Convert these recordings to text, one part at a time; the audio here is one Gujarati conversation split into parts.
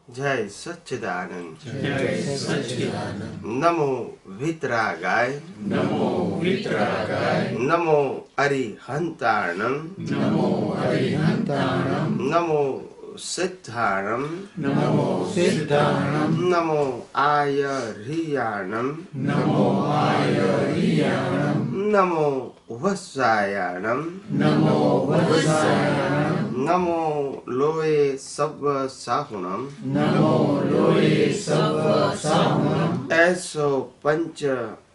जय सच्चिदानंद। जय सच्चिदानंद। नमो वितरागाय, नमो वितरागाय, नमो अरिहंताणं, नमो अरिहंताणं, नमो सिद्धाणं, नमो सिद्धाणं, नमो आयर्याणं, नमो आयर्याणं, नमो वत्सायाणं, नमो वत्सायाणं, नमो लोये सब्ब साहुणं, नमो लोये सब्ब साहुणं, ऐसो पंच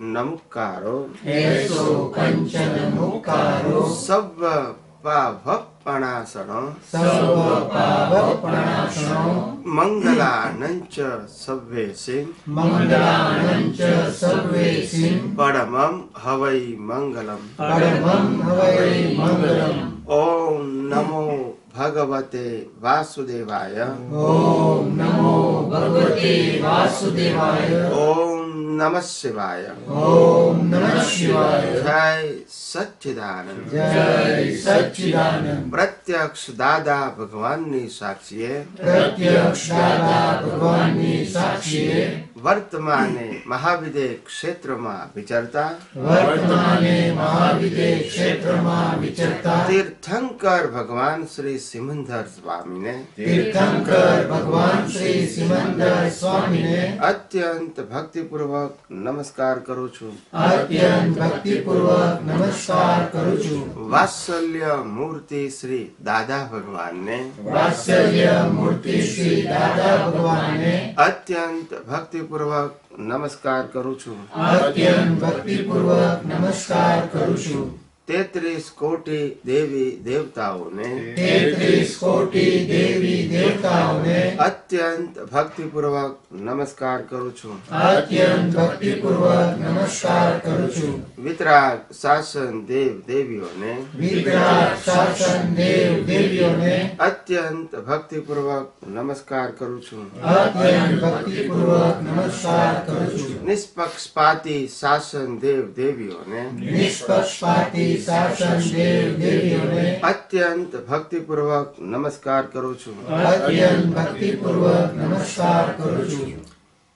नमकारो, ऐसो पंचनमुकारो, सब्ब पावपणासनो, सर्व पावपणासनो, मंगलानंच सव्वेसिं, मंगलानंच सर्वेसिं, परमं हवै मंगलम्। परमं हवै मंगलम्। ओम नमो भगवते वासुदेवाय, ओम नमो भगवते वासुदेवाय, ओम नमः शिवाय, ओम नमः शिवाय, जय सच्चिदानंद। जय सच्चिदानंद। प्रत्यक्ष दादा भगवानની સાક્ષીએ, प्रत्यक्ष दादा भगवानની સાક્ષીએ, વર્તમાને મહાવિદે ક્ષેત્રમાં વિચરતા વર્તમાને મહાવિદે ક્ષેત્રમાં વિચરતા તીર્થંકર ભગવાન શ્રી સિમંદર સ્વામીને તીર્થંકર ભગવાન શ્રી સિમંદર સ્વામીને અત્યંત ભક્તિપૂર્વક નમસ્કાર કરું છું। અત્યંત ભક્તિપૂર્વક નમસ્કાર કરું છું। વાત્સલ્ય મૂર્તિ શ્રી દાદા ભગવાનને વાત્સલ્ય મૂર્તિ શ્રી દાદા ભગવાનને અત્યંત ભક્તિપૂર્વક નમસ્કાર કરું છું। અત્યંત ભક્તિપૂર્વક નમસ્કાર કરું છું। 33 કોટી દેવી દેવતાઓને 33 કોટી દેવી દેવતાઓને અત્યંત ભક્તિપૂર્વક નમસ્કાર કરું છું। અત્યંત ભક્તિપૂર્વક નમસ્કાર કરું છું। વિતરાગ શાસન દેવ દેવીઓને વિતરાગ શાસન દેવ દેવીઓને અત્યંત ભક્તિપૂર્વક નમસ્કાર કરું છું। અત્યંત ભક્તિપૂર્વક નમસ્કાર કરું છું। નિષ્પક્ષપાતી શાસન દેવ દેવીઓને નિષ્પક્ષપાતી શાસન દેવ દેવીઓને અત્યંત ભક્તિપૂર્વક નમસ્કાર કરું છું। અત્યંત ભક્તિપૂર્વક નમસ્કાર કરું છું।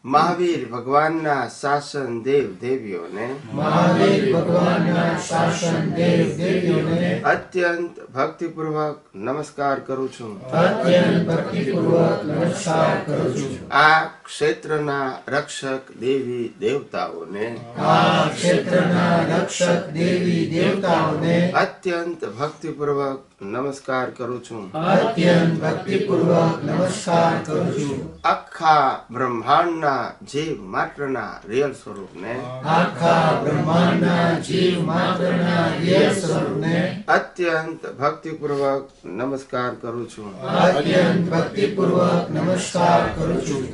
મહાવીર ભગવાનના શાસન દેવ દેવીઓને મહાવીર ભગવાનના શાસન દેવ દેવીઓને અત્યંત ભક્તિપૂર્વક નમસ્કાર કરું છું। અત્યંત ભક્તિપૂર્વક નમસ્કાર કરું છું। આ ક્ષેત્રના રક્ષક દેવી દેવતાઓને આ ક્ષેત્રના રક્ષક દેવી દેવતાઓને અત્યંત ભક્તિપૂર્વક નમસ્કાર કરું છું। અત્યંત ભક્તિપૂર્વક નમસ્કાર કરું છું। આખા બ્રહ્માંડના જીવ માત્રના રિયલ સ્વરૂપને આખા બ્રહ્માંડના જીવ માત્રના રિયલ સ્વરૂપને અત્યંત ભક્તિપૂર્વક નમસ્કાર કરું છું। અત્યંત ભક્તિપૂર્વક નમસ્કાર કરું છું।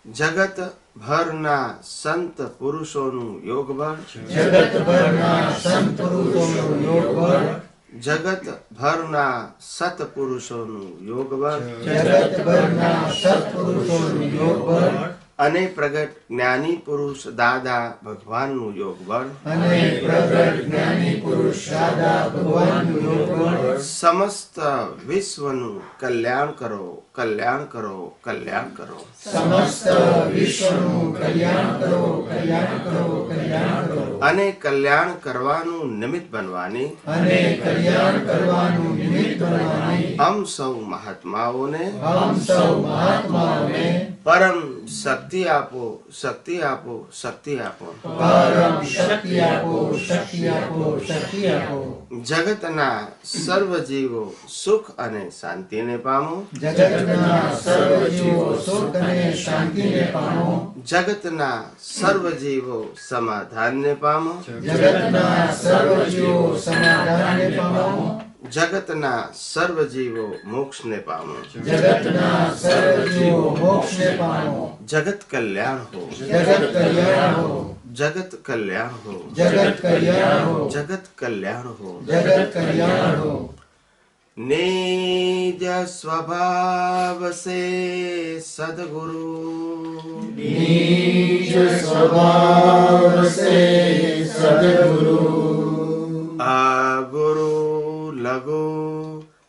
જગત ભરના સંત પુરુષોનું યોગબળ, જગતભરના સંત પુરુષોનું યોગબળ, જગત ભરના સત્પુરુષોનું યોગબળ જગતભરના સત્પુરુષોનું યોગબળ અને પ્રગટ જ્ઞાની પુરુષ દાદા ભગવાનનું યોગબળ અને પ્રગટ જ્ઞાની પુરુષ દાદા ભગવાનનું યોગબળ સમસ્ત વિશ્વનું કલ્યાણ કરો, કલ્યાણ કરો, કલ્યાણ કરો। સમસ્ત વિશ્વનું કલ્યાણ કરો, કલ્યાણ કરો, કલ્યાણ કરો અને કલ્યાણ કરવાનું નિમિત્ત બનવાની અને કલ્યાણ કરવાનું નિમિત્ત બનવાની અમ સૌ મહાત્માઓને આમ સૌ મહાત્માઓને પરમ શક્તિ આપો, શક્તિ આપો, શક્તિ આપો। પરમ શક્તિ આપો, શક્તિ આપો, શક્તિ આપો। જગતના સર્વ જીવો સુખ અને શાંતિને પામો, જગતના સર્વ જીવો સુખ અને શાંતિને પામો, જગતના સર્વ જીવો સમાધાનને પામો, જગતના સર્વ જીવો સમાધાનને પામો, જગતના સર્વ જીવો મોક્ષને પામો। જગતના સર્વ જીવો મોક્ષને પામો। જગત કલ્યાણ હો, જગત કલ્યાણ હો, જગત કલ્યાણ હો, જગત કલ્યાણ હો, જગત કલ્યાણ હો। જગત કલ્યાણ હો। निज स्वभाव से सद्गुरु, निज स्वभाव से सद्गुरु, गुरु लघु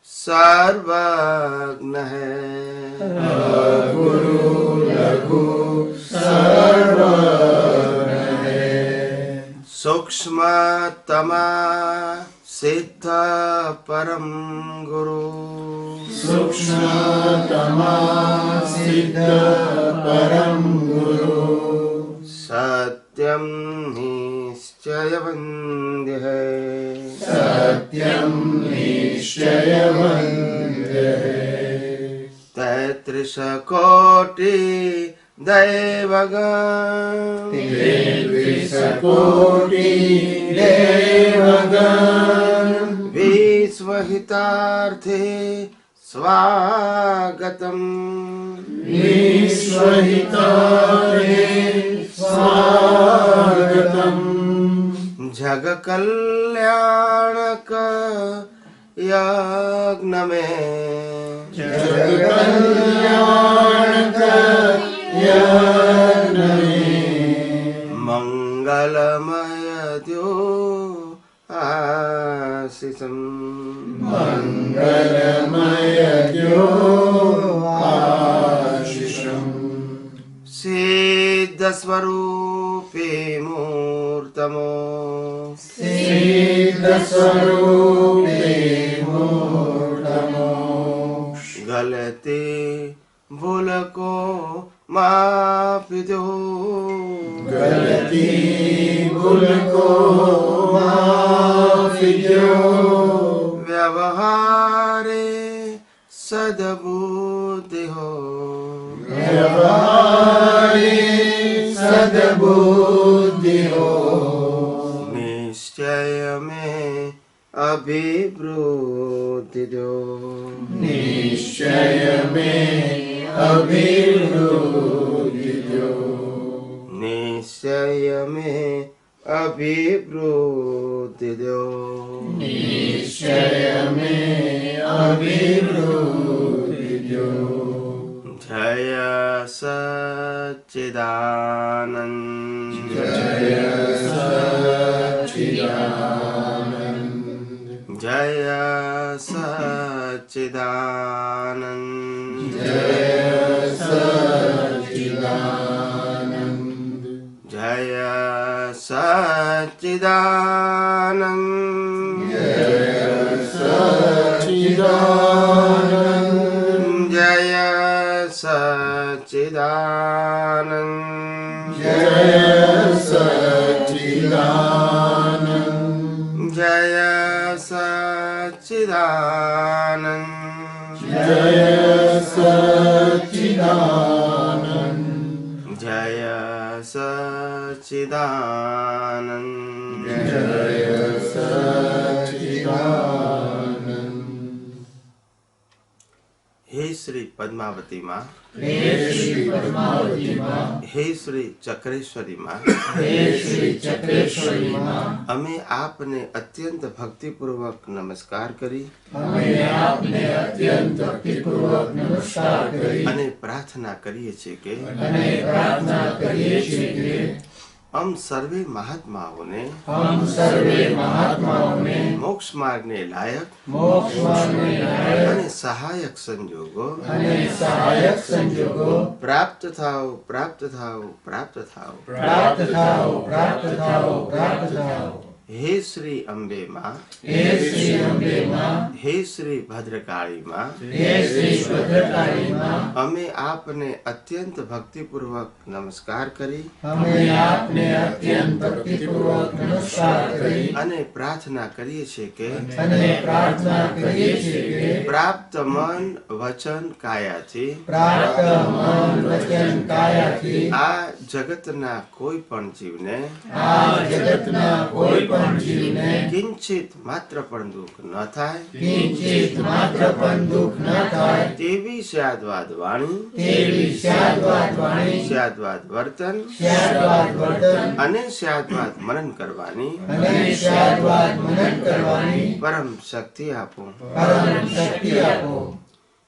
सर्वज्ञ है, गुरु सिद्ध परम गुरु सूक्ष्मतमा सिद्ध परम गुरु सत्यम निश्चय वंद्य है सत्यम निश्चय वंद्य है 33 कोटि दैवगण 33 कोटि देवगण विश्वहितार्थे स्वागतम विश्वहितार्थे स्वागतम जग कल्याणक यज्ञ में जगकल्याणक यज्ञ में मंगलमय द्यो आशीषम मंगलमय द्यो आशीषम सिद्ध स्वरूपे मूर्तमो सिद्ध स्वरूपे मूर्तमो गलती भूल को माफी दो गलती भूल को माफी दो व्यवहारे सद्बुद्धि हो व्यवहारे सद्बुद्धि हो निश्चय में अभिवृद्धि दो निश्चय में अभिवृद्धि दो निश्चय में अभिवृद्धि दो निश्चय में अभिवृद्धि दो जय सच्चिदानंद जय सच्चिदानंद जय सच्चिदानंद जय सच्चिदानंद जय सच्चिदानंद जय सच्चिदानंद जय सच्चिदानंद जय सच्चिदानंद जय सच्चिदानंद जय सच्चिदानंद जय सच्चिदानंद जय सच्चिदानंद हे श्री पद्मावती माँ हे श्री पद्मावती माँ हे श्री चक्रेश्वरी माँ हे श्री चक्रेश्वरी माँ અમે આપને અત્યંત ભક્તિપૂર્વક નમસ્કાર કરી हमें आपने अत्यंत भक्तिपूर्वक नमस्कार करी અને પ્રાર્થના કરીએ છીએ કે અને प्रार्थना करिए છીએ કે हम सर्वे महात्माओने हम सर्वे महात्माओं ने मोक्ष मार्गने लायक मोक्ष मार्गને લાયક અને સહાયક સંજોગો અને સહાયક સંજોગો પ્રાપ્ત થાઓ પ્રાપ્ત થાઓ પ્રાપ્ત થાઓ પ્રાપ્ત થાઓ પ્રાપ્ત થાઓ પ્રાપ્ત થાઓ હે શ્રી અંબે માં हे श्री अम्बे माँ હે શ્રી ભદ્રકાળી માં हे श्री भद्रकाली माँ અમે આપને અત્યંત ભક્તિપૂર્વક નમસ્કાર કરી हमें आपने अत्यंत भक्तिपूर्वक नमस्कार करी અને પ્રાર્થના કરીએ છીએ કે અને प्रार्थना करिए છીએ કે પ્રાપ્ત મન વચન કાયાથી प्राप्त मन वचन कायाથી આ જગતના કોઈ પણ જીવને આ જગતના કોઈ પણ જીવને કિંચિત માત્ર પણ દુઃખ ન થાય કિંચિત માત્ર પણ દુઃખ ન થાય તેવી સ્યાદવાદ વાણી તેવી સ્યાદવાદ વાણી સ્યાદવાદ વર્તન સ્યાદવાદ વર્તન અને સ્યાદવાદ મનન કરવાની અને સ્યાદવાદ મનન કરવાની પરમ શક્તિ આપો પરમ શક્તિ આપો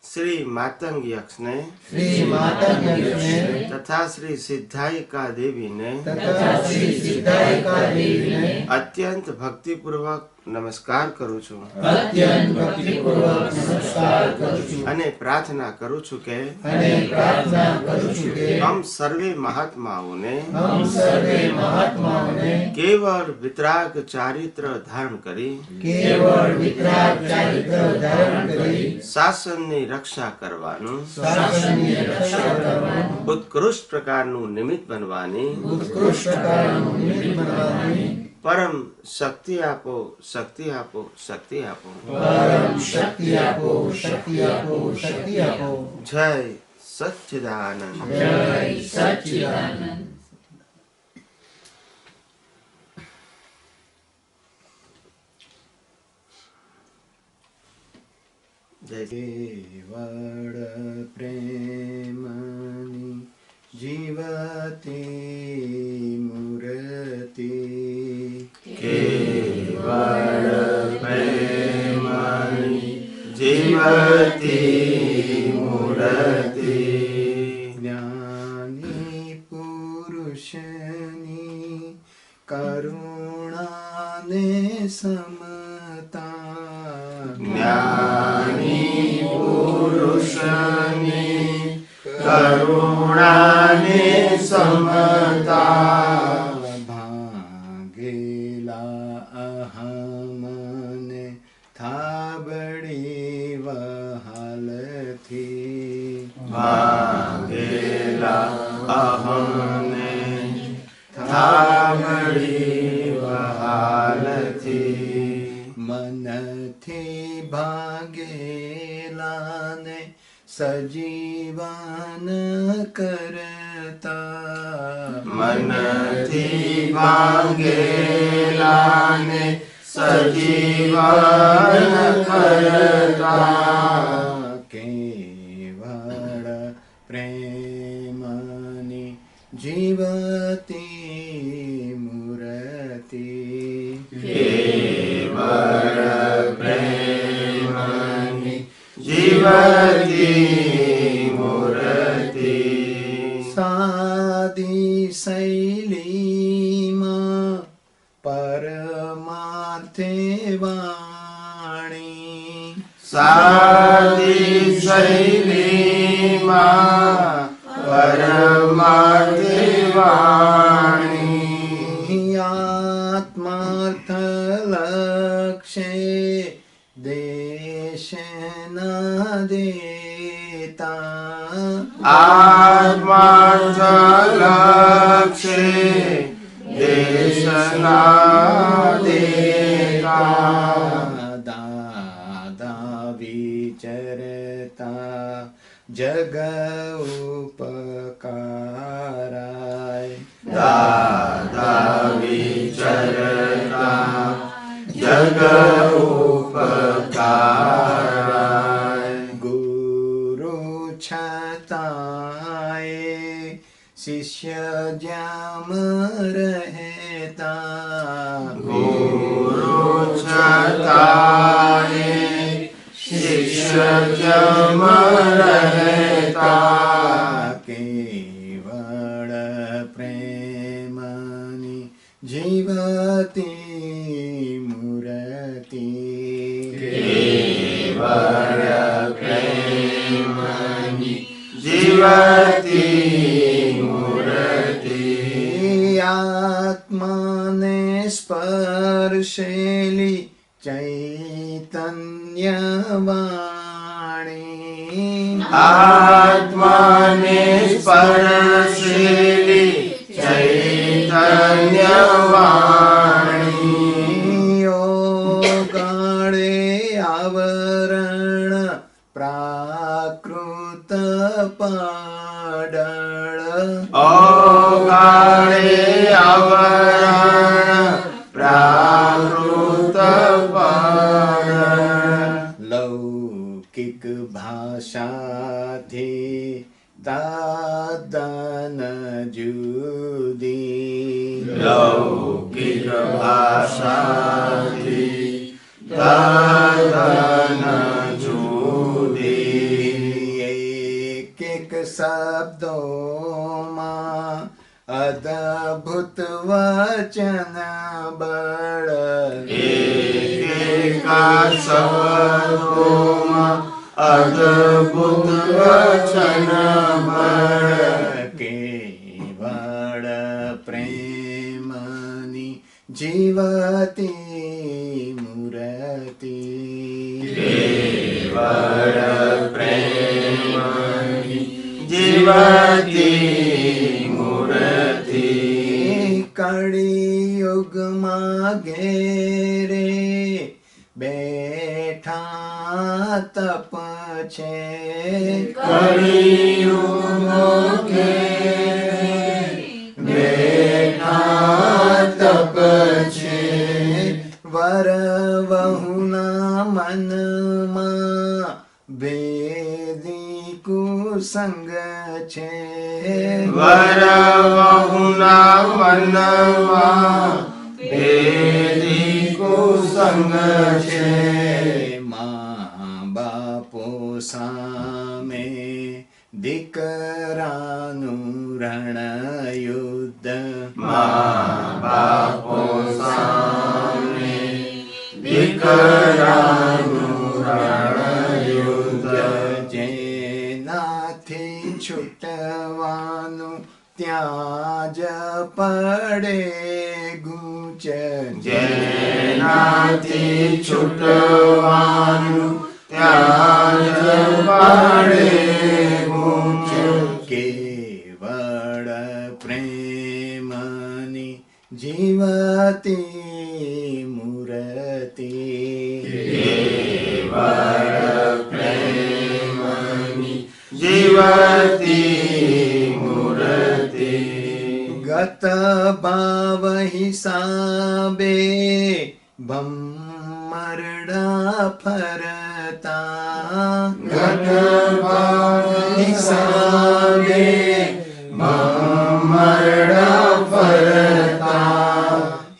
શ્રી માતંગ યક્ષને શ્રી માતંગને તથા શ્રી સિદ્ધાયિકા દેવીને તથા શ્રી સિદ્ધાયિકા દેવીને અત્યંત ભક્તિપૂર્વક નમસ્કાર કરું છું અત્યંત ભક્તિપૂર્વક નમસ્કાર કરું છું અને પ્રાર્થના કરું છું કે અને પ્રાર્થના કરું છું કે हम सर्वे महात्माओने हम સર્વે મહાત્માઓને केवल वितराग चारित्र धारण करी કેવળ વિતરાગ ચારિત્ર ધારણ કરી શાસનની રક્ષા કરવાનું શાસનની રક્ષા કરવાનું ઉત્કૃષ્ટ પ્રકારનું નિમિત્ત બનવાની ઉત્કૃષ્ટ પ્રકારનું નિમિત્ત બનવાની પરમ શક્તિ આપો શક્તિ આપો શક્તિ આપો પરમ શક્તિ આપો શક્તિ આપો શક્તિ આપો જય સચ્ચિદાનંદ જય સચ્ચિદાનંદ જય કેવળ પ્રેમની જીવતી મૂર્તિ કેવળ પ્રેમની જીવતી મૂર્તિ જ્ઞાની પુરુષની કરુણાને સમતા જ્ઞાની પુરુષની કરુણાને સમતા ભાગેલા અહમને થાબડી વહાલથી ભાગેલા અહમને થાબડી વહાલથી મનથી ભાગેલાને સજીવન કરતા મનથી ભાંગેલાને સજીવન કરતા કેવળ પ્રેમની જીવતી મૂર્તિ કેવળ પ્રેમની જીવતી મૂર્તિ સાદી શૈલીમાં પરમાર્થે વાણી સાદી શૈલીમાં પરમાર્થે વાણી આત્માર્થ લક્ષે દેશ ન દેતા આત્માર્થ લક્ષે દેશના દેતા દાદા વિચરતા જગ ઉપકારાય દાદા વિચરતા જગ ઉપકારાય ગુરુ છતાંય શિષ્ય જ્યામ રહેતા ગુરુ છતાંય શિષ્ય જમ રહેતા કેવળ પ્રેમની જીવતી મૂર્તિ કેવળ પ્રેમની જીવતી મૂર્તિ આત્માને સ્પર્શેલી ચૈતન્યવાણી આત્માને સ્પર્શેલી ચૈતન્યવાણી યોગાળે આવરણ પ્રાકૃત પાડળ ઓગાળે આવરણ પ્રાકૃત પાડળ લૌકિક ભાષાથી તદ્દન જુદી લૌકિક ભાષાથી તદ્દન જુદી એક શબ્દોમાં અદભુત વચન બળ એકેકા શબ્દોમાં અદ્ભુત વચન બળ કેવળ પ્રેમની જીવતી મૂર્તિ કેવળ પ્રેમની જીવતી મૂર્તિ કળિયુગમાં ઘેરે બેઠા તપ છે કળિયુગમાં બેઠા તપ છે વર વહુના મનમાં વેદી કુસંગ છે વર વહુના મનમાં વેદી કુસંગ છે મા બાપો સામે દીકરાનું રણયુદ્ધ મા બાપો સામે દીકરાનું રણયુદ્ધ જેનાથી છૂટવાનું ત્યાં જ પડે ગૂંચ જેનાથી છૂટવાનું ત્યાં જ પડે ગૂંચ કેવળ પ્રેમની જીવતી મૂર્તિ કેવળ પ્રેમની જીવતી મૂર્તિ ગત ભાવ હિસાબે ભમરડા ફરતા ગત ભાવ હિસાબે ભમરડા ફરતા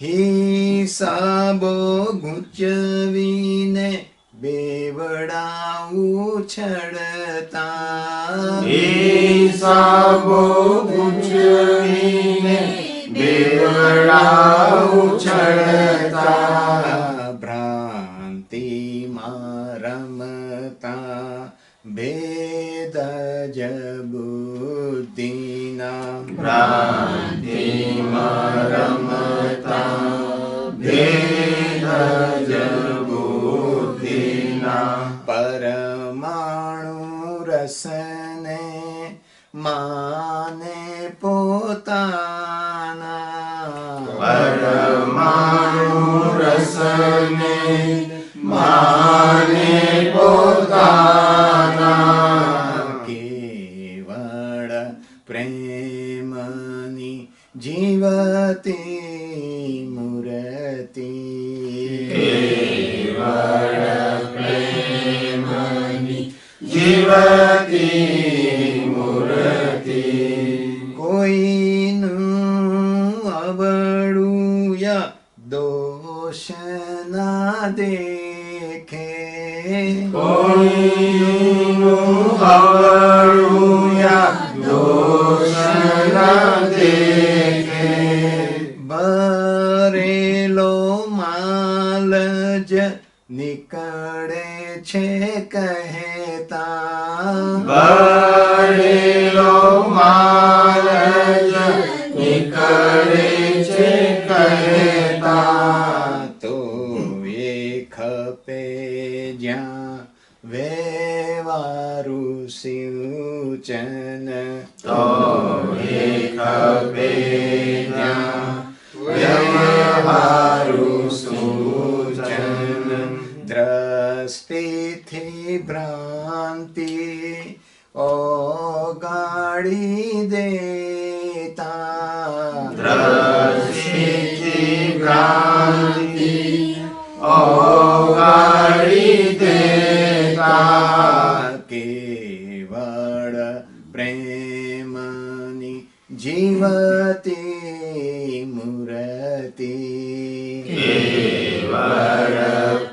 હિસાબો ગૂંચવીને બેવડા ઉછળતા હિસાબો ગુંચવીને બેવડા ઉછળતા ભ્રાંતિમાં રમતા ભેદ જ બુદ્ધિના ભ્રાંતિમાં રમતા ભેદ જ બુદ્ધિના પરમાણુ રસને માને પોતાના પરમાણુ રસને માને પોતાના કેવળ પ્રેમની જીવતી મૂર્તિ કેવળ પ્રેમની જીવતી મૂર્તિ કોઈનું અવળું યા દોષ ના દેખે કોઈનું અવળું યા દોષ ન દેખે ભરેલો માલ જ નીકળે છે કહેતા ભરેલો માલ જ નીકળે છે કહેતા તો એ ખપે જ્યાં વેવારું સિંચન તો એક બેના વ્યવહારું સૂચન દ્રષ્ટિથી ભ્રાંતિ ઓગાળી દેતા દ્રષ્ટિથી ભ્રાંતિ ઓગાળી દેતા કેવળ પ્રેમની જીવતી મૂર્તિ કેવળ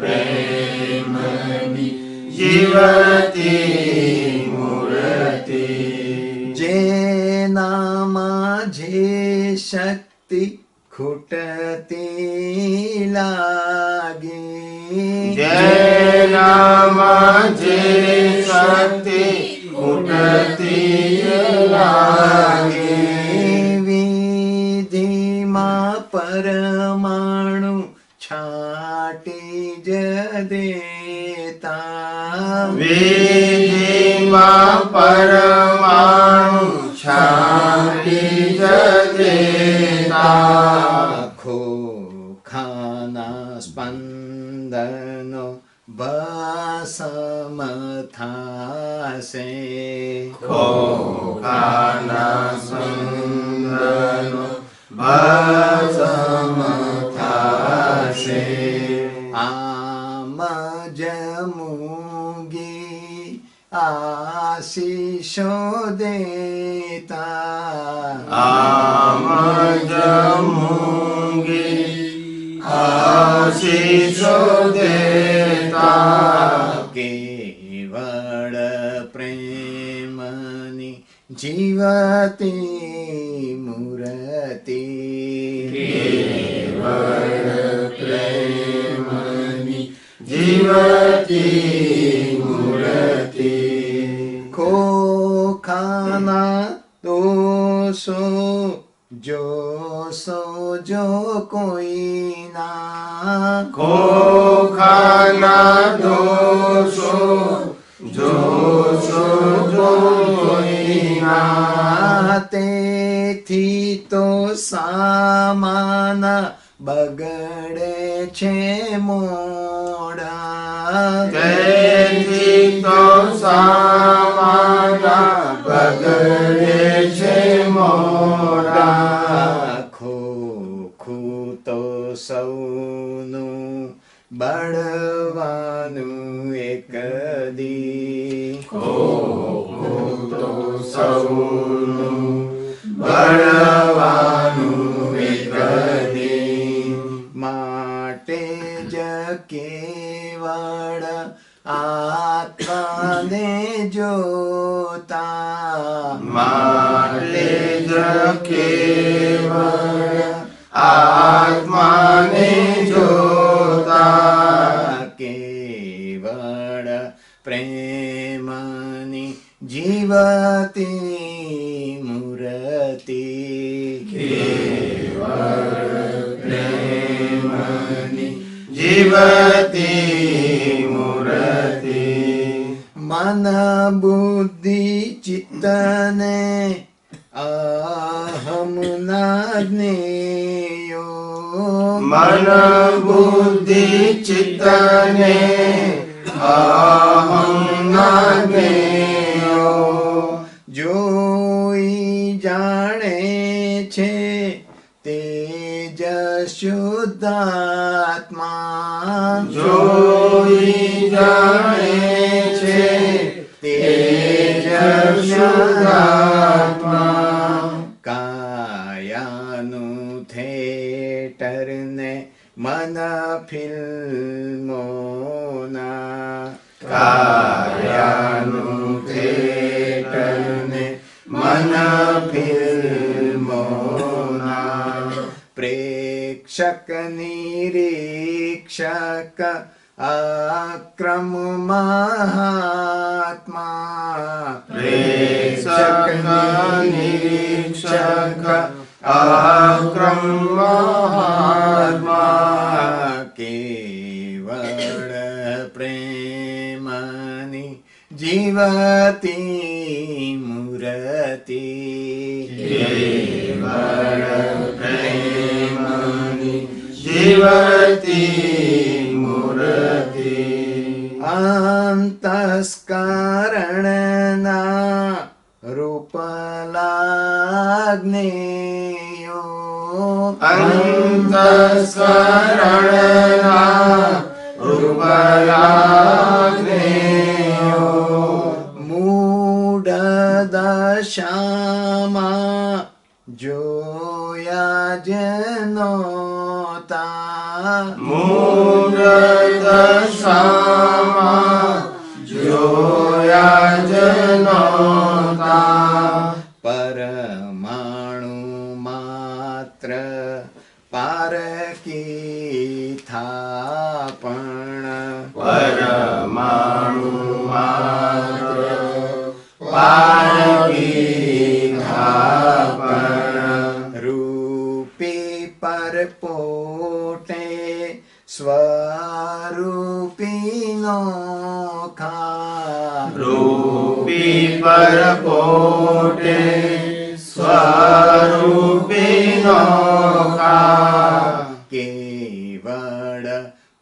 પ્રેમની જીવતી મૂર્તિ જેનામાં જે શક્તિ ખૂટતી લાગે જેનામાં જે શક્તિ ખૂટતી લાગે વિધિમાં પરમાણુ છાટી જ દેતા વિધિમાં પરમાણુ છાટી જ દેતા ખોખાના સ્પંદનો ભસ્મ થાશે ખોખાના સ્પંદનો ભસ્મ થાશે આમ જ મૂંગી આશીષો દેતા આમ જ મૂંગી આશીષો દેતા કેવળ પ્રેમની જીવતી મૂર્તિ કેવળ પ્રેમની જીવતી મૂર્તિ ખોખાના દોષો જોશો જો કોઈના ખોખાના દોષો જોશો જો કોઈના તેથી તો સામાન બગડે છે મોડા તેથી તો સામાના બગડે છે મોડા ખોખું તો સૌનું બળવાનું એક દી ખોખું તો સૌનું બળવાનું એક દી માટે જ કેવળ આત્માને જોતા માટે જ કેવળ આત્માને જોતા કેવળ પ્રેમની જીવતી મૂર્તિ કેવળ પ્રેમની જીવતી મૂર્તિ મન બુદ્ધિ ચિત્તને અહમ ના જ્ઞેયો મન બુદ્ધિ ચિત્તને અહં ના જ્ઞેયો જોઈ જાણે છે તેજ શુદ્ધાત્મા જોઈ જાણે છે તેજ શુદ્ધાત્મા કાયાનું થેટર ને મન ફિલ્મોના કાયાનું થેટર ને મન ફિલ્મોના પ્રેક્ષક નિરીક્ષક અક્રમ મહાત્મા પ્રેક્ષક નિરીક્ષક અક્રમ મહાત્મા કેવળ પ્રેમની જીવતી મૂર્તિ કેવળ પ્રેમની જીવતી મૂર્તિ અંતસ્કરણના રૂપલાગ્નેયો અંતસ્કરણના રૂપલાગ્નેયો મૂઢ દશામાં જોયા જ નોતા મૂઢ દશામાં જોયા જ નહોતા પરમાણુ પીપર પોટે સ્વરૂપિનો ખા કેવળ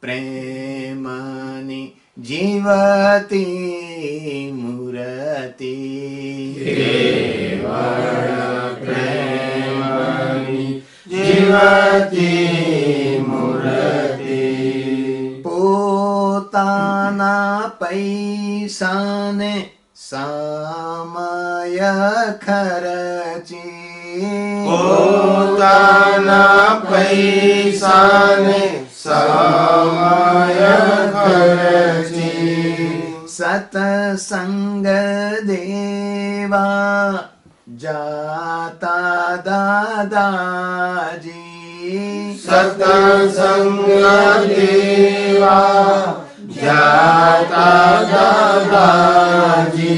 પ્રેમની જીવતી મૂર્તિ કેવળ પ્રેમની જીવતી મૂર્તિ પોતાના પૈસાને સમય ખર્ચી પોતાના પૈસાને સમય ખર્ચી સતસંગ દેવા જાતા દાદાજી સતસંગ દેવા જાતા દાદાજી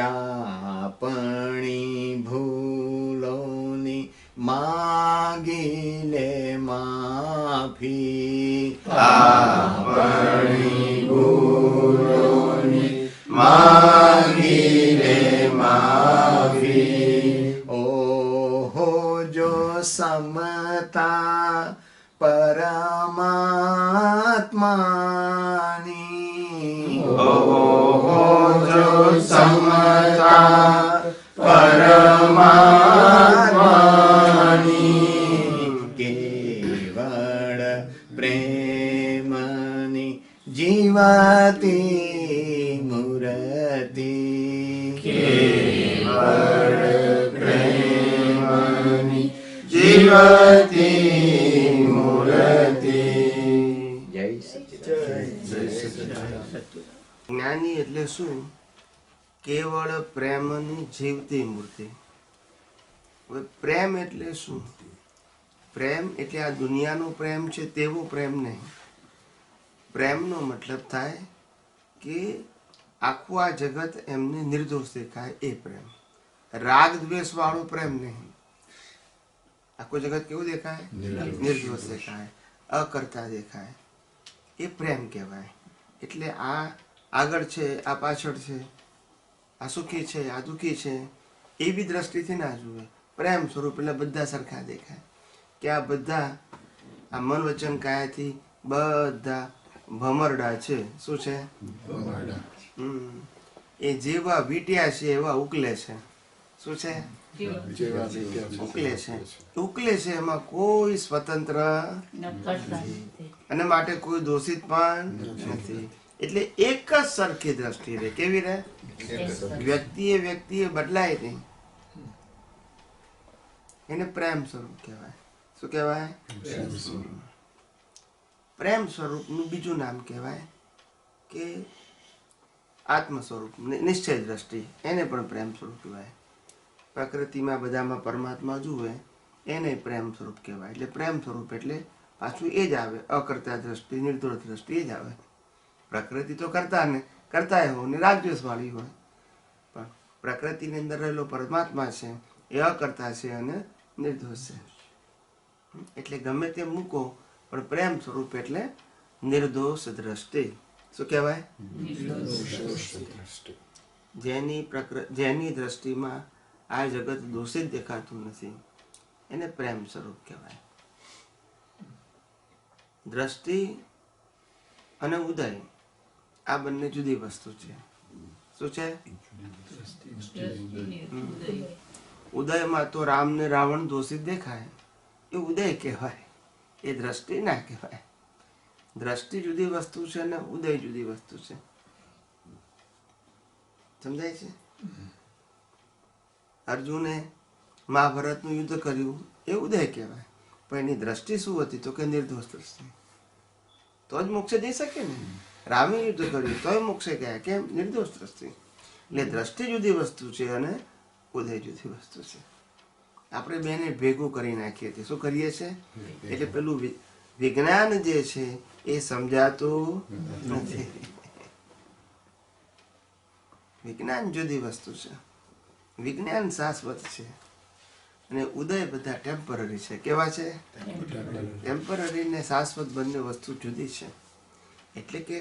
આપણી ભૂલોની માગી લે માફી આપણી ભૂલોની માગી લે માફી ઓહો જો સમતા પરમાત્માની ઓહો જો સમતા પરમાત્માની કેવળ પ્રેમની જીવતી મૂર્તિ કેવળ પ્રેમની જીવતી મૂર્તિ જય સચ્ચિદાનંદ. જ્ઞાની એટલે શું? કેવળ પ્રેમની જીવતી મૂર્તિ. હવે પ્રેમ એટલે શું? પ્રેમ એટલે આ દુનિયાનો પ્રેમ છે તેવો પ્રેમ નહીં. પ્રેમનો મતલબ થાય કે આખું આ જગત એમને નિર્દોષ દેખાય એ પ્રેમ. રાગ દ્વેષ વાળો પ્રેમ નહીં. આખું જગત કેવું દેખાય? નિર્દોષ દેખાય, અકર્તા દેખાય, એ પ્રેમ કહેવાય. એટલે આ આગળ છે, આ પાછળ છે, આ સુખી છે, આ દુઃખી છે, એવી દ્રષ્ટિથી ના જુએ. પ્રેમ સ્વરૂપ એટલે બધા સરખા દેખાય કે આ બધા આ મન વચન કાયાથી બધા ભમરડા છે. શું છે? એ જેવા વીટ્યા છે એવા ઉકલે છે. શું છે? ઉકલે છે. ઉકલે છે, એમાં કોઈ સ્વતંત્ર અને માટે કોઈ દોષિત પણ નથી. એટલે એક જ સરખી દ્રષ્ટિ રહે. કેવી રહે? વ્યક્તિએ બદલાય નહીં. એને પ્રેમ સ્વરૂપ કહેવાય. શું કહેવાય? પ્રેમ સ્વરૂપનું બીજું નામ કહેવાય કે આત્મ સ્વરૂપ, નિશ્ચય દ્રષ્ટિ. એને પણ પ્રેમ સ્વરૂપ કહેવાય. પ્રકૃતિમાં બધામાં પરમાત્મા જુએ એને પ્રેમ સ્વરૂપ કહેવાય. એટલે પ્રેમ સ્વરૂપ એટલે પાછું એ જ આવે. અકર્તા દ્રષ્ટિ, નિર્દોષ દ્રષ્ટિ એ જ આવે. પ્રકૃતિ તો કરતા હોય ને રાગદ્વેષ વાળી હોય, પણ પ્રકૃતિની અંદર રહેલો પરમાત્મા છે એ અકર્તા છે અને નિર્દોષ છે. એટલે ગમે તેમ મૂકો પણ પ્રેમ સ્વરૂપ એટલે નિર્દોષ દ્રષ્ટિ. શું કહેવાય? જેની દ્રષ્ટિમાં આ જગત દોષિત દેખાતું નથી એને પ્રેમ સ્વરૂપ કહેવાય. દ્રષ્ટિ અને ઉદય આ બંને જુદી વસ્તુ છે. શું છે? ઉદયમાં તો રામ ને રાવણ દોષિત દેખાય, એ ઉદય કહેવાય, એ દ્રષ્ટિ ના કહેવાય. દ્રષ્ટિ જુદી વસ્તુ છે અને ઉદય જુદી વસ્તુ છે. સમજાય છે? અર્જુને મહાભારતનું યુદ્ધ કર્યું એ ઉદય કહેવાય, પણ એની દ્રષ્ટિ શું હતી? તો કે નિર્દોષ દ્રષ્ટિ. તો જ મોક્ષે જઈ શકે ને. રામે યુદ્ધ કર્યું તોય મોક્ષે ગયા. કેમ? નિર્દોષ દ્રષ્ટિ. એટલે દ્રષ્ટિ જુદી વસ્તુ છે અને ઉદય જુદી વસ્તુ છે. આપણે બેને ભેગું કરી નાખીએ છીએ. શું કરીએ છીએ? એટલે પેલું વિજ્ઞાન જે છે એ સમજાતું નથી. વિજ્ઞાન જુદી વસ્તુ છે. વિજ્ઞાન શાશ્વત છે અને ઉદય બધા ટેમ્પરરી છે. કેવા છે? ટેમ્પરરી ને શાશ્વત બંને વસ્તુ જુદી છે. એટલે કે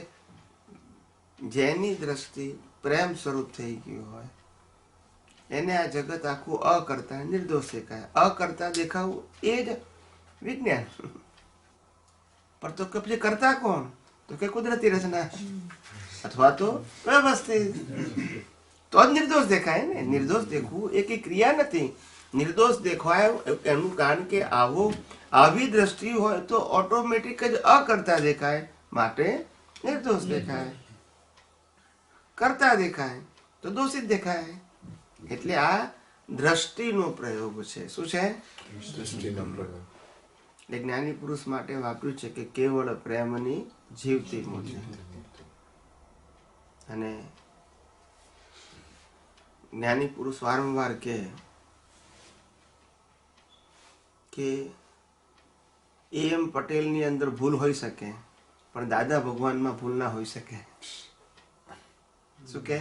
જેની દ્રષ્ટિ પ્રેમ સ્વરૂપ થઈ ગયું હોય એને આ જગત આખું અકર્તા નિર્દોષ દેખાય. અકર્તા દેખાવું એ જ વિજ્ઞાન. પણ તો કે પછી કરતા કોણ? તો કે કુદરતી રચના અથવા તો વ્યવસ્થિત. તો જ નિર્દોષ દેખાય ને. નિર્દોષ દેખવું એ કઈ ક્રિયા નથી. નિર્દોષ દેખાય એનું કારણ કે આવી દ્રષ્ટિ હોય તો ઓટોમેટિક જ અકર્તા દેખાય, માટે નિર્દોષ દેખાય. કરતા દેખાય તો દોષિત દેખાય. એટલે આ દ્રષ્ટિનો પ્રયોગ છે. શું છે? એટલે જ્ઞાની પુરુષ માટે વાપર્યું છે કે કેવળ પ્રેમની જીવતી મૂર્તિ. અને જ્ઞાની પુરુષ વારંવાર કે એમ પટેલની અંદર ભૂલ હોઈ શકે પણ દાદા ભગવાનમાં ભૂલ ના હોઈ શકે. શું કે?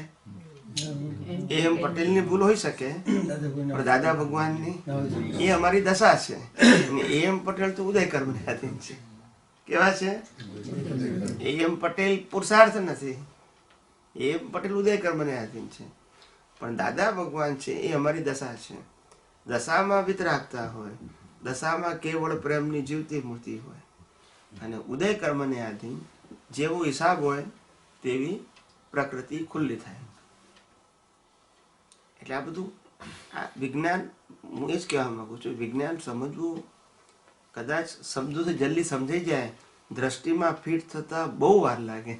એમ પટેલની ભૂલ હોઈ શકે પણ દાદા ભગવાનની એ અમારી દશા છે. એમ પટેલ તો ઉદય કર્મને આધીન છે. કેવા છે? એમ પટેલ પુરુષાર્થ નથી. એમ પટેલ ઉદય કર્મને આધીન છે. પણ દાદા ભગવાન છે એ અમારી દશા છે. દશામાં વિતરાગતા હોય, દશામાં કેવળ પ્રેમની જીવતી મૂર્તિ હોય, અને ઉદય કર્મને આધીન જેવો હિસાબ હોય તેવી પ્રકૃતિ ખુલ્લી થાય. એટલે આ બધું આ વિજ્ઞાન, હું એ જ કહેવા માંગુ છું, વિજ્ઞાન સમજવું કદાચ સમજવું તો જલ્દી સમજાઈ જાય, દ્રષ્ટિમાં ફિટ થતા બહુ વાર લાગે.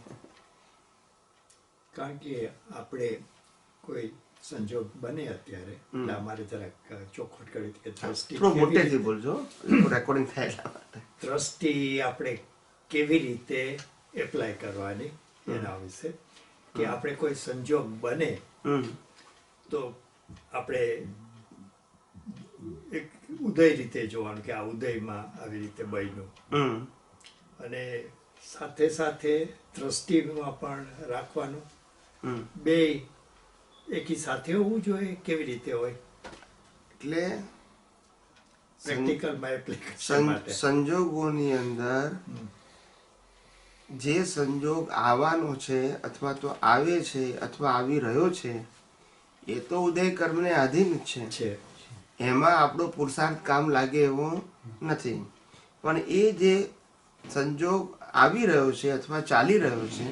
કારણ કે આપણે કોઈ સંજોગ બને અત્યારે એટલે અમારે જરાક ચોખવટ કરી કે દ્રષ્ટિ થોડું મોટેથી બોલજો, રેકોર્ડિંગ થાય એટલા માટે. દ્રષ્ટિ આપણે કેવી રીતે એપ્લાય કરવાની એના વિશે કે આપણે કોઈ સંજોગ બને તો આપણે એક ઉદય રીતે જોવાનું કે આ ઉદયમાં આવી રીતે બન્યું, અને સાથે સાથે દ્રષ્ટિમાં પણ રાખવાનું. બે એકી સાથે હોવું જોઈએ. કેવી રીતે હોય? એટલે પ્રેક્ટિકલમાં એપ્લિકેશન માટે સંજોગોની અંદર જે સંજોગ આવવાનો છે અથવા તો આવે છે અથવા આવી રહ્યો છે એ તો ઉદય કર્મને આધીન જ છે. એમાં આપણો પુરુષાર્થ કામ લાગે એવો નથી. પણ એ જે સંજોગ આવી રહ્યો છે અથવા ચાલી રહ્યો છે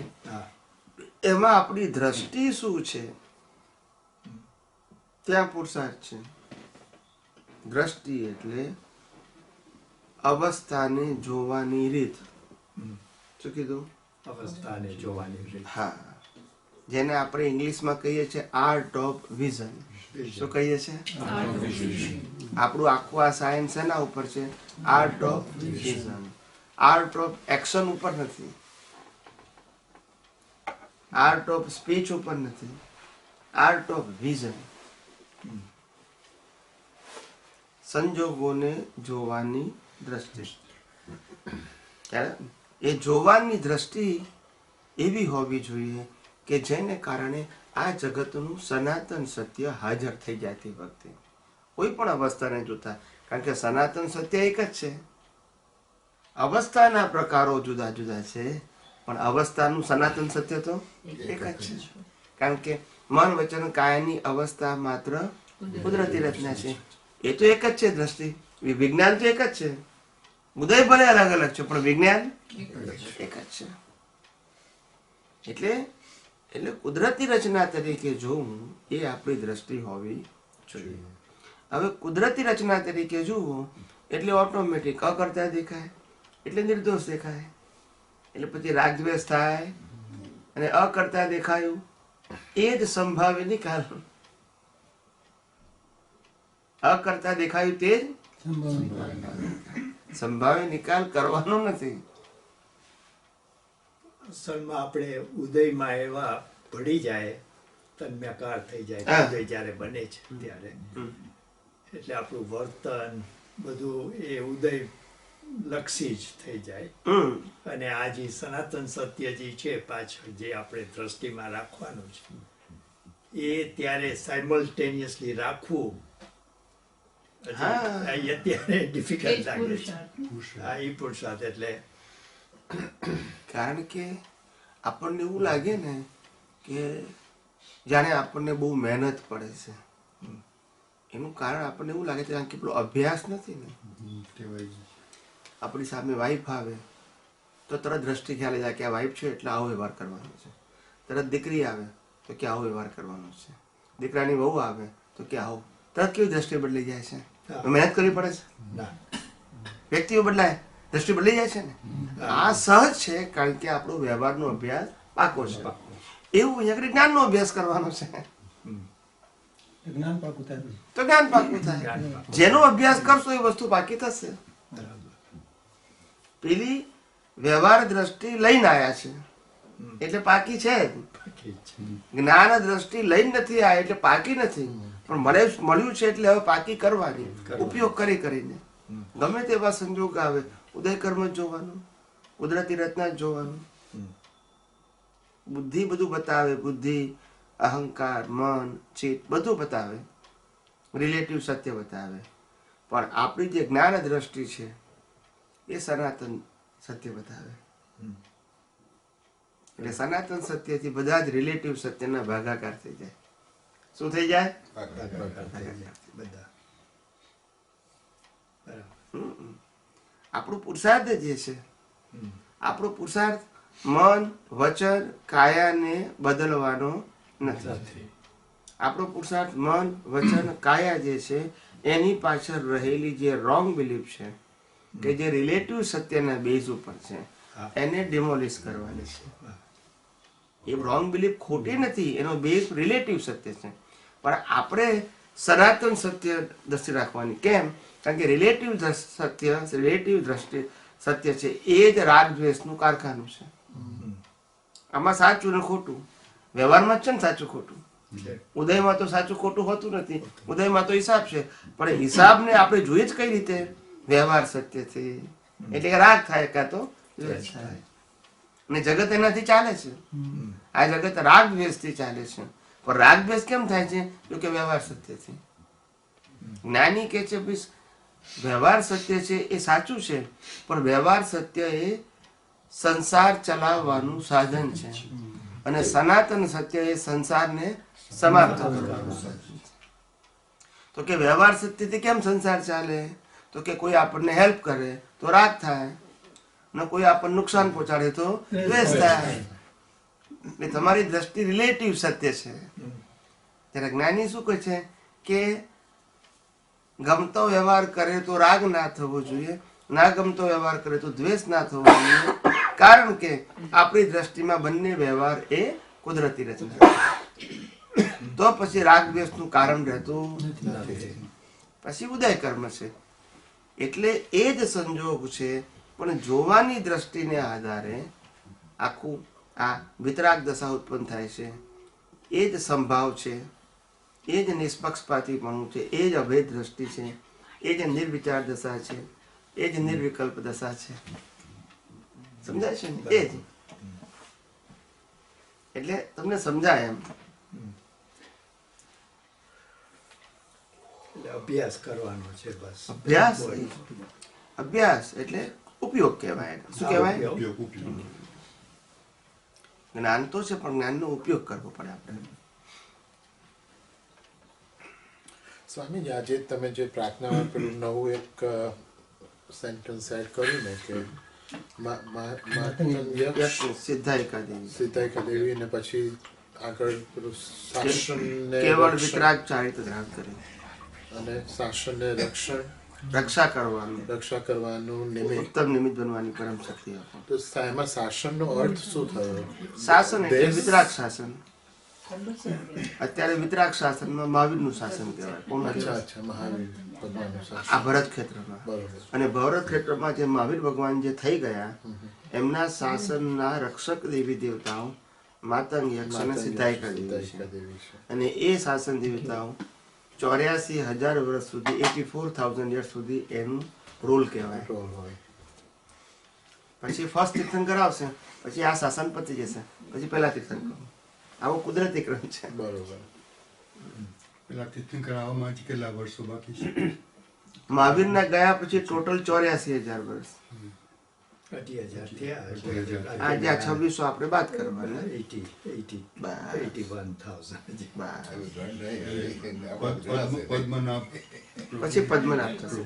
એમાં આપણી દ્રષ્ટિ શું છે ત્યાં પુરુષાર્થ છે. દ્રષ્ટિ એટલે અવસ્થાને જોવાની રીત. શું કીધું? અવસ્થાને જોવાની રીત. હા, જેને આપણે ઇંગ્લિશમાં કહીએ છીએ આર્ટ ઓફ વિઝન. શું કહીએ છીએ? આપણું આખું આ સાયન્સ એના ઉપર છે, art of vision. Art of action ઉપર નથી, આર્ટ ઓફ સ્પીચ ઉપર નથી, આર્ટ ઓફ વિઝન. સંજોગોને જોવાની દ્રષ્ટિ. એ જોવાની દ્રષ્ટિ એવી હોવી જોઈએ કે જેને કારણે આ જગતનું સનાતન સત્ય હાજર થઈ જાય તે વખતે કોઈ પણ અવસ્થાને જોતા. કારણ કે સનાતન સત્ય એક જ છે. અવસ્થાના પ્રકારો જુદા જુદા છે પણ અવસ્થાનું સનાતન સત્ય તો એક જ છે. કારણ કે મન વચન કાયાની અવસ્થા માત્ર કુદરતી રચના છે. એ તો એક જ છે દ્રષ્ટિ. વિજ્ઞાન તો એક જ છે. ઉદય ભલે અલગ અલગ છે પણ વિજ્ઞાન એક જ છે. એટલે કુદરતી રચના તરીકે જોવું એ આપણી દ્રષ્ટિ હોવી જોઈએ. હવે કુદરતી રચના તરીકે જોવું એટલે ઓટોમેટિક અકર્તા દેખાય, એટલે નિર્દોષ દેખાય. એટલે પછી રાગદ્વેષ થાય અને અકર્તા દેખાયું એ જ સંભાવ્ય નિકાલ. અકર્તા દેખાયું તે જ સંભાવ્ય નિકાલ કરવાનો નથી. અસલમાં આપણે ઉદયમાં એવા ભળી જાય, તન્મ્યાકાર થઈ જાય ઉદય જ્યારે બને છે ત્યારે, એટલે આપણું વર્તન બધું એ ઉદય લક્ષી જ થઈ જાય. અને આ જે સનાતન સત્ય જે છે પાછળ જે આપણે દ્રષ્ટિમાં રાખવાનું છે એ ત્યારે સાયમલ્ટેનિયસલી રાખવું અત્યારે ડિફિકલ્ટ લાગે છે. હા, એ પુરુષાર્થ. એટલે કારણ કે આપણને એવું લાગે ને કે જાણે આપણને બહુ મહેનત પડે છે. એનું કારણ આપણને એવું લાગે છે કે પેલો અભ્યાસ નથી ને. આપણી સામે વાઈફ આવે તો તરત દ્રષ્ટિ ખ્યાલ જાય કે આ વાઈફ છે એટલે આવો વ્યવહાર કરવાનો છે. તરત દીકરી આવે તો કે આવો વ્યવહાર કરવાનો છે. દીકરાની વહુ આવે તો કે આવો. તરત કેવી દ્રષ્ટિ બદલાઈ જાય છે. મહેનત કરવી પડે છે. ના વ્યક્તિઓ બદલાય, દ્રષ્ટિ બદલાઈ જાય છે ને. આ સહજ છે કારણ કે આપણો વ્યવહારનો અભ્યાસ પાકો છે. એવું અહીંયા આગળ જ્ઞાનનો અભ્યાસ કરવાનો છે જ્ઞાન પાકું થાય. તો જ્ઞાન પાકું થાય. જેનો અભ્યાસ કરશો એ વસ્તુ પાકી થશે. પેલી વ્યવહાર દ્રષ્ટિ લઈને આવ્યા છે એટલે પાકી છે જ. જ્ઞાન દ્રષ્ટિ લઈને નથી આવ્યા એટલે પાકી નથી. પણ મળ્યું છે એટલે હવે પાકી કરવાની, ઉપયોગ કરીને. ગમે તેવા સંજોગ આવે ઉદય કર્મ જ જોવાનું, કુદરતી રચના જ જોવાનું. બુદ્ધિ બધું બતાવે, બુદ્ધિ, અહંકાર, મન, ચિત્ત બધું બતાવે, રિલેટિવ સત્ય બતાવે. પણ આપણી જે જ્ઞાન દ્રષ્ટિ છે એ સનાતન સત્ય બતાવે. એટલે સનાતન સત્યથી બધા જ રિલેટિવ સત્યના ભાગાકાર થઈ જાય. શું થઈ જાય? બધા આપણું પુરુષાર્થ જે છે, આપણો પુરુષાર્થ મન, વચન, કાયાને બદલવાનો નથી. આપણો પુરુષાર્થ મન, વચન, કાયા જે છે એની પાછળ રહેલી જે રોંગ બિલીફ છે કે જે રિલેટિવ સત્યના બેઝ ઉપર છે એને ડિમોલિશ કરવાની છે. એ રોંગ બિલીફ ખોટી નથી, એનો બેઝ રિલેટિવ સત્ય છે. પણ આપણે સનાતન સત્ય દ્રષ્ટિ રાખવાની. કેમ? કારણ કે રિલેટિવ સત્ય, રિલેટિવ દ્રષ્ટિ સત્ય છે એ જ રાગ દ્વેષનું કારખાનું છે. આમાં સાચું ને ખોટું વ્યવહારમાં જ છે ને સાચું ખોટું. ઉદયમાં તો સાચું ખોટું હોતું નથી. ઉદયમાં તો હિસાબ છે, પણ હિસાબને આપણે જોઈએ જ કઈ રીતે? વ્યવહાર સત્યથી. એટલે કે રાગ થાય કાં તો દ્વેષ થાય. અને જગત એનાથી ચાલે છે. આ જગત રાગ દ્વેષથી ચાલે છે. પણ રાગ દ્વેષ કેમ થાય છે? કે વ્યવહાર સત્યથી. જ્ઞાની કે છે વ્યવહાર સત્ય છે એ સાચું છે, પણ વ્યવહાર સત્ય એ સંસાર ચલાવવાનું સાધન છે અને સનાતન સત્ય એ સંસારને સમાપ્ત કરવાનું સાધન છે. તો કે વ્યવહાર સત્યથી કેમ સંસાર ચાલે? તો કે કોઈ આપણને હેલ્પ કરે તો રાગ થાય, ને કોઈ આપણને નુકસાન પહોંચાડે તો દ્વેષ થાય. એટલે તમારી દ્રષ્ટિ રિલેટિવ સત્ય છે. ત્યારે જ્ઞાની શું કહે છે કે ગમતો વ્યવહાર કરે તો રાગ ના થવો જોઈએ, ના ગમતો વ્યવહાર કરે તો દ્વેષ ના થવો જોઈએ. કારણ કે આપણી દ્રષ્ટિમાં બંને વ્યવહાર એ કુદરતી રચના. તો પછી રાગ દ્વેષનું કારણ રહેતું નથી. પછી ઉદય કર્મ છે. એટલે એ જ સંજોગ છે, પણ જોવાની દ્રષ્ટિને આધારે આખું આ વિતરાગ દશા ઉત્પન્ન થાય છે. એ જ સંભાવ છે, એ જ નિષ્પક્ષપાતીપણું છે, એ જ અભેદ દ્રષ્ટિ છે, એ જ નિર્વિચાર દશા છે, એ જ નિર્વિકલ્પ દશા છે. સમજાય છે ને? એ જ. એટલે તમને સમજાય એમ. અભ્યાસ કરવાનો છે બસ. અભ્યાસ એટલે ઉપયોગ કહેવાય. શું કહેવાય? જ્ઞાન તો છે, પણ જ્ઞાનનો ઉપયોગ કરવો પડે આપણે. સ્વામીજી, આજે તમે જે પ્રાર્થનામાં પેલું નવું એક સેન્ટેન્સ એડ કર્યું ને કે સિદ્ધાયકા દેવી, સિદ્ધાયકા દેવી, ને પછી આગળ પેલું શાસન કેવળ વિતરાગ ચારિત્ર ધ્યાન કરે અને શાસન ને રક્ષા કરવાનું નિમિત્ત, ઉત્તમ નિમિત્ત બનવાની પરમ શક્તિ આપો. તો એમાં શાસનનો અર્થ શું થયો? શાસન એટલે વિતરાગ શાસન. અત્યારે વિતરાગ શાસનમાં મહાવીરનું શાસન કહેવાય. અચ્છા, મહાવીર ભગવાનનું શાસન. આ ભરત ક્ષેત્રમાં. બરોબર. અને ભરત ક્ષેત્રમાં જે મહાવીર ભગવાન જે થઈ ગયા, એમના શાસનના રક્ષક દેવી દેવતાઓ માતંગ યક્ષ અને સિદ્ધાયકા દેવી છે. અને એ શાસન દેવતાઓ 84,000 વર્ષ સુધી, 84,000 years સુધી એનું રૂલ કહેવાય. પછી ફર્સ્ટ તીર્થંકર આવશે, પછી આ શાસન પતી જશે, પછી પહેલા તીર્થંકર. આવો કુદરતી ક્રમ છે. બરોબર. પેલા તીર્થંકર આવવામાં કેટલા વર્ષો બાકી છે? મહાવીરના ગયા પછી ટોટલ 84,000 વર્ષ. 20,000 થયા આજે આ 2600 આપણે બાદ કરવાના 81,000 બસ. પદ્મનાભ પછી પદ્મનાભ થશે.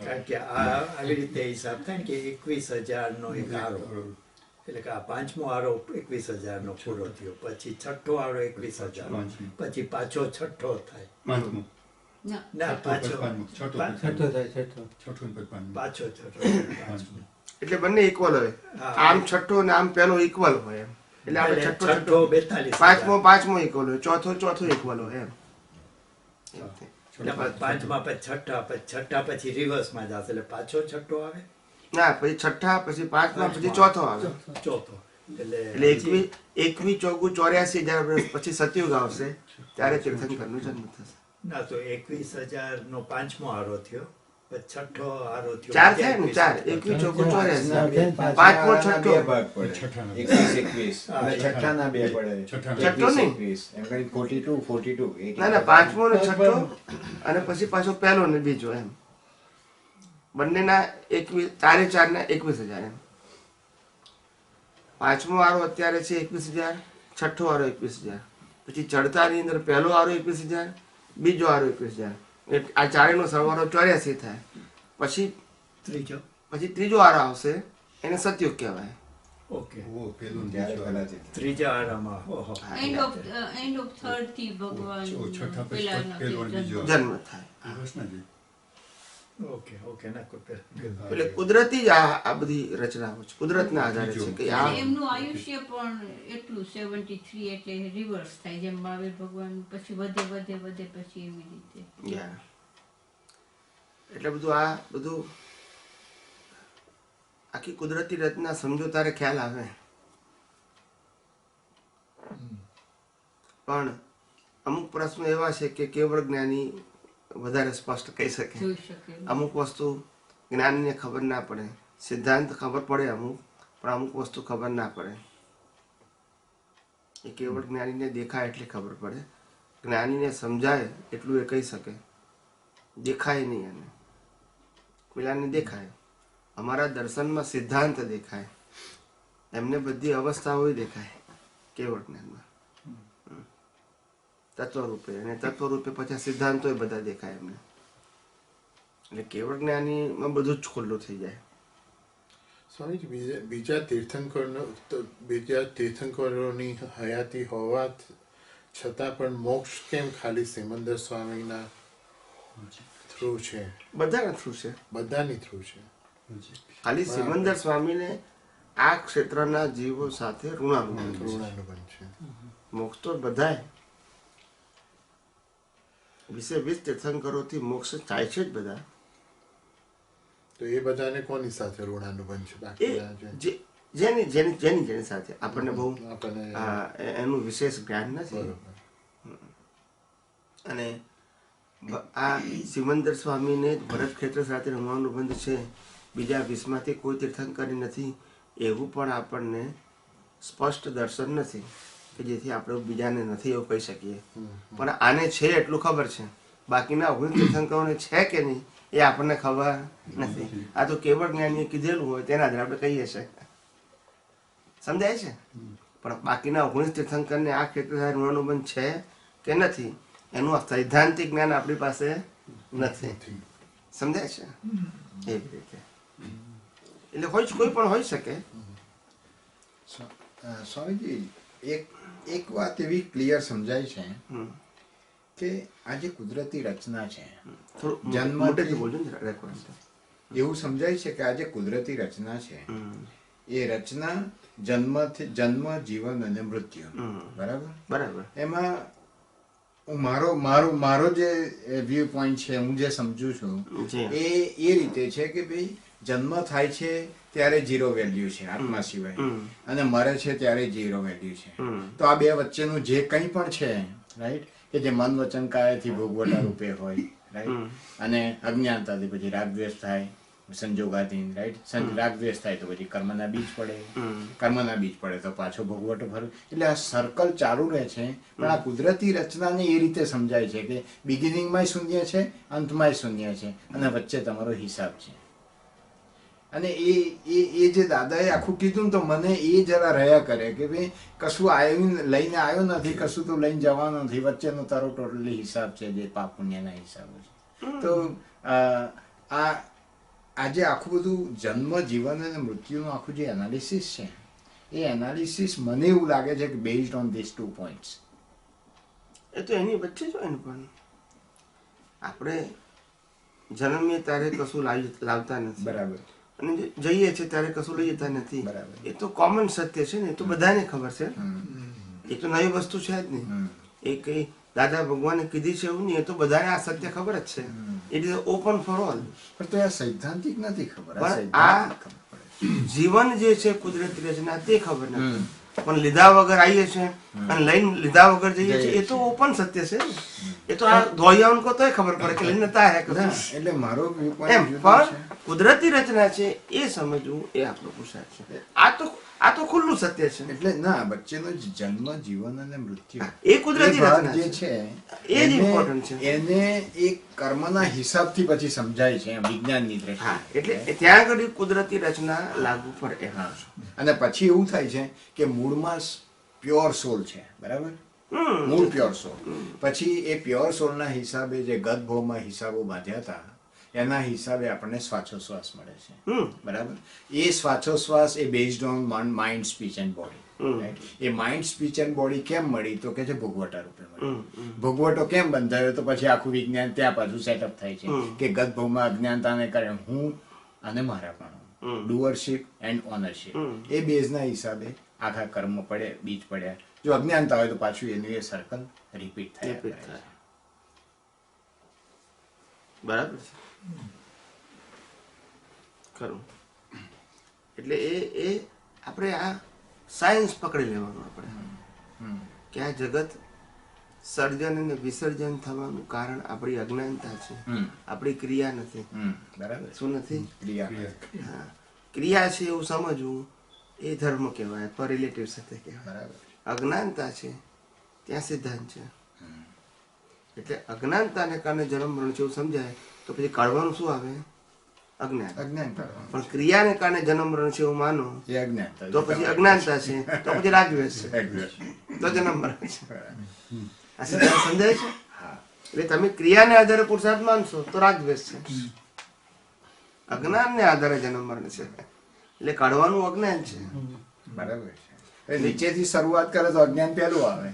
કારણ કે આવી રીતે હિસાબ થાય ને કે 21,000 નો એક આરો, એટલે કે આ પાંચમો આરો 21,000 નો પૂરો થયો, પછી છઠ્ઠો આરો 21,000, પછી પાછો છઠ્ઠો થાય, પાંચમું ના પાછો પાછો છઠ્ઠો. એટલે બંને ઇક્વલ હોય. હા. આમ છઠ્ઠો ને આમ પેલો ઇક્વલ હોય એમ. એટલે આપણે છઠ્ઠો છઠ્ઠો છઠ્ઠો 42,000. પાંચમો ઇક્વલ હોય, ચોથો ઇક્વલ હોય એમ. એટલે પાંચમા પછી છઠ્ઠા પછી રિવર્સમાં જશે, એટલે પાછો છઠ્ઠો આવે, ના પછી છઠ્ઠા, પછી પાંચમા, પછી ચોથો આવે. ચોથો. એટલે એટલે 21 ચોગુ 84,000 વર્ષ પછી સતયુગ આવશે ત્યારે તીર્થંકરનો જન્મ થશે. ના તો 21,000 નો પાંચમો આરો થયો, પછી છઠ્ઠો આરો થયો, ચાર થાય ને, ચાર. 21 ચોગુ 84, પાંચમો છઠ્ઠો. બે ભાગ પડે. 21 હા, અને છઠ્ઠાના બે પડે. છઠ્ઠો નહીં. 21 એમ કરી 42 ના ના, પાંચમો ને છઠ્ઠો અને પછી પાછો પહેલો ને બીજો એમ. બંનેના 21, ચારે ચારના 21,000 એમ. પાંચમો આરો અત્યારે છે 21,000, છઠ્ઠો આરો 21,000, પછી ચડતાની અંદર પહેલો આરો 21,000, બીજો આરો 21,000. આ ચારેયનો સરવાળો 84 થાય. પછી ત્રીજો. ત્રીજો આરો આવશે, એને સતયુગ કહેવાય. ઓકે. પેલું ત્યારે પહેલાથી. ત્રીજા આરામાં ઓહો. end of third થી ભગવાન છઠ્ઠા પછી પેલાનો પહેલો અને બીજો. જન્મ થાય. ઓકે ઓકે ના કોઈ એટલે કુદરતી જ આ બધી રચનાઓ છે, કુદરતના આધારે છે કે આ એમનું આયુષ્ય પણ એટલું 73 એટલે રિવર્સ થાય, જેમ મહાવીર ભગવાન પછી વધે પછી એવી રીતે. Yeah. એટલે બધું આખી કુદરતી રચના સમજો તારે ખ્યાલ આવે. પણ અમુક પ્રશ્નો એવા છે કે કેવળ જ્ઞાની વધારે સ્પષ્ટ કહી શકે. જોઈ શકે. અમુક વસ્તુ જ્ઞાનીને ખબર ના પડે, સિદ્ધાંત ખબર પડે અમુક, પણ અમુક વસ્તુ ખબર ના પડે. એ કેવળ જ્ઞાનીને દેખાય એટલી ખબર પડે, જ્ઞાનીને સમજાય એટલું એ કહી શકે. દેખાય નહીં, એને પેલાને દેખાય. અમારા દર્શનમાં સિદ્ધાંત દેખાય, એમને બધી અવસ્થાઓ દેખાય કેવળ જ્ઞાનમાં તત્વરૂપે, અને તત્વરૂપે પછી સિદ્ધાંતો બધા દેખાય એમને. એટલે કેવળ જ્ઞાનીમાં બધું જ ખુલ્લું થઈ જાય. સ્વામીજી, બીજા તીર્થંકરોની હયાતી હોવા છતાં પણ મોક્ષ કેમ ખાલી સિમંદર સ્વામીના થ્રુ છે? બધાના થ્રુ છે, બધાની થ્રુ છે. ખાલી સિમંદર સ્વામીને આ ક્ષેત્રના જીવો સાથે ઋણાનુબંધ છે. ઋણાનુબંધ છે. મોક્ષ તો બધાય 20 તીર્થંકરોથી મોક્ષ થાય છે જ બધા. તો એ બધાને કોની સાથે ઋણાનુબંધ છે? એ બાકીના જેની સાથે આપણને બહુ આપણને એનું વિશેષ જ્ઞાન નથી. બરોબર. અને આ સિમંદર સ્વામીને ભરત ક્ષેત્ર સાથે ઋણાનુબંધ છે, બીજા 20માંથી કોઈ તીર્થંકરી નથી, એવું પણ આપણને સ્પષ્ટ દર્શન નથી કે જેથી આપણે બીજાને નથી એવું કહી શકીએ. પણ આને છે એટલું ખબર છે, બાકીના 19 તીર્થંકરોને છે કે નહીં એ આપણને ખબર નથી. આ તો કેવળ જ્ઞાનીએ કીધેલું હોય તેના આધારે આપણે કહીએ છીએ. સમજાય છે? પણ બાકીના 19 તીર્થંકરને આ ક્ષેત્ર સાથે ઋણાનુબંધ છે કે નથી એનું સૈદ્ધાંતિક જ્ઞાન આપણી પાસે નથી. સમજાય છે? એવી રીતે એટલે કોઈ પણ હોઈ શકે. સ્વામીજી, એક વાત એવી ક્લિયર સમજાય છે કે આ જે કુદરતી રચના છે, થોડું મોટેથી બોલજો ને રેકોર્ડ. એવું સમજાય છે કે આ જે કુદરતી રચના છે એ રચના જન્મ, જીવન અને મૃત્યુ, બરાબર? એમાં મારો જે વ્યૂ પોઈન્ટ છે, હું જે સમજુ છું એ રીતે છે કે ભાઈ જન્મ થાય છે ત્યારે 0 વેલ્યુ છે આત્મા સિવાય, અને મરે છે ત્યારે 0 વેલ્યુ છે. તો આ બે વચ્ચેનું જે કંઈ પણ છે, રાઈટ, કે જે મન વચન કાયાથી ભોગવટા રૂપે હોય, રાઈટ, અને અજ્ઞાનતાથી પછી રાગદ્વેષ થાય, સંજોગાધીન, રાઈટ, રાગદ્વેષ થાય તો પછી કર્મના બીજ પડે, કર્મના બીજ પડે તો પાછો ભોગવટો ફરવું. એટલે આ સર્કલ ચાલુ રહે છે. પણ આ કુદરતી રચનાને એ રીતે સમજાય છે કે બિગિનિંગમાંય શૂન્ય છે, અંતમાંય શૂન્ય છે, અને વચ્ચે તમારો હિસાબ છે. અને એ જે દાદાએ આખું કીધું ને તો મને એ જરા રહ્યા કરે કે ભાઈ કશું લઈને આવ્યો નથી, કશું તો લઈને જવાનો નથી, વચ્ચેનો તારો ટોટલી હિસાબ છે જે પાપ પુણ્યના હિસાબો છે. તો આજે આખું બધું જન્મ, જીવન અને મૃત્યુનું આખું જે એનાલિસિસ છે એ એનાલિસિસ મને એવું લાગે છે કે બેઝડ ઓન ધીસ 2 પોઈન્ટ્સ. એ તો એની વચ્ચે જ હોય ને, પણ આપણે જન્મીએ ત્યારે કશું લાવતા નથી, બરાબર, અને જઈએ છીએ ત્યારે કશું લઈ જતા નથી. બરાબર. એ તો કોમન સત્ય છે ને, એ તો બધાને ખબર છે. એ તો નવી વસ્તુ છે જ નહીં. એ કઈ દાદા ભગવાને કીધી છે એવું નહીં, એ તો બધાને આ સત્ય ખબર જ છે. It is open for all. પણ તો આ સૈદ્ધાંતિક નથી ખબર. પણ આ જીવન જે છે કુદરતી રચના તે ખબર નથી, પણ લીધા વગર આવીએ છીએ અને લઈને લીધા વગર જઈએ છીએ, એ તો ઓપન સત્ય છે. એ તો આ ધોયાውን કો તોય ખબર પડે કે લઈને નતા આવ્યા. એટલે મારો એમ પણ કુદરતી રચના છે એ સમજવું એ આપણો પુરુષાર્થ છે. આ તો ખુલ્લું સત્ય છે. એટલે ના, વચ્ચેનો જન્મ, જીવન અને મૃત્યુ એ કુદરતી રચના જે છે એ જ ઇમ્પોર્ટન્ટ છે. એને એક કર્મના હિસાબથી પછી સમજાય છે વિજ્ઞાનની દ્રષ્ટિએ. એટલે ત્યાં આગળ કુદરતી રચના લાગુ પડે. અને પછી એવું થાય છે કે મૂળમાં પ્યોર સોલ છે, બરાબર, મૂળ પ્યોર સોલ. પછી એ પ્યોર સોલના હિસાબે જે ગત ભાવમાં હિસાબો બાંધ્યા હતા એના હિસાબે આપણને શ્વાસોશ્વાસ મળે છે, બરાબર. એ શ્વાસોશ્વાસ એ based on mind, speech and body. એ માઇન્ડ, સ્પીચ એન્ડ બોડી કેમ મળી તો કે છે ભોગવટા રૂપે મળી. ભોગવટો કેમ બંધાયો તો પછી આખું વિજ્ઞાન ત્યાં પાછું સેટઅપ થાય છે કે ગત ભાવમાં અજ્ઞાનતાને કારણે હું અને મારાપણું, ડુઅરશિપ એન્ડ ઓનરશિપ, એ બેઝના હિસાબે આખા કર્મ પડે, બીજ પડ્યા. જો અજ્ઞાનતા હોય તો પાછું એનું એ સર્કલ રિપીટ થાય. બરાબર છે, ખરું. એટલે એ આપણે આ સાયન્સ પકડી લેવાનું આપણે કે આ જગત સર્જન અને વિસર્જન થવાનું કારણ આપણી અજ્ઞાનતા છે, આપણી ક્રિયા નથી. બરાબર. શું નથી? ક્રિયા. હા, ક્રિયા છે એવું સમજવું એ ધર્મ કહેવાય, અથવા રિલેટિવ સાથે કહેવાય. બરાબર. અજ્ઞાનતા છે ત્યાં સિદ્ધાંત છે. એટલે અજ્ઞાનતાને કારણે જન્મ મરણ છે એવું સમજાય તો પછી કાઢવાનું શું આવે? અજ્ઞાન. પણ ક્રિયાને કારણે જન્મ મરણ છે એવું માનો તો પછી અજ્ઞાનતા છે, તો પછી રાગદ્વેષ છે, તો જન્મ મરણ છે. આ સિદ્ધાંત સમજાય છે? એટલે તમે ક્રિયાને આધારે પુરુષાર્થ માનશો તો રાગદ્વેષ છે, અજ્ઞાનને આધારે જન્મ મરણ છે, એટલે કાઢવાનું અજ્ઞાન છે. બરાબર છે. નીચેથી શરૂઆત કરે તો અજ્ઞાન પહેલું આવે.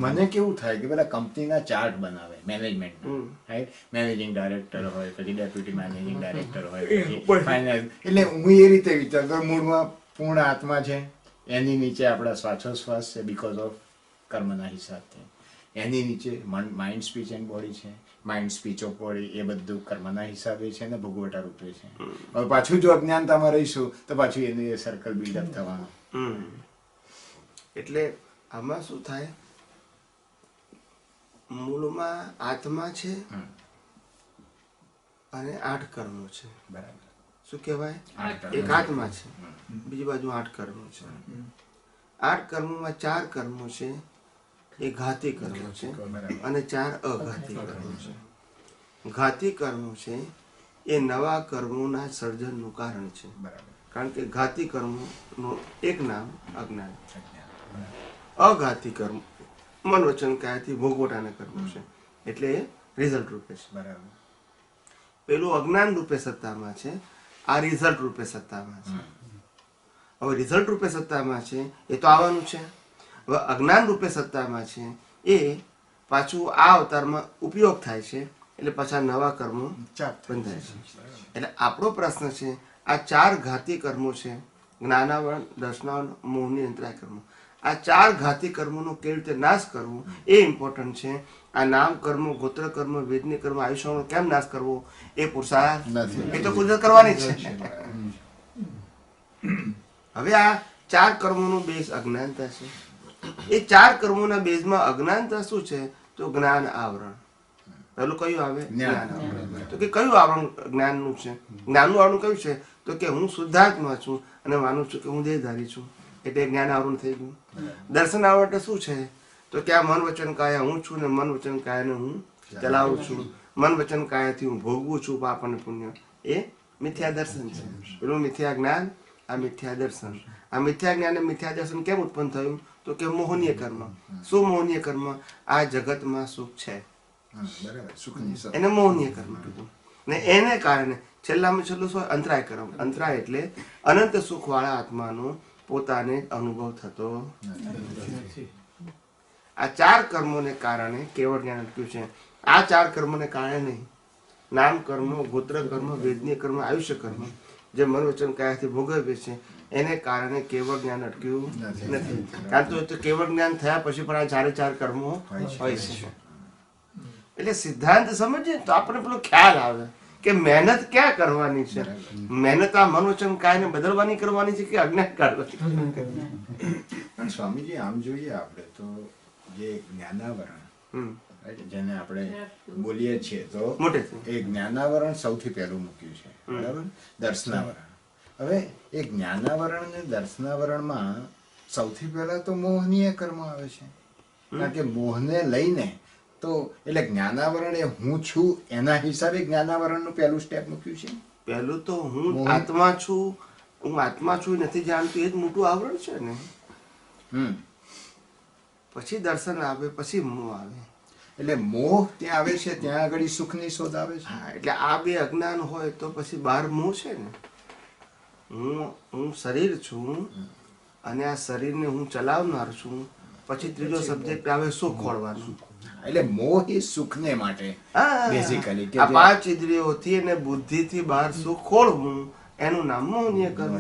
મને કેવું થાય કે બધા કંપનીના ચાર્ટ બનાવે મેનેજમેન્ટ, રાઈટ, મેનેજિંગ ડાયરેક્ટર હોય, પછી ડેપ્યુટી મેનેજિંગ ડાયરેક્ટર હોય, પછી ફાઇનાન્સ. એટલે હું એ રીતે વિચારતો મૂળમાં પૂર્ણ આત્મા છે, એની નીચે આપણા શ્વાસોશ્વાસ છે બીકોઝ ઓફ કર્મના હિસાબથી, એની નીચે માઇન્ડ, સ્પીચ એન્ડ બોડી છે, માઇન્ડ, સ્પીચ ઓફ બોડી એ બધું કર્મના હિસાબે છે ને ભોગવટા રૂપે છે. હવે પાછું જો અજ્ઞાનતામાં રહીશું તો પાછું એનું એ સર્કલ બિલ્ડઅપ થવાનું. એટલે આમાં શું થાય, મૂળમાં આત્મા છે અને 8 કર્મો છે. બરાબર. શું કહેવાય? એક આત્મા છે, બીજી બાજુ 8 કર્મો છે. 8 કર્મોમાં 4 કર્મો છે એ ઘાતી કર્મો છે અને 4 અઘાતી કર્મો છે. ઘાતી કર્મો છે એ નવા કર્મોના સર્જનનું કારણ છે. બરાબર. કારણ કે ઘાતી કર્મોનું એક નામ અજ્ઞાન. અઘાતી કર્મ મન વચન કાયાથી ભોગવટાના કર્મો છે, એટલે એ રિઝલ્ટ રૂપે છે. બરાબર. પેલું અજ્ઞાન રૂપે સત્તામાં છે, આ રિઝલ્ટ રૂપે સત્તામાં છે. હવે રિઝલ્ટ રૂપે સત્તામાં છે એ તો આવવાનું છે. હવે અજ્ઞાન રૂપે સત્તામાં છે એ પાછું આ અવતારમાં ઉપયોગ થાય છે, એટલે પાછા નવા કર્મો બંધાય છે. એટલે આપણો પ્રશ્ન છે આ 4 ઘાતી કર્મો છે, જ્ઞાનાવરણ, દર્શનાવરણ, મોહની અંતરાય કર્મો, આ 4 ઘાતી કર્મોનો કેવી રીતે નાશ કરવો એ ઇમ્પોર્ટન્ટ છે. આ નામ કર્મો, ગોત્ર કર્મ, વેદની કર્મ, આયુષ્યનો કેમ નાશ કરવો એ પુરુષાર્થ નથી, એ તો કુદરત કરવાની જ છે. હવે આ 4 કર્મોનું બેઝ અજ્ઞાનતા છે. એ 4 કર્મોના બેઝમાં અજ્ઞાનતા શું છે? તો જ્ઞાન આવરણ. પેલું કયું આવે? જ્ઞાન આવરણ. તો કે કયું આવરણ જ્ઞાનનું છે? જ્ઞાનનું આવરણ કયું છે? તો કે હું શુદ્ધાત્મા છું અને માનું છું કે હું દેહધારી છું, એટલે જ્ઞાન આવરણ થઈ ગયું. દર્શન આવરણ શું છે? તો કે આ મન વચન કાયા હું છું ને મન વચન કાયાને હું ચલાવું છું, મન વચન કાયાથી હું ભોગવું છું પાપ અને પુણ્ય, એ મિથ્યા દર્શન છે. પેલું મિથ્યા જ્ઞાન, આ મિથ્યા દર્શન. આ મિથ્યા જ્ઞાન અને મિથ્યા દર્શન કેમ ઉત્પન્ન થયું? તો કે મોહનીય કર્મ. શું મોહનીય કર્મ? આ જગતમાં સુખ છે બરાબર, સુખની સત્તા. એને મોહનીય કર્મ કીધું. ને એને કારણે છેલ્લામાં છેલ્લું શું? અંતરાય કર્મ. અંતરાય એટલે અનંત સુખ વાળા આત્માનો પોતાને અનુભવ થતો નથી. આ 4 કર્મોને કારણે કેવળ જ્ઞાન અટક્યું છે. આ 4 કર્મોને કારણે નહીં, નામ કર્મ, ગોત્ર કર્મ, વેદનીય કર્મ, આયુષ્ય કર્મ જે મન વચન કાયાથી ભોગવે છે એને કારણે કેવળ જ્ઞાન અટક્યું નથી. કારણ તો કેવળ જ્ઞાન થયા પછી પણ આ 4 કર્મો હોય છે. એટલે સિદ્ધાંત સમજીએ તો આપણે પેલો ખ્યાલ આવે કે મહેનત ક્યાં કરવાની છે. મહેનત આ મન વચન કાયને બદલવાની કરવાની છે કે અજ્ઞાન કરવાની? પણ સ્વામીજી આમ જોઈએ આપણે તો જે જ્ઞાનાવરણ જેને આપણે બોલીએ છીએ તો એ જ્ઞાનાવરણ સૌથી પહેલું મૂક્યું છે, બરાબર? દર્શનાવરણ. હવે એ જ્ઞાનાવરણ ને દર્શનાવરણમાં સૌથી પહેલા તો મોહનીય કર્મ આવે છે. કારણ કે મોહને લઈને તો એટલે જ્ઞાનાવરણ એ હું છું એના હિસાબે જ્ઞાનાવરણનું પહેલું સ્ટેપ મૂક્યું છે. પહેલું તો હું આત્મા છું, હું આત્મા છું નથી જાણતું, એ જ મોટું આવરણ છે ને. પછી દર્શન આવે, પછી મોહ આવે. એટલે મોહ ત્યાં આવે છે, ત્યાં આગળ સુખની શોધ આવે છે. એટલે આ 2 અજ્ઞાન હોય તો પછી બહાર મોહ છે ને. હું શરીર છું અને આ શરીરને હું ચલાવનાર છું. પછી ત્રીજો સબ્જેક્ટ આવે સુખ ખોળવાનું. એટલે મોહ એ સુખને માટે બેઝિકલી કે આ 5 ઇન્દ્રિયોથી અને બુદ્ધિથી બહાર સુખ ખોળવું એનું નામ મોહનીય કર્મ.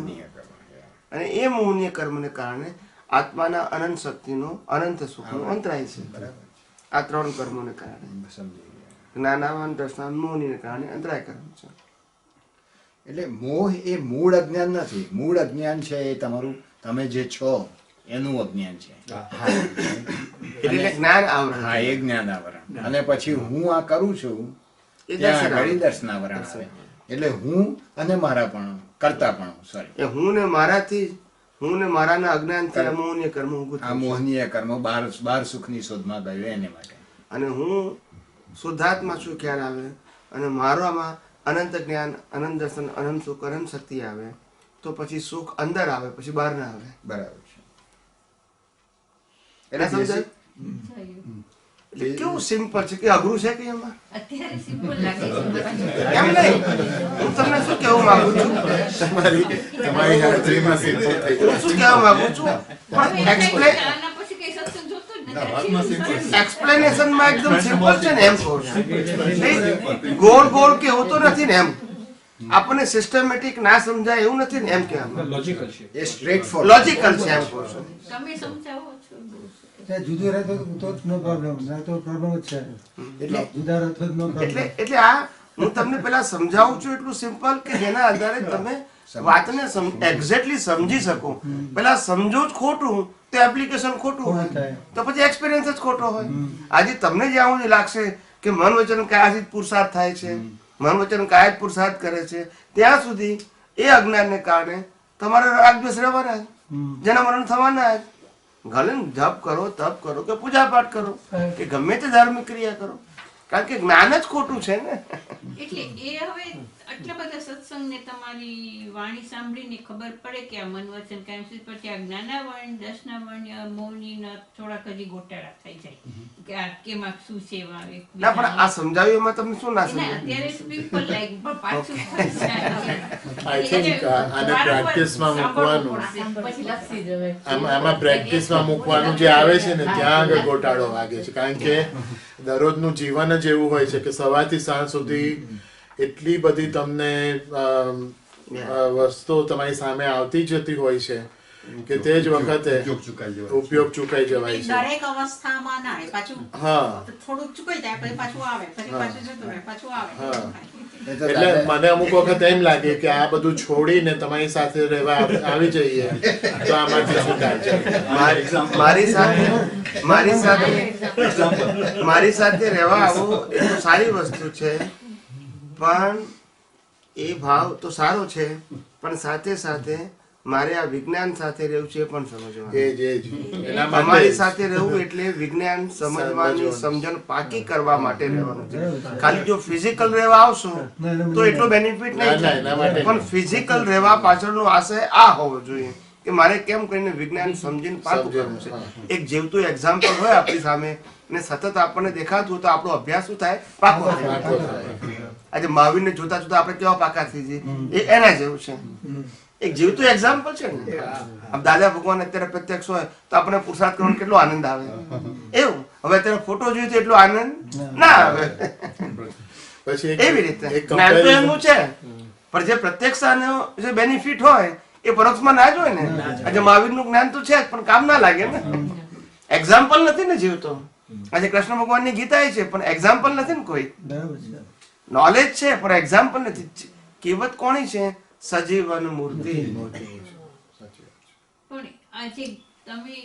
અને એ મોહનીય કર્મને કારણે આત્માના અનંત શક્તિનો, અનંત સુખનો અંતરાય છે. આ 3 કર્મોને કારણે જ્ઞાનાવન, દર્શનાવન, મોહનીને કારણે અંતરાય કર્મ છે. એટલે મોહ એ મૂળ અજ્ઞાન નથી. મૂળ અજ્ઞાન છે એ તમારું, તમે જે છો એનું અજ્ઞાન છે. એટલે જ્ઞાન આવરણ. હા, એ જ્ઞાન આવરણ. અને પછી હું આ કરું છું ત્યાં આગળ દર્શનાવરણ આવે. એટલે હું અને મારા પણ કરતા પણ, સોરી, એ હું ને મારાથી, હું ને મારાના અજ્ઞાનથી મોહનીય કર્મ ઊભું આ થયું. મોહનીય કર્મ બાર સુખની શોધમાં ગયું એને માટે. અને હું શુદ્ધાત્મા છું ખ્યાલ આવે અને મારામાં અનંત જ્ઞાન, અનંત દર્શન, અનંત સુખ, અનંત શક્તિ આવે તો પછી સુખ અંદર આવે, પછી બહાર ના આવે. બરાબર છે. એટલે સમજાય? એટલે કેવું સિમ્પલ છે કે અઘરું છે કે એમાં? અત્યારે સિમ્પલ લાગે છે. એમ નહીં, હું તમને શું કહેવા માંગુ છું, તમારી હાજરીમાં સિમ્પલ થઈ હું શું કહેવા માંગુ છું પણ આના પછી કઈ સત્સંગ જોતો જ નથી. એક્સપ્લેનેશનમાં એકદમ સિમ્પલ છે ને એમ કહું છું. નહીં, ગોળ ગોળ કે હોતો નથી ને એમ. આપણને સિસ્ટમેટિક ના સમજાય એવું નથી ને એમ કહેવામાં. લોજિકલ છે. એ સ્ટ્રેટ ફોર લોજિકલ છે એમ કહું છું. તમે સમજાવો છો. જુદું રહે તો નો પ્રોબ્લેમ, ના તો પ્રોબ્લેમ જ છે. એટલે જુદા રહે તો નો પ્રોબ્લેમ. એટલે આ હું તમને પેલા સમજાવું છું એટલું સિમ્પલ કે જેના આધારે તમે વાતને એક્ઝેક્ટલી સમજી શકો. પેલા સમજો જ ખોટું તો એપ્લિકેશન ખોટું હોય, તો પછી એક્સપિરિયન્સ જ ખોટો હોય. આજે તમને જ્યાં સુધી લાગશે કે મન વચન કાયાથી જ પુરુષાર્થ થાય છે, મન વચન કાયા જ પુરુષાર્થ કરે છે, ત્યાં સુધી એ અજ્ઞાનને કારણે તમારે રાગદ્વેષ રહેવાના, જેના મરણ થવાના. ભલે જપ કરો, તપ કરો કે પૂજા પાઠ કરો કે ગમે તે ધાર્મિક ક્રિયા કરો, કારણ કે જ્ઞાન જ ખોટું છે ને. એટલે એ હવે આટલા બધા સત્સંગ ને તમારી વાણી સાંભળીને ખબર પડે કે આ મન વચન કાયમ પછી આ જ્ઞાનાવરણ, દર્શનાવરણ, મૌની થોડાક હજી ગોટાળા થઈ જાય કે આ કેમાં શું છે. ના પણ આ સમજાવ્યું એમાં તમને શું ના સમજાય? અત્યારે સિમ્પલ લાગે પણ પાછું આઈ થિંક આને પ્રેક્ટિસમાં મૂકવાનું, આમાં પ્રેક્ટિસમાં મૂકવાનું જે આવે છે ને ત્યાં આગળ ગોટાળો વાગે છે. કારણ કે દરરોજનું જીવન જ એવું હોય છે કે સવારથી સાંજ સુધી એટલી બધી તમને વસ્તુઓ તમારી સામે આવતી જતી હોય છે કે તે જ વખતે ઉપયોગ ચૂકાઈ જવાય છે. દરેક અવસ્થામાં ના આવે, પાછું હા, થોડુંક ચૂકાઈ જાય પછી પાછું આવે, પછી પાછું જતું રહે, પાછું આવે. એટલે મને અમુક વખત એમ લાગે કે આ બધું છોડીને તમારી સાથે રહેવા આવી જઈએ તો આમાંથી છૂટાય છે. મારી સાથે રહેવા આવો એ તો સારી વસ્તુ છે, પણ એ ભાવ તો સારો છે, પણ સાથે સાથે મારે આ વિજ્ઞાન સાથે રહેવું છે એ પણ સમજવાનું. એ જ એના માટે તમારી સાથે રહેવું એટલે વિજ્ઞાન સમજવાની સમજણ પાકી કરવા માટે રહેવાનું છે. ખાલી જો ફિઝિકલ રહેવા આવશો તો એટલો બેનિફિટ નહીં ના, એના માટે થાય. પણ ફિઝિકલ રહેવા પાછળનો આશય આ હોવો જોઈએ કે મારે કેમ કરીને વિજ્ઞાન સમજીને પાકું કરવું છે. એક જીવતું એક્ઝામ્પલ હોય આપણી સામે ને સતત આપણને દેખાતું તો આપણો અભ્યાસ શું થાય? પાકો થાય. આજે મહાવીરને જોતા જોતા આપણે કેવા પાકા થઈ જઈએ, એ એના જેવું છે. એક જીવતું એક્ઝામ્પલ છે ને. આમ દાદા ભગવાન અત્યારે પ્રત્યક્ષ હોય તો આપણે પુરુષાર્થ કરવાનો કેટલો આનંદ આવે એવું. હવે અત્યારે ફોટો જોઈએ તો એટલો આનંદ ના આવે. પછી એવી રીતે જ્ઞાન તો એમનું છે પણ જે પ્રત્યક્ષનો જે બેનિફિટ હોય એ પરોક્ષમાં ના જ હોય ને. આજે મહાવીરનું જ્ઞાન તો છે પણ કામ ના લાગે ને. એક્ઝામ્પલ નથી ને જીવતો. આજે કૃષ્ણ ભગવાનની ગીતા એ છે પણ એક્ઝામ્પલ નથી ને કોઈ. નોલેજ છે પણ એક્ઝામ્પલ નથી. કહેવત કોની છે? સજીવન મૂર્તિ. પણ આજે તમે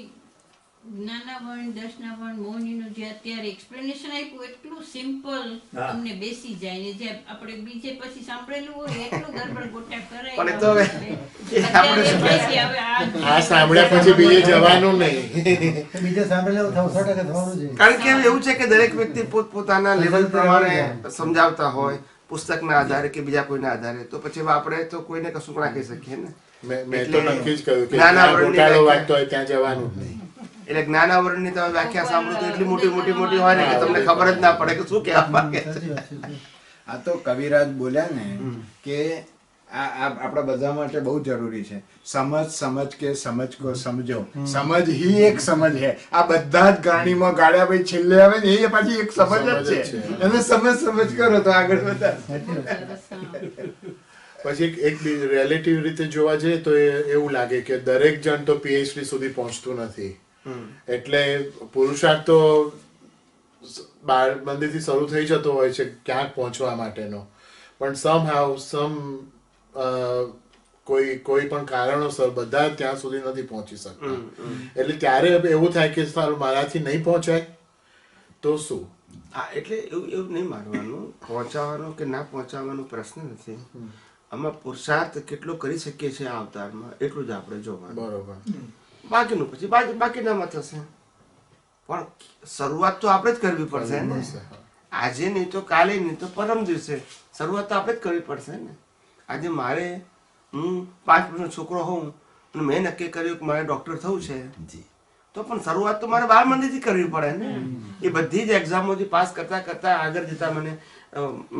જ્ઞાના વર્ણ દસના વર્ણ મોહનીનું જે અત્યારે એક્સપ્લેનેશન આપ્યું એટલું સિમ્પલ તમને બેસી જાય ને જે આપણે બીજે પછી સાંભળેલું હોય એટલું ગરબડ ગોટા કરાય. પણ એ તો હવે આ સાંભળ્યા પછી બીજે જવાનું નહીં. બીજા સાંભળેલા 100% થવાનું છે. કારણ કે એવું છે કે દરેક વ્યક્તિ પોતપોતાના લેવલ પ્રમાણે સમજાવતા હોય, પુસ્તકના આધારે કે બીજા કોઈના આધારે, તો પછી આપણે તો કોઈને કશું ના કહી શકીએ ને. મેં તો નક્કી જ કહ્યું કે નાના જ્યાં વર્ણની ગોટાળો વ્યાખ્યા. વાગતો હોય ત્યાં જવાનું જ નહીં. એટલે જ્ઞાનાવરણની તમે વ્યાખ્યા સાંભળો તો એટલી મોટી હોય ને કે તમને ખબર જ ના પડે કે શું કહેવા માંગે છે. સાચી વાત છે. આ તો કવિરાજ બોલ્યા ને કે આ આપણા બધા માટે બહુ જરૂરી છે. સમજ કે સમજ કો સમજો. સમજ ही એક સમજ है. આ બધા જ ગાણીમાં ગાળ્યા ભાઈ છેલ્લે આવે ને એ પાછી એક સમજ જ છે. એને સમજ કરો તો આગળ વધારે. પછી એક રિલેટિવ રીતે જોવા જઈએ તો એવું લાગે કે દરેક જણ તો પીએચડી સુધી પહોંચતું નથી. એટલે પુરુષાર્થ તો બાળબંધીથી શરૂ થઈ જતો હોય છે ક્યાંક પહોંચવા માટેનો, પણ કોઈ પણ કારણોસર બધા ત્યાં સુધી નથી પહોંચી શકતા. એટલે ત્યારે એવું થાય કે સારું મારાથી નહીં પહોંચાય તો શું? હા, એટલે એવું નહીં માનવાનું. પહોંચાવાનો કે ના પહોંચાવાનો પ્રશ્ન નથી. આમાં પુરુષાર્થ કેટલો કરી શકીએ છીએ આ અવતારમાં એટલું જ આપણે જોવાનું. બરોબર. બાકીનું પછી બાકીનામાં થશે. પણ શરૂઆત તો આપણે જ કરવી પડશે ને. આજે નહીં તો કાલે નહીં તો પરમ દિવસે શરૂઆત તો આપણે જ કરવી પડશે ને. આજે મારે હું 5 વર્ષનો છોકરો હોઉં અને મેં નક્કી કર્યું કે મારે ડૉક્ટર થવું છે તો પણ શરૂઆત તો મારે 12 મંદિરથી કરવી પડે ને. એ બધી જ એક્ઝામોથી પાસ કરતા આગળ જતા મને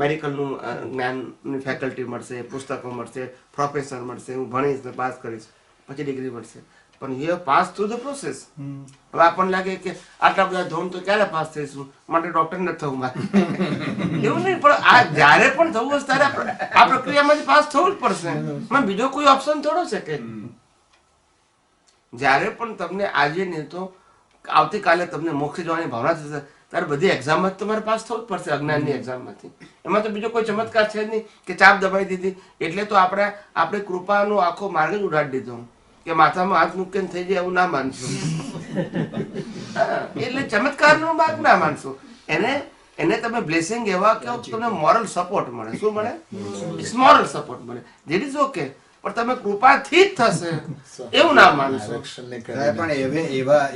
મેડિકલનું જ્ઞાનની ફેકલ્ટી મળશે, પુસ્તકો મળશે, પ્રોફેસર મળશે, હું ભણીશ ને પાસ કરીશ પછી ડિગ્રી મળશે. પણ એ પાસ થ્રુ ધ પ્રોસેસ. હવે આપણને લાગે કે આટલા બધા ધોમ તો ક્યારે પાસ થઈશું, માટે ડોક્ટર નથી થવું મારે એવું નહીં. પણ આ જ્યારે પણ થવું હશે ત્યારે આ પ્રક્રિયામાંથી પાસ થવું જ પડશે. બીજો કોઈ ઓપ્શન થોડો છે કે જ્યારે પણ તમને આજે નહીં તો આવતીકાલે તમને મોક્ષ જવાની ભાવના થશે ત્યારે બધી એક્ઝામમાં તમારે પાસ થવું જ પડશે. અજ્ઞાનની એક્ઝામમાંથી એમાં તો બીજો કોઈ ચમત્કાર છે જ નહીં કે ચાપ દબાઈ દીધી એટલે તો આપણે કૃપાનો આખો માર્ગ જ ઉડાડી દીધો કે માથામાં હાથ મૂકીને થઈ જાય એવું ના માનશો. એટલે ચમત્કારનો માર્ગ ના માનશો. એને તમે બ્લેસિંગ એવા કહો તમને મોરલ સપોર્ટ મળે. શું મળે? મોરલ સપોર્ટ મળે. That is okay. પણ તમે કૃપાથી જ થશે એવું ના માનશો. પણ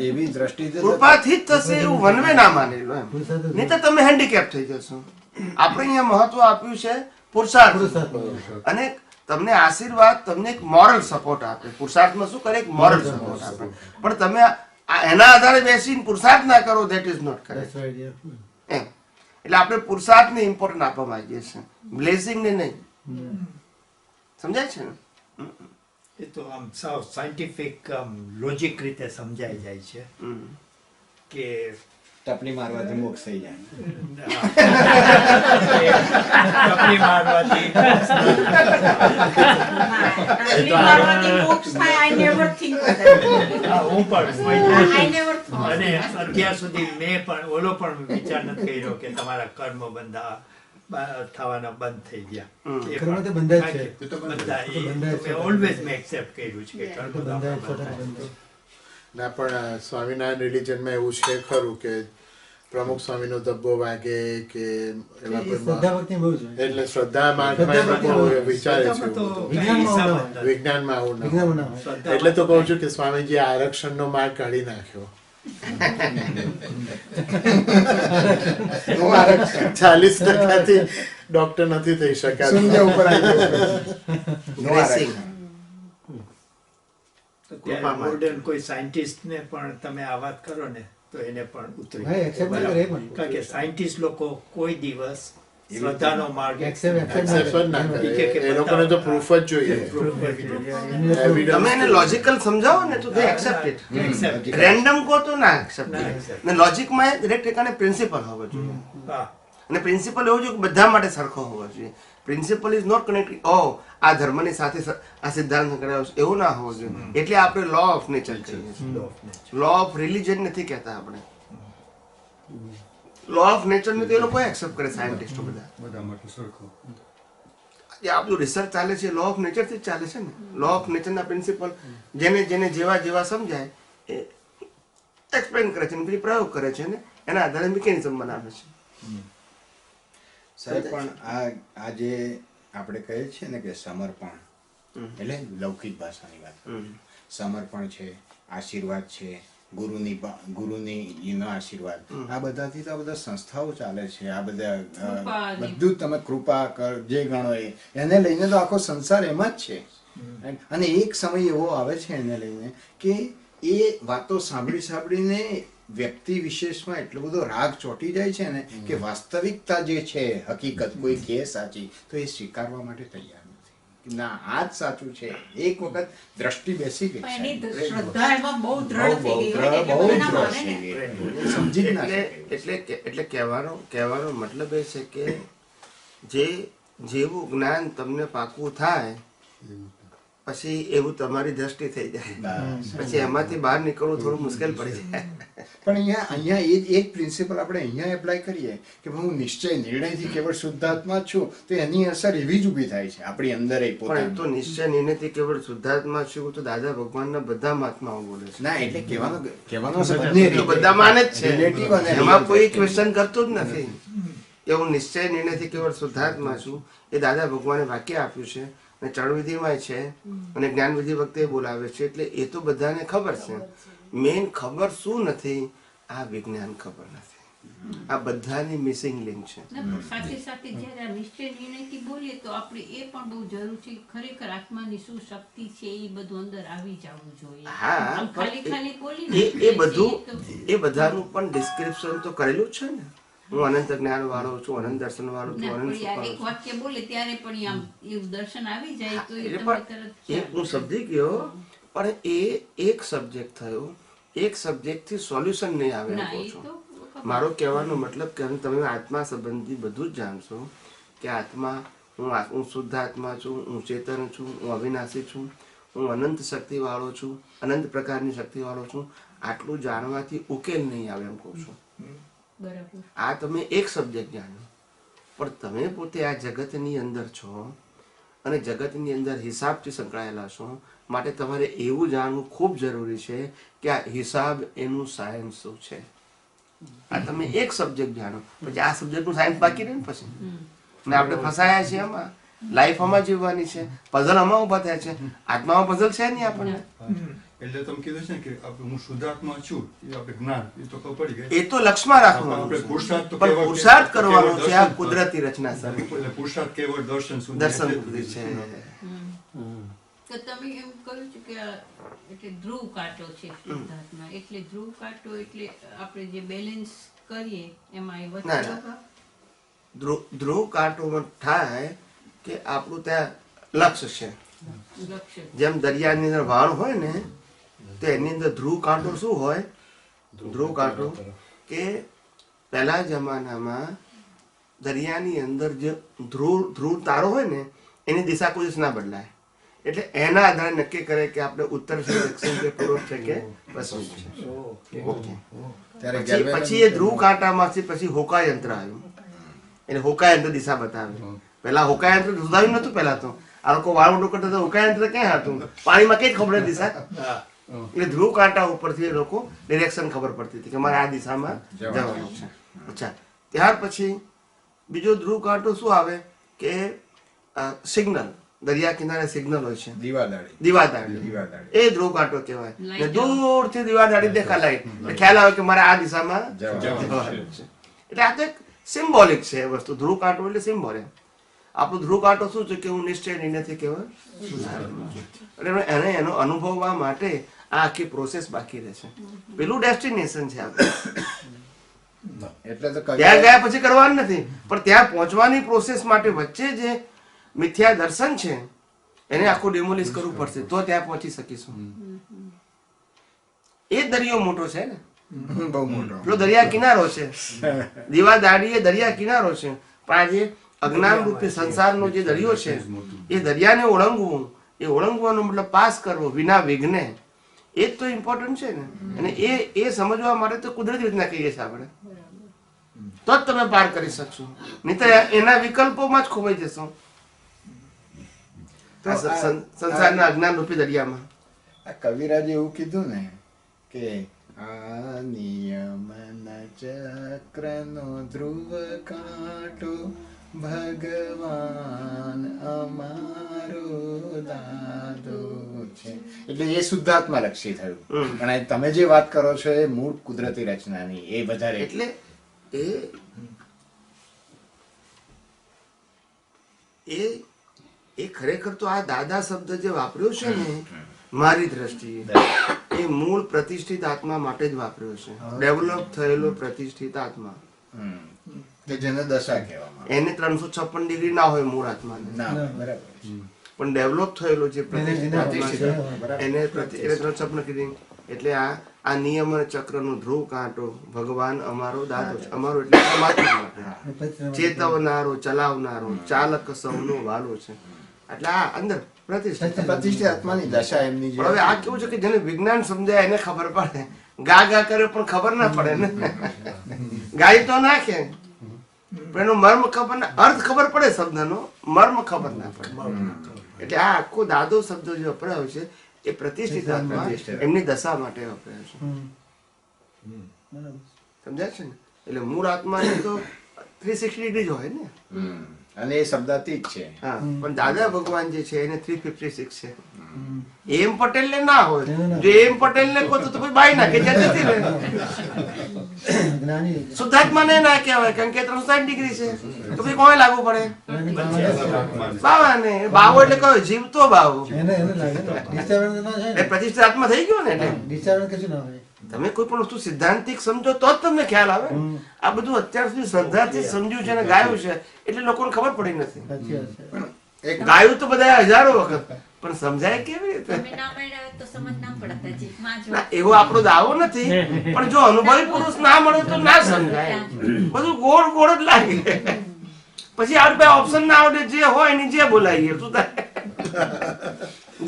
એવી દ્રષ્ટિથી કૃપાથી જ થશે એવું વનવે ના માનેલો એમ. નહીં તો તમે હેન્ડીકેપ થઈ જશો. આપણે અહીંયા મહત્વ આપ્યું છે પુરુષાર્થ અને તમને આશીર્વાદ તમને એક મોરલ સપોર્ટ આપે. પુરુષાર્થમાં શું કરે? એક મોરલ સપોર્ટ આપે. પણ તમે એના આધારે બેસીને પુરુષાર્થ ના કરો ધેટ ઇઝ નોટ કરેક્ટ એમ. એટલે આપણે પુરુષાર્થને ઇમ્પોર્ટન્ટ આપવા માંગીએ છીએ, બ્લેસિંગને નહીં. સમજાય છે ને? એ તો આમ સાવ સાયન્ટિફિક લોજિક રીતે સમજાઈ જાય છે કે ટપલી મારવાથી મોક્ષ થઈ જાય. ટપલી મારવાથી હું પણ અને અત્યાર સુધી મેં પણ ઓલો પણ વિચાર નથી કર્યો કે તમારા કર્મ બંધા થવાના બંધ થઈ ગયા. ઓલવેઝ મેં એક્સેપ્ટ કર્યું છે કે કર્મ ના પણ સ્વામિનારાયણ રિલિજનમાં એવું છે ખરું કે પ્રમુખ સ્વામીનો ધબ્બો વાગે કે એવા કોઈ શ્રદ્ધા ભક્તિ બહુ છે. એટલે શ્રદ્ધા માર્ગમાં એ લોકો વિચારે છે એવું બધું. વિજ્ઞાનમાં આવું ના હોય. વિજ્ઞાનમાં આવું ના હોય. વિજ્ઞાનમાં ના હોય. એટલે તો કહું છું કે સ્વામીજી આરક્ષણનો માર્ગ કાઢી નાખ્યો. 40% ડોક્ટર નથી થઈ શક્યા. શૂન્ય ઉપર આવી ગયો. Gracing. મોડર્ન કોઈ સાયન્ટિસ્ટને પણ તમે આ વાત કરો ને તો એને પણ ઉતરી હા, accept ના કરે એ પણ. કારણ કે સાયન્ટિસ્ટ લોકો કોઈ દિવસ શ્રદ્ધાનો માર્ગ Accept Accept જ ના કરે. એ લોકોને તો પ્રૂફ જ જોઈએ. તમે એને લોજિકલ સમજાવો ને તો they accept it. રેન્ડમ કહો તો ના accept ના it. accept. ને લોજિકમાં દરેક ઠેકાણે પ્રિન્સિપલ હોવો જોઈએ. હા અને પ્રિન્સિપલ એવું જોઈએ કે બધા માટે સરખો હોવો જોઈએ. પ્રિન્સિપલ ઇઝ નોટ કનેક્ટેડ આ ધર્મની સાથે આ સિદ્ધાંત કરાવ્યો છે એવું ના હોવું જોઈએ. એટલે આપણે લો ઓફ નેચર કહીએ છીએ. લો ઓફ રિલિજન નથી કહેતા આપણે. લો ઓફ નેચર ને તો એ લોકો એક્સેપ્ટ કરે સાયન્ટિસ્ટો બધા. બધા માટે સરખો. જે આ બધું રિસર્ચ ચાલે છે લો ઓફ નેચર થી જ ચાલે છે ને. લો ઓફ નેચરના પ્રિન્સિપલ જેને જેને જેવા સમજાય એ એક્સપ્લેન કરે છે ને પછી પ્રયોગ કરે છે ને એના આધારે મિકેનિઝમ બનાવે છે. સાહેબ પણ આ જે આપણે કહીએ છીએ ને કે સમર્પણ એટલે લૌકિક ભાષાની વાત. સમર્પણ છે, આશીર્વાદ છે, ગુરુની નો આશીર્વાદ, આ બધાથી તો આ બધા સંસ્થાઓ ચાલે છે. આ બધા બધું તમે કૃપા જે ગણો એને લઈને તો આખો સંસાર એમાં જ છે. અને એક સમય એવો આવે છે એને લઈને કે એ વાતો સાંભળીને વ્યક્તિ વિશેષમાં એટલો બધો રાગ ચોંટી જાય છે ને કે વાસ્તવિકતા જે છે હકીકત કોઈ કે સાચી તો એ સ્વીકારવા માટે તૈયાર નથી. ના આ જ સાચું છે. એક વખત દ્રષ્ટિ બેસી ગઈ પણ એની છે. શ્રદ્ધા એમાં બહુ દ્રઢ થઈ ગઈ હોય ને બહુ એટલે બધા ના દ્રઢ માને થઈ ને. ગઈ. સમજી જ ના શકે. એટલે કહેવાનો મતલબ એ છે કે જેવું જ્ઞાન તમને પાકું થાય પછી એવું તમારી દ્રષ્ટિ થઈ જાય. પછી એમાંથી બહાર નીકળવું થોડું મુશ્કેલ પડી જાય. પણ અહીંયા એ એક પ્રિન્સિપલ આપણે અહીંયા એપ્લાય કરીએ કે હું નિશ્ચય નિર્ણયથી કેવળ શુદ્ધાત્મા જ છું તો એની અસર એવી જ ઊભી થાય છે આપણી અંદર પણ એ તો નિશ્ચય નિર્ણયથી કેવળ શુદ્ધાત્મા છું તો દાદા ભગવાનના બધા મહાત્માઓ બોલે છે. ના એટલે કહેવાનો તો બધા માને જ છે. રિલેટિવ અને એમાં કોઈ ક્વેશ્ચન કરતું જ નથી. એવું નિશ્ચય નિર્ણયથી કેવળ શુદ્ધાત્મા છું એ દાદા ભગવાને વાક્ય આપ્યું છે અને ચરણવિધિમાં છે અને જ્ઞાનવિધિ વખતે બોલાવે છે. એટલે એ તો બધાને ખબર છે. મેઇન ખબર શું નથી આ વિજ્ઞાન ખબર નથી. આ બધાની મિસિંગ લિંક છે. ના, પણ સાથે સાથે જ્યારે આ નિશ્ચય નિર્ણયથી બોલીએ તો આપણે એ પણ બહુ જરૂર છે કે ખરેખર આત્માની શું શક્તિ છે એ બધું અંદર આવી જવું જોઈએ. હા આમ ખાલી પણ ખાલી બોલીને એ બધાનું પણ ડિસ્ક્રિપ્શન તો કરેલું જ છે ને. હું અનંત જ્ઞાન વાળો છું, અનંત દર્શન વાળો છું, ના, અનંત પણ યાર, એક વાક્ય બોલે ત્યારે પણ આમ એવું દર્શન આવી જાય તો એ તમે તરત હું સમજી ગયો પણ એ એક સબ્જેક્ટ થયો. એક સબ્જેક્ટ થી સોલ્યુશન નહીં આવે એમ ના, કહું એ છું. તો મારો કહેવાનો મતલબ કે તમે આત્મા સંબંધી બધું જ જાણશો કે આત્મા હું શુદ્ધ આત્મા છું, હું ચેતન છું, હું અવિનાશી છું, હું અનંત શક્તિ વાળો છું, અનંત પ્રકારની શક્તિ વાળો છું. આટલું જાણવાથી ઉકેલ નહીં આવે એમ કહું છું. બરાબર. આ તમે એક સબ્જેક્ટ જાણ્યો પણ તમે પોતે આ જગતની અંદર છો અને જગતની અંદર હિસાબથી સંકળાયેલા છો. માટે તમારે એવું જાણવું ખૂબ જરૂરી છે કે આ હિસાબ એનું સાયન્સ શું છે. આ તમે એક સબ્જેક્ટ જાણો પછી આ સબ્જેક્ટનું સાયન્સ બાકી રહે ને પછી ને આપણે ફસાયા છીએ એમાં. લાઈફ આમાં જીવવાની છે, પઝલ આમાં ઉભા થયા છે. આત્મામાં પઝલ છે નહીં આપણને. એટલે તમે કીધું છે ને કે હું શુદ્ધાત્મા છું એ આપણે જ્ઞાન એ તો ખબર પડી ગઈ. એ તો લક્ષમાં રાખવાનું આપણે છે. પુરુષાર્થ તો પણ પુરુષાર્થ કરવાનો છે આ કુદરતી રચના સર. એટલે પુરુષાર્થ કેવળ દર્શન સુધી દર્શન સુધી છે. તો તમે એમ કહ્યું છે કે એટલે ધ્રુવ કાંટો છે શુદ્ધાત્મા. એટલે ધ્રુવ કાંટો એટલે આપણે જે બેલેન્સ કરીએ એમાં એ ના, વચ્ચે ના. ધ્રુવ કાંટોમાં થાય કે આપણું ત્યાં લક્ષ્ય છે. લક્ષ્ય જેમ દરિયાની અંદર વાણ હોય ને તો એની અંદર ધ્રુવ કાંટો શું હોય? ધ્રુવ કાંટો કે પહેલા જમાનામાં દરિયાની અંદર જે ધ્રુવ તારો હોય ને એની દિશા કોઈ દિવસ ના બદલાય. એટલે એના આધારે નક્કી કરે કે આપણે ઉત્તર છે, દક્ષિણ છે, પૂર્વ છે કે પશ્ચિમ છે. ઓકે. પછી એ ધ્રુવ કાંટામાંથી પછી હોકા યંત્ર આવ્યું. એટલે હોકા યંત્ર દિશા બતાવે. પેલા હોકા યંત્ર સુધાર્યું નતું. પેલા તો આ લોકો વાળ ઊંડો કરતા તો હોકા યંત્ર ક્યાં હતું? પાણીમાં કઈ ખબર દિશા. એટલે ધ્રુવ કાંટા ઉપરથી એ લોકો ડિરેક્શન ખબર પડતી હતી કે મારે આ દિશામાં જવાનું છે. અચ્છા, ત્યાર પછી બીજો ધ્રુવ કાંટો શું આવે કે સિગ્નલ, દરિયા કિનારે સિગ્નલ હોય છે, દીવાદાળી, એ ધ્રુવ કાંટો કહેવાય. ને દૂરથી દીવાદાળી દેખા લાઈટ, ખ્યાલ આવે કે મારે આ દિશામાં જવાનું છે. એટલે આ તો એક સિમ્બોલિક છે એ વસ્તુ. ધ્રુવ કાંટો એટલે સિમ્બોલિક. આપણું ધ્રુવ કાંટો શું છે કે હું નિશ્ચય નથી કહેવાય, એને એનો અનુભવવા માટે આ આખી પ્રોસેસ બાકી રહે છે. પેલું ડેસ્ટિનેશન છે આપણે, એટલે તો ત્યાં ગયા પછી કરવાનું નથી, પણ ત્યાં પહોંચવાની પ્રોસેસ માટે વચ્ચે જે મિથ્યા દર્શન છે એને આખું ડિમોલિશ કરવું પડશે તો ત્યાં પહોંચી શકીશું. એ દરિયો મોટો છે ને, બહુ મોટો પેલો દરિયા કિનારો છે, દીવાદાળી એ દરિયા કિનારો છે. પણ આજે અજ્ઞાન રૂપે સંસારનો જે દરિયો છે એ દરિયાને ઓળંગવું, એ ઓળંગવાનો મતલબ પાસ કરવો વિના વિઘ્ને, એ જ તો ઇમ્પોર્ટન્ટ છે ને. અને એ સમજવા માટે તો કુદરતી રીતના કહીએ છીએ આપણે, તો જ તમે પાર કરી શકશો, નહીં તો એના વિકલ્પોમાં જ ખોવાઈ જશો સંસારના અજ્ઞાન રૂપી દરિયામાં. આ કવિરાજે એવું કીધું ને કે આ નિયમના ચક્રનો ધ્રુવ કાંટો ભગવાન અમારો દાદો છે. એટલે એ શુદ્ધાત્મા લક્ષી થયું. પણ તમે જે વાત કરો છો એ મૂળ કુદરતી રચનાની એ વધારે, એટલે એ ખરેખર તો આ દાદા શબ્દ જે વાપર્યો છે ને મારી દ્રષ્ટિએ એ મૂળ પ્રતિષ્ઠિત આત્મા માટે જ વાપર્યો છે. ડેવલપ થયેલો પ્રતિષ્ઠિત આત્મા કે જેને દશા કહેવામાં એને 356 ડિગ્રી ના હોય મૂળ આત્માને, બરાબર, પણ ડેવલપ થયેલો જે પ્રતિષ્ઠિત આત્મા છે એને 356 ડિગ્રી. એટલે આ નિયમ અને ચક્રનો ધ્રુવ કાંટો ભગવાન અમારો દાદો છે. અમારો એટલે પરમાત્મા માટે, ચેતવનારો, ચલાવનારો, ચાલક સૌનો વાલો છે. એટલે આ અંદર પ્રતિષ્ઠિત આત્માની દશા એમની. હવે આ કેવું છે કે જેને વિજ્ઞાન સમજાય એને ખબર પડે, ગા કરે પણ ખબર ના પડે ને. ગાય તો નાખે પણ એનો મર્મ ખબર ના, અર્થ ખબર પડે શબ્દનો, મર્મ ખબર ના પડે. એટલે આ આખો દાદો શબ્દ જે વપરાયો છે એ પ્રતિષ્ઠિત આત્મા એમની દશા માટે વપરાયો છે. સમજાય છે ને? એટલે મૂળ આત્મા એ તો 360 ડિગ્રી જ હોય ને, અને એ શબ્દાતીત છે. હા, પણ દાદા ભગવાન જે છે એને 356 છે. એમ પટેલ ને ના હોય, જો એમ પટેલ ને કહો તો પછી બાઈ નાખે જતી રહે. શુદ્ધાત્મા ને ના કહેવાય કારણ કે 360 ડિગ્રી છે, તો પછી કોને લાગુ પડે? બાવા ને. બાવો એટલે કયો? જીવતો બાવો. પ્રતિષ્ઠિત આત્મા થઈ ગયો ને. એટલે તમે કોઈ પણ વસ્તુ સિદ્ધાંતિક સમજો તો જ તમને ખ્યાલ આવે. આ બધું અત્યાર સુધી શ્રદ્ધાથી સમજ્યું છે અને ગાયું છે એટલે લોકોને ખબર પડી નથી. ગાયું તો બધા હજારો વખત, પણ સમજાય કેવી રીતે? એવો આપણો દાવો નથી, પણ જો અનુભવી પુરુષ ના મળે તો ના સમજાય. બધું ગોળ ગોળ જ લાગે. પછી આપડે ઓપ્શન ના આવડે, જે હોય ને જે બોલાવીએ. શું થાય?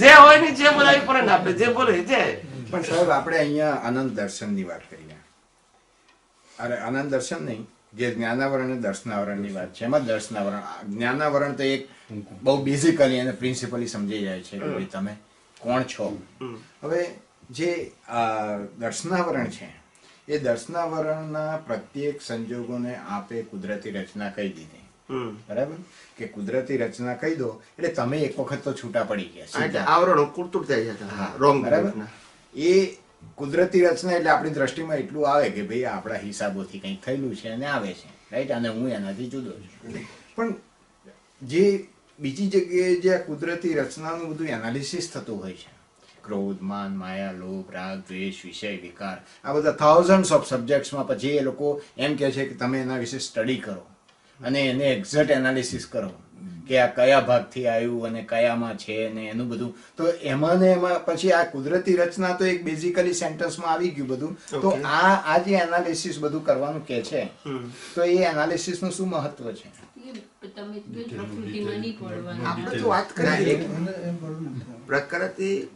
જે હોય ને જે બોલાવી પડે ને આપણે જે બોલે જે. પણ સાહેબ આપણે અહીંયા આનંદ દર્શનની વાત કરીએ. અરે આનંદ દર્શન નહીં, જે જ્ઞાનાવરણ અને દર્શનાવરણની વાત છે. એમાં દર્શનાવરણ, જ્ઞાનાવરણ તો એક બહુ બેઝિકલી અને પ્રિન્સિપલી સમજી જાય છે કે તમે કોણ છો. હવે જે દર્શનાવરણ છે એ દર્શનાવરણના પ્રત્યેક સંજોગોને આપે કુદરતી રચના કહી દીધી. બરાબર કે કુદરતી રચના કહી દો એટલે તમે એક વખત તો છૂટા પડી ગયા. આવરણો કુરતુર થઈ જતા. બરાબર. એ કુદરતી રચના એટલે આપણી દ્રષ્ટિમાં એટલું આવે કે ભાઈ આપણા હિસાબોથી કંઈક થયેલું છે અને આવે છે, રાઈટ, અને હું એનાથી જુદો છું. પણ જે બીજી જગ્યાએ જે આ કુદરતી રચનાનું બધું એનાલિસિસ થતું હોય છે, ક્રોધ, માન, માયા, લોભ, રાગ, દ્વેષ, વિષય, વિકાર, આ બધા થાઉઝન્ડ્સ ઓફ સબ્જેક્ટ્સમાં પછી એ લોકો એમ કહે છે કે તમે એના વિશે સ્ટડી કરો અને એને એક્ઝેક્ટ એનાલિસિસ કરો કે આ કયા ભાગથી આવ્યું અને કયામાં છે ને એનું બધું. તો એમાં ને એમાં પછી આ કુદરતી રચના તો એક બેઝિકલી સેન્ટેન્સમાં આવી ગયું બધું. તો આ જે એનાલિસિસ બધું કરવાનું કે છે, તો એ એનાલિસિસ નું શું મહત્વ છે? આપણે તો વાત કરીએ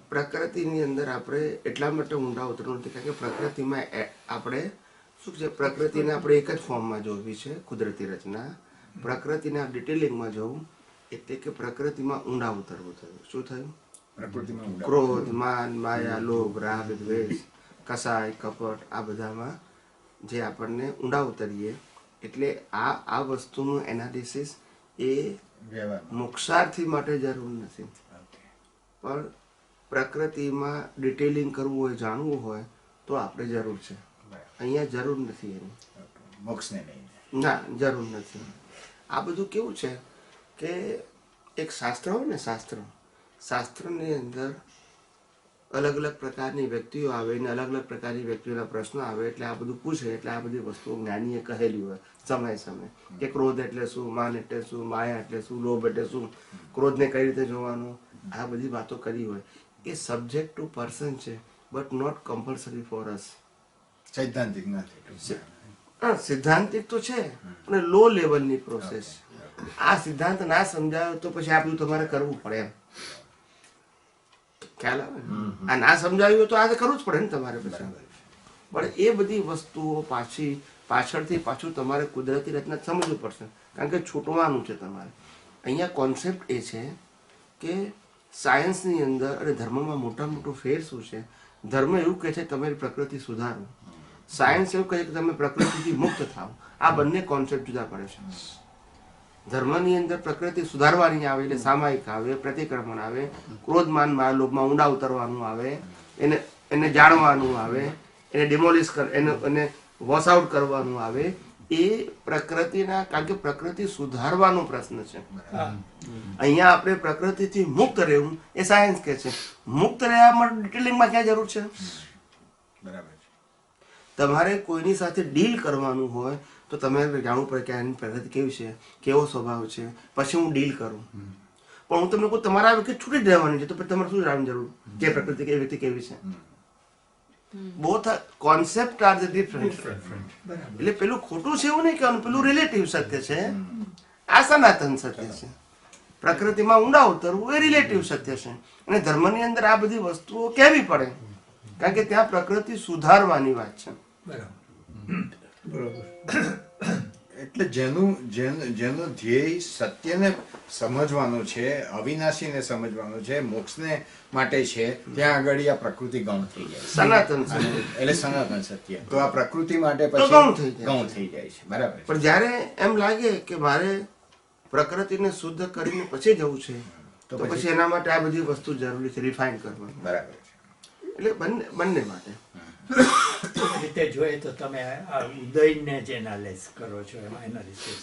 પ્રકૃતિની અંદર આપણે એટલા માટે ઊંડા ઉતરવું નથી કારણ કે પ્રકૃતિમાં આપણે શું છે, પ્રકૃતિને આપણે એક જ ફોર્મમાં જોવી છે કુદરતી રચના. પ્રકૃતિને ડિટેલિંગમાં જોવું એટલે કે પ્રકૃતિમાં ઊંડા ઉતરવું થયું. શું થયું? ક્રોધ, માન, માયા, લોભ, રાગ, દ્વેષ, કસાય, કપટ, આ બધામાં જે આપણને ઊંડા ઉતરીએ એટલે આ વસ્તુનું એનાલિસિસ એ મોક્ષાર્થી માટે જરૂર નથી, પણ પ્રકૃતિમાં ડિટેલિંગ કરવું હોય, જાણવું હોય તો આપણે જરૂર છે. અહીંયા જરૂર નથી એની, મોક્ષને નહીં, ના જરૂર નથી. આ બધું કેવું છે કે એક શાસ્ત્ર હોય ને, શાસ્ત્રની અંદર અલગ અલગ પ્રકારની વ્યક્તિઓ આવે ને અલગ અલગ પ્રકારની વ્યક્તિઓના પ્રશ્નો આવે એટલે આ બધું પૂછે એટલે આ બધી વસ્તુઓ જ્ઞાનીએ કહેલી હોય સમય કે ક્રોધ એટલે શું, માન એટલે શું, માયા એટલે શું, લોભ એટલે શું, ક્રોધને કઈ રીતે જોવાનું, આ બધી વાતો કરી હોય. એ સબ્જેક્ટ ટુ પર્સન છે but not compulsory for us. સૈદ્ધાંતિક નથી. હા, સિદ્ધાંતિક તો છે અને લો લેવલની પ્રોસેસ. આ સિદ્ધાંત ના સમજાયો તો પછી આ બધું તમારે કરવું પડે એમ ખ્યાલ આવે. આ ના સમજાવ્યું તો આ કરવું જ પડે ને તમારે પછી. પણ એ બધી વસ્તુઓ પાછળથી પાછું તમારે કુદરતી રચના સમજવું પડશે, કારણ કે છૂટવાનું છે તમારે. અહીંયા કોન્સેપ્ટ એ છે કે સાયન્સની અંદર અને ધર્મમાં મોટા મોટો ફેર શું છે. ધર્મ એવું કહે છે તમારી પ્રકૃતિ સુધારો, સાયન્સ એવું કહે છે કે તમે પ્રકૃતિથી મુક્ત થાવ. આ બંને કોન્સેપ્ટ જુદા પડે છે. ધર્મની અંદર પ્રકૃતિ સુધારવાની આવે એટલે સામાયિક આવે, પ્રતિક્રમણ આવે, ક્રોધમાન લોભમાં ઊંડા ઉતરવાનું આવે, એને જાણવાનું આવે, એને ડિમોલિશ એને વોશ આઉટ કરવાનું આવે. એ પ્રકૃતિના, કારણ કે પ્રકૃતિ સુધારવાનો પ્રશ્ન છે. અહીંયા આપણે પ્રકૃતિથી મુક્ત રહેવું એ સાયન્સ કે છે. મુક્ત રહેવા માટે ડિટેલિંગમાં ક્યાં જરૂર છે? બરાબર. તમારે કોઈની સાથે ડીલ કરવાનું હોય તો તમારે જાણવું પડે કે આની પ્રકૃતિ કેવી છે, કેવો સ્વભાવ છે, પછી હું ડીલ કરું. પણ હું તમને કહું તમારા વ્યક્તિ છૂટી જ રહેવાની છે તો પછી તમારે શું જાણવાની જરૂર કે પ્રકૃતિ કેવી વ્યક્તિ કેવી છે? Both concept are the different. એટલે પેલું ખોટું છે એવું નહીં કહેવાનું, પેલું રિલેટિવ સત્ય છે, આ સનાતન સત્ય છે. પ્રકૃતિમાં ઊંડા ઉતરવું એ રિલેટિવ સત્ય છે. અને ધર્મની અંદર આ બધી વસ્તુઓ કહેવી પડે, કારણ કે ત્યાં પ્રકૃતિ સુધારવાની વાત છે. એટલે જેનું ધ્યેય સત્યને સમજવાનું છે, અવિનાશીને સમજવાનું છે, મોક્ષને માટે છે, ત્યાં આગળ આ પ્રકૃતિ ગૌણ થઈ જાય, સનાતન સત્ય. એટલે સનાતન સત્ય. તો આ પ્રકૃતિ માટે પછી ગૌણ થઈ જાય છે. બરાબર. પણ જ્યારે એમ લાગે કે મારે પ્રકૃતિને શુદ્ધ કરીને પછી જવું છે તો પછી એના માટે આ બધી વસ્તુ જરૂરી છે, રિફાઇન કરવાની. બરાબર. એટલે બંને માટે રીતે જોઈએ તો તમે આ ઉદયને જે એનાલાઇઝ કરો છો એમાં એનાલિસિસ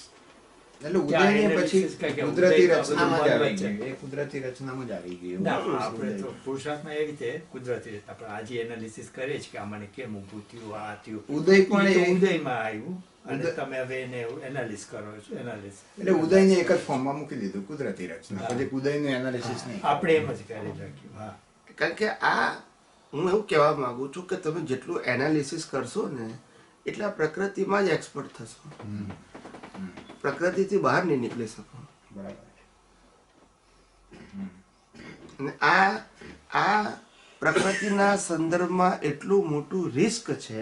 એટલે ઉદયને પછી કુદરતી રચનામાં જ આવી ગયું. એ કુદરતી રચનામાં જ આવી ગયું. આપણે તો પુરુષાર્થમાં એ રીતે કુદરતી રીતે આપણે આજે એનાલિસિસ કરીએ છીએ કે આમાં કેમ ઊભું થયું, આ થયું. ઉદય પણ ઉદયમાં આવ્યું અને તમે હવે એને એનાલિસ કરો છો. એનાલિસ એટલે ઉદયને એક જ ફોર્મમાં મૂકી દીધું, કુદરતી રચના. પછી ઉદયનું એનાલિસિસ નહીં. આપણે એમ જ કરી રાખ્યું. હા, કારણ કે આ હું એવું કહેવા માંગુ છું કે તમે જેટલું એનાલિસિસ કરશો ને એટલા પ્રકૃતિમાં જ એક્સપર્ટ થશો, પ્રકૃતિથી બહાર નહીં નીકળી શકો. બરાબર. અને આ પ્રકૃતિના સંદર્ભમાં એટલું મોટું રિસ્ક છે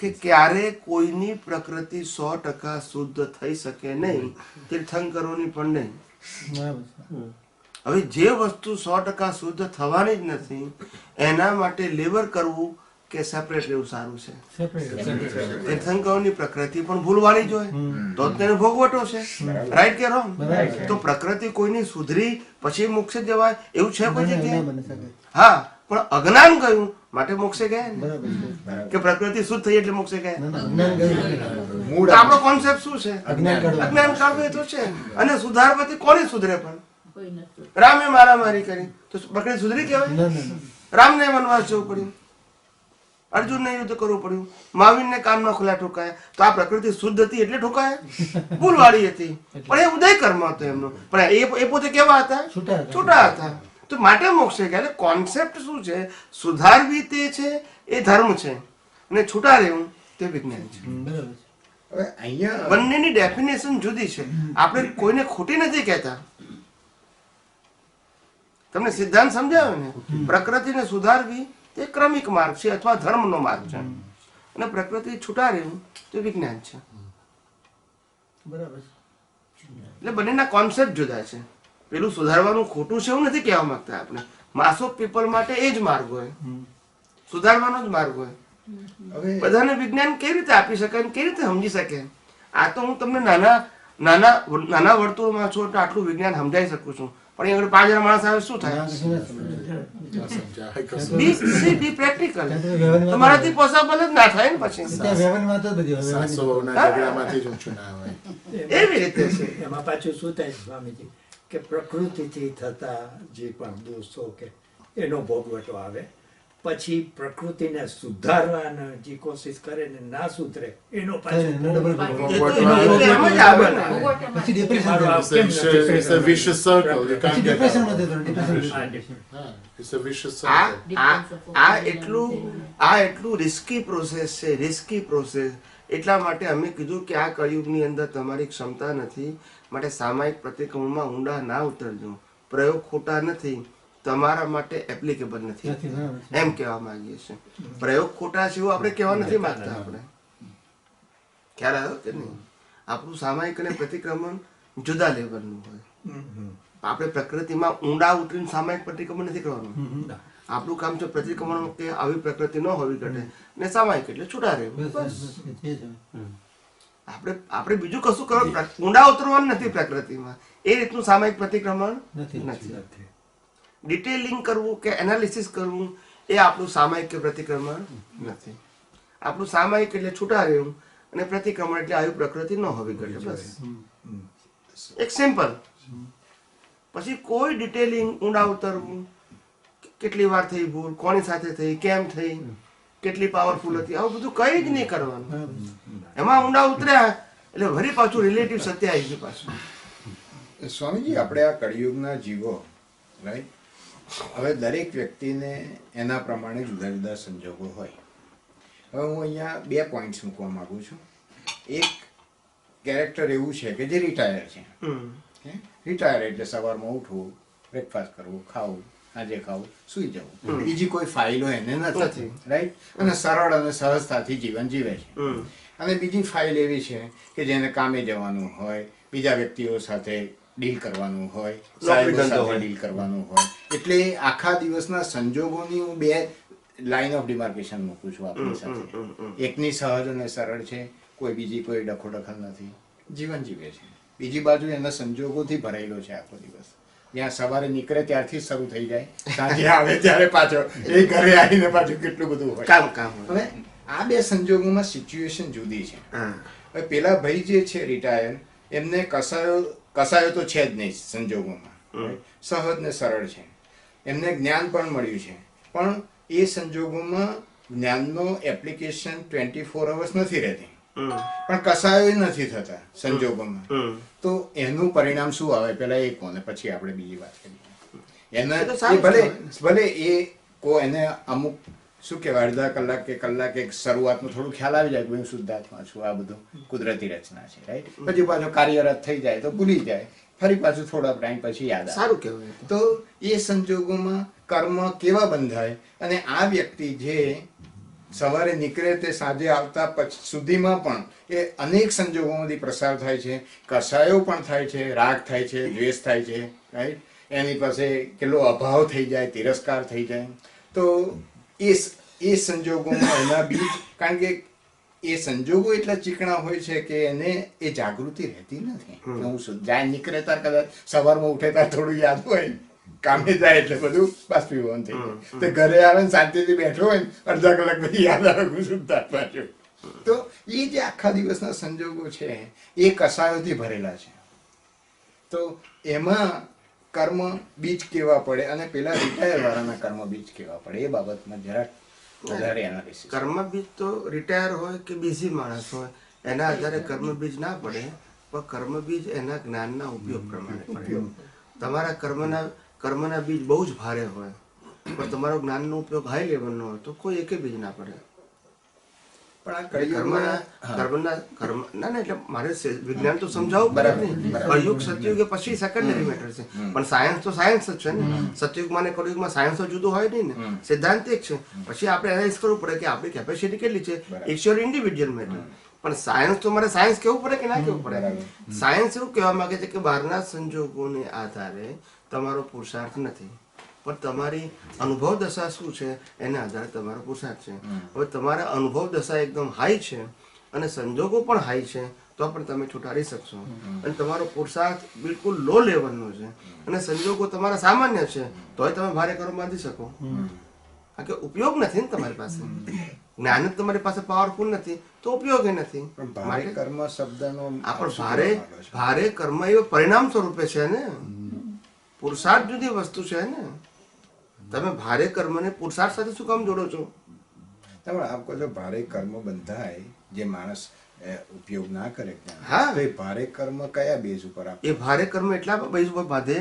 કે ક્યારે કોઈની પ્રકૃતિ 100% શુદ્ધ થઈ શકે નહીં, તીર્થંકરોની પણ નહીં. હવે જે વસ્તુ 100% શુદ્ધ થવાની જ નથી એના માટે લેબર કરવું કે સેપરેટ રહેવું સારું છે? તીર્થંકરોની પ્રકૃતિ પણ ભૂલવાની જ હોય તો તેને ભોગવટો છે. રાઈટ કે રોંગ? તો પ્રકૃતિ કોઈની સુધરી પછી મોક્ષે જવાય એવું છે કોઈ જગ્યાએ? હા, પણ અજ્ઞાન ગયું માટે મોક્ષે ગયા ને, કે પ્રકૃતિ શુદ્ધ થઈ એટલે મોક્ષે ગયા. આપણો કોન્સેપ્ટ શું છે? અજ્ઞાન કાઢવું તો છે. અને સુધારવાથી કોને સુધરે? પણ રામે મારામારી કરી તો પ્રકૃતિ સુધરી કહેવાય? રામને વનવાસ જવું પડ્યું, અર્જુનને યુદ્ધ કરવું પડ્યું, મહાવીરને કાનમાં ખુલ્લા ઠોકાયા, તો આ પ્રકૃતિ શુદ્ધ હતી એટલે ઠોકાયા? ભૂલવાળી હતી. પણ એ ઉદય કર્મ હતો એમનો. પણ એ પોતે કેવા હતા? છૂટા હતા. તો માટે મોક્ષે ગયા. એટલે કોન્સેપ્ટ શું છે? સુધારવી તે છે એ ધર્મ છે, અને છૂટા રહેવું તે વિજ્ઞાન છે. હવે અહીંયા બંનેની ડેફિનેશન જુદી છે. આપણે કોઈને ખોટી નથી કહેતા. તમને સિદ્ધાંત સમજાવ્યો ને? પ્રકૃતિને સુધારવી તે ક્રમિક માર્ગ છે અથવા ધર્મનો માર્ગ છે, અને પ્રકૃતિ છૂટા રહેવું તે વિજ્ઞાન છે. બરાબર. એટલે બંનેના કોન્સેપ્ટ જુદા છે. પેલું સુધારવાનું ખોટું છે એવું નથી કહેવા માંગતા આપણે. માસ ઓફ પીપલ માટે એ જ માર્ગ હોય, સુધારવાનો જ માર્ગ હોય. હવે બધાને વિજ્ઞાન કેવી રીતે આપી શકાય કેવી રીતે સમજી શકે? આ તો હું તમને નાના વર્તુળમાં છું એટલે આટલું વિજ્ઞાન સમજાવી શકું છું, પણ એ 5,000 માણસ આવે શું થાય? બી પ્રેક્ટિકલ તમારાથી પોસિબલ જ ના થાય ને પછી. એવી રીતે છે. એમાં પાછું શું થાય સ્વામીજી કે પ્રકૃતિથી થતા જે પણ દોષો કે એનો ભોગવટો આવે, પછી પ્રકૃતિને સુધારવાનો જે કોશિશ કરે ને ના સુધરે એનો પાછો આ એટલું રિસ્કી પ્રોસેસ છે, રિસ્કી પ્રોસેસ. એટલા માટે અમે કીધું કે આ કળિયુગની અંદર તમારી ક્ષમતા નથી, માટે સામાયિક પ્રતિક્રમણમાં ઊંડા ના ઉતરજો. પ્રયોગ ખોટા નથી, તમારા માટે એપ્લિકેબલ નથી એમ કહેવા માંગીએ છીએ. પ્રયોગ ખોટા છે એવું આપણે કહેવા નથી માંગતા. આપણે ખ્યાલ આવ્યો કે નહીં? આપણું સામાયિક અને પ્રતિક્રમણ જુદા લેવલનું હોય. આપણે પ્રકૃતિમાં ઊંડા ઉતરીને સામાયિક પ્રતિક્રમણ નથી કરવાનું. આપણું કામ છે પ્રતિક્રમણ કે આવી પ્રકૃતિ ન હોવી ઘટે ને સામાયિક એટલે છૂટા રહેવું. આપણે બીજું કશું કરવા ઊંડા ઉતરવાનું નથી પ્રકૃતિમાં. એ રીતનું સામાયિક પ્રતિક્રમણ નથી. ડિટેલિંગ કરવું કે એનાલિસિસ કરવું એ આપણું સામાયિક કે પ્રતિક્રમણ નથી. આપણું સામાયિક એટલે છૂટા રહેવું અને પ્રતિક્રમણ એટલે આવી પ્રકૃતિ ન હોવી ઘટે. બસ એક સિમ્પલ. પછી કોઈ ડિટેલિંગ ઊંડા ઉતરવું, કેટલી વાર થઈ ભૂલ, કોની સાથે થઈ, કેમ થઈ, કેટલી પાવરફુલ હતી, આવું બધું કઈ જ નહીં કરવાનું. એમાં ઊંડા ઉતર્યા એટલે વળી પાછું રિલેટિવ સત્ય આવી ગયું પાછું. સ્વામીજી, આપણે આ કળિયુગના જીવો, રાઈટ? હવે દરેક વ્યક્તિને એના પ્રમાણે જુદા જુદા સંજોગો હોય. હવે હું અહીંયા 2 પોઈન્ટ્સ મૂકવા માંગુ છું. એક કેરેક્ટર એવું છે કે જે રિટાયર છે. રિટાયર એટલે સવારમાં ઉઠવું, બ્રેકફાસ્ટ કરવું, ખાવું, આજે ખાવું, સુઈ જવું. બીજી કોઈ ફાઇલો એને નથી, રાઈટ? અને સરળ અને સહજતાથી જીવન જીવે છે. અને બીજી ફાઇલ એવી છે કે જેને કામે જવાનું હોય, બીજા વ્યક્તિઓ સાથે ડીલ કરવાનું હોય, સાહેબો સાથે ડીલ કરવાનું હોય. એટલે આખા દિવસના સંજોગોની હું 2 લાઇન ઓફ ડિમાર્કેશન મૂકું છું આપણી સાથે. એકની સહજ અને સરળ છે, કોઈ બીજી કોઈ ડખોડખલ નથી, જીવન જીવે છે. બીજી બાજુ એના સંજોગોથી ભરાયેલો છે આખો દિવસ. ત્યાં સવારે નીકળે ત્યારથી જ શરૂ થઈ જાય, સાંજે આવે ત્યારે પાછો એ ઘરે આવીને પાછું કેટલું બધું હોય કામ. હવે આ 2 સંજોગોમાં સિચ્યુએશન જુદી છે. હવે પેલા ભાઈ જે છે રિટાયર, એમને કસાયો તો છે જ નહીં સંજોગોમાં, સહજ ને સરળ છે. એમને જ્ઞાન પણ મળ્યું છે, પણ એ સંજોગોમાં જ્ઞાનનો એપ્લિકેશન 24 અવર્સ નથી રહેતી, પણ કસાયો નથી થતા સંજોગોમાં. તો એનું પરિણામ શું આવે પેલા એ કોને, પછી આપણે બીજી વાત કરીએ. એના ભલે એ એને અમુક શું કહેવાય અડધા કલાક કે કલાક એક શરૂઆતમાં થોડું ખ્યાલ આવી જાય કે હું શુદ્ધાત્મા છું, આ બધું કુદરતી રચના છે, રાઈટ? પછી પાછો કાર્યરત થઈ જાય તો ભૂલી જાય, ફરી પાછું થોડા ટાઈમ પછી યાદ આવે. સારું કહેવાય. તો એ સંજોગોમાં કર્મ કેવા બંધાય? અને આ વ્યક્તિ જે સવારે નીકળે તે સાંજે આવતા સુધીમાં પણ એ અનેક સંજોગોમાંથી પ્રસાર થાય છે. કસાયો પણ થાય છે, રાગ થાય છે, દ્વેષ થાય છે, રાઈટ? એની પાસે કેટલો અભાવ થઈ જાય, તિરસ્કાર થઈ જાય. તો એ સંજોગોમાં એના બીજ, કારણ કે એ સંજોગો એટલા ચીકણા હોય છે કે એને એ જાગૃતિ રહેતી નથી. હું જાય નીકળે તાર કદાચ સવારમાં ઉઠે તાર થોડું યાદ હોય, કામે જાય એટલે બધું બાષ્પીભવન થઈ જાય. તો ઘરે આવે ને શાંતિથી બેઠો હોય ને અડધા કલાક પછી યાદ આવે હું સુધા પાછું. તો એ જે આખા દિવસના સંજોગો છે એ કસાયોથી ભરેલા છે. તો એમાં કર્મ બીજ કેવા પડે અને પેલા રિટાયર વાળાના કર્મ બીજ કેવા પડે એ બાબતમાં જરાક વધારે એનાલિસિસ. કર્મ બીજ તો રિટાયર હોય કે બીજી માણસ હોય એના આધારે કર્મ બીજ ના પડે, પણ કર્મ બીજ એના જ્ઞાનના ઉપયોગ પ્રમાણે પડે. તમારા કર્મના બીજ બહુ જ ભારે હોય પણ તમારો જ્ઞાનનો ઉપયોગ હાઈ લેવલનો હોય તો કોઈ એકે બીજ ના પડે. પણ એટલે મારે વિજ્ઞાન તો સમજાવવું પડે ને. કળિયુગ સતયુગ પછી સેકન્ડરી મેટર છે, પણ સાયન્સ તો સાયન્સ જ છે ને. સતયુગમાં ને કળિયુગમાં સાયન્સ તો જુદું હોય નહીં ને, સિદ્ધાંત એક છે. પછી આપણે એનાલાઇઝ કરવું પડે કે આપણી કેપેસિટી કેટલી છે. It's your individual matter. પણ સાયન્સ તો મારે સાયન્સ કેવું પડે કે ના કેવું પડે? સાયન્સ એવું કહેવા માંગે છે કે બહારના સંજોગોને આધારે તમારો પુરુષાર્થ નથી. પણ તમારી અનુભવ દશા શું છે એના આધારે તમારો પુરુષાર્થ છે. હવે તમારા અનુભવ દશા એકદમ હાઈ છે અને સંજોગો પણ હાઈ છે તો પણ તમે છૂટાડી શકશો. અને તમારો પુરુષાર્થ બિલકુલ લો લેવલનો છે અને સંજોગો તમારા સામાન્ય છે તોય તમે ભારે કર્મ બાંધી શકો. કારણ કે ઉપયોગ નથી ને તમારી પાસે, જ્ઞાન જ તમારી પાસે પાવરફુલ નથી તો ઉપયોગ નથી. ભારે કર્મ શબ્દનો ભારે કર્મ એ પરિણામ સ્વરૂપે છે ને, પુરુષાર્થ જુદી વસ્તુ છે ને. તમે ભારે કર્મને પુરુષાર્થ સાથે શું કામ જોડો છો? તમે આપ કહો છો ભારે કર્મ બંધાય જે માણસ ઉપયોગ ના કરે હા, તો એ ભારે કર્મ કયા બેઝ ઉપર આપે? એ ભારે કર્મ એટલા બેઝ ઉપર બાંધે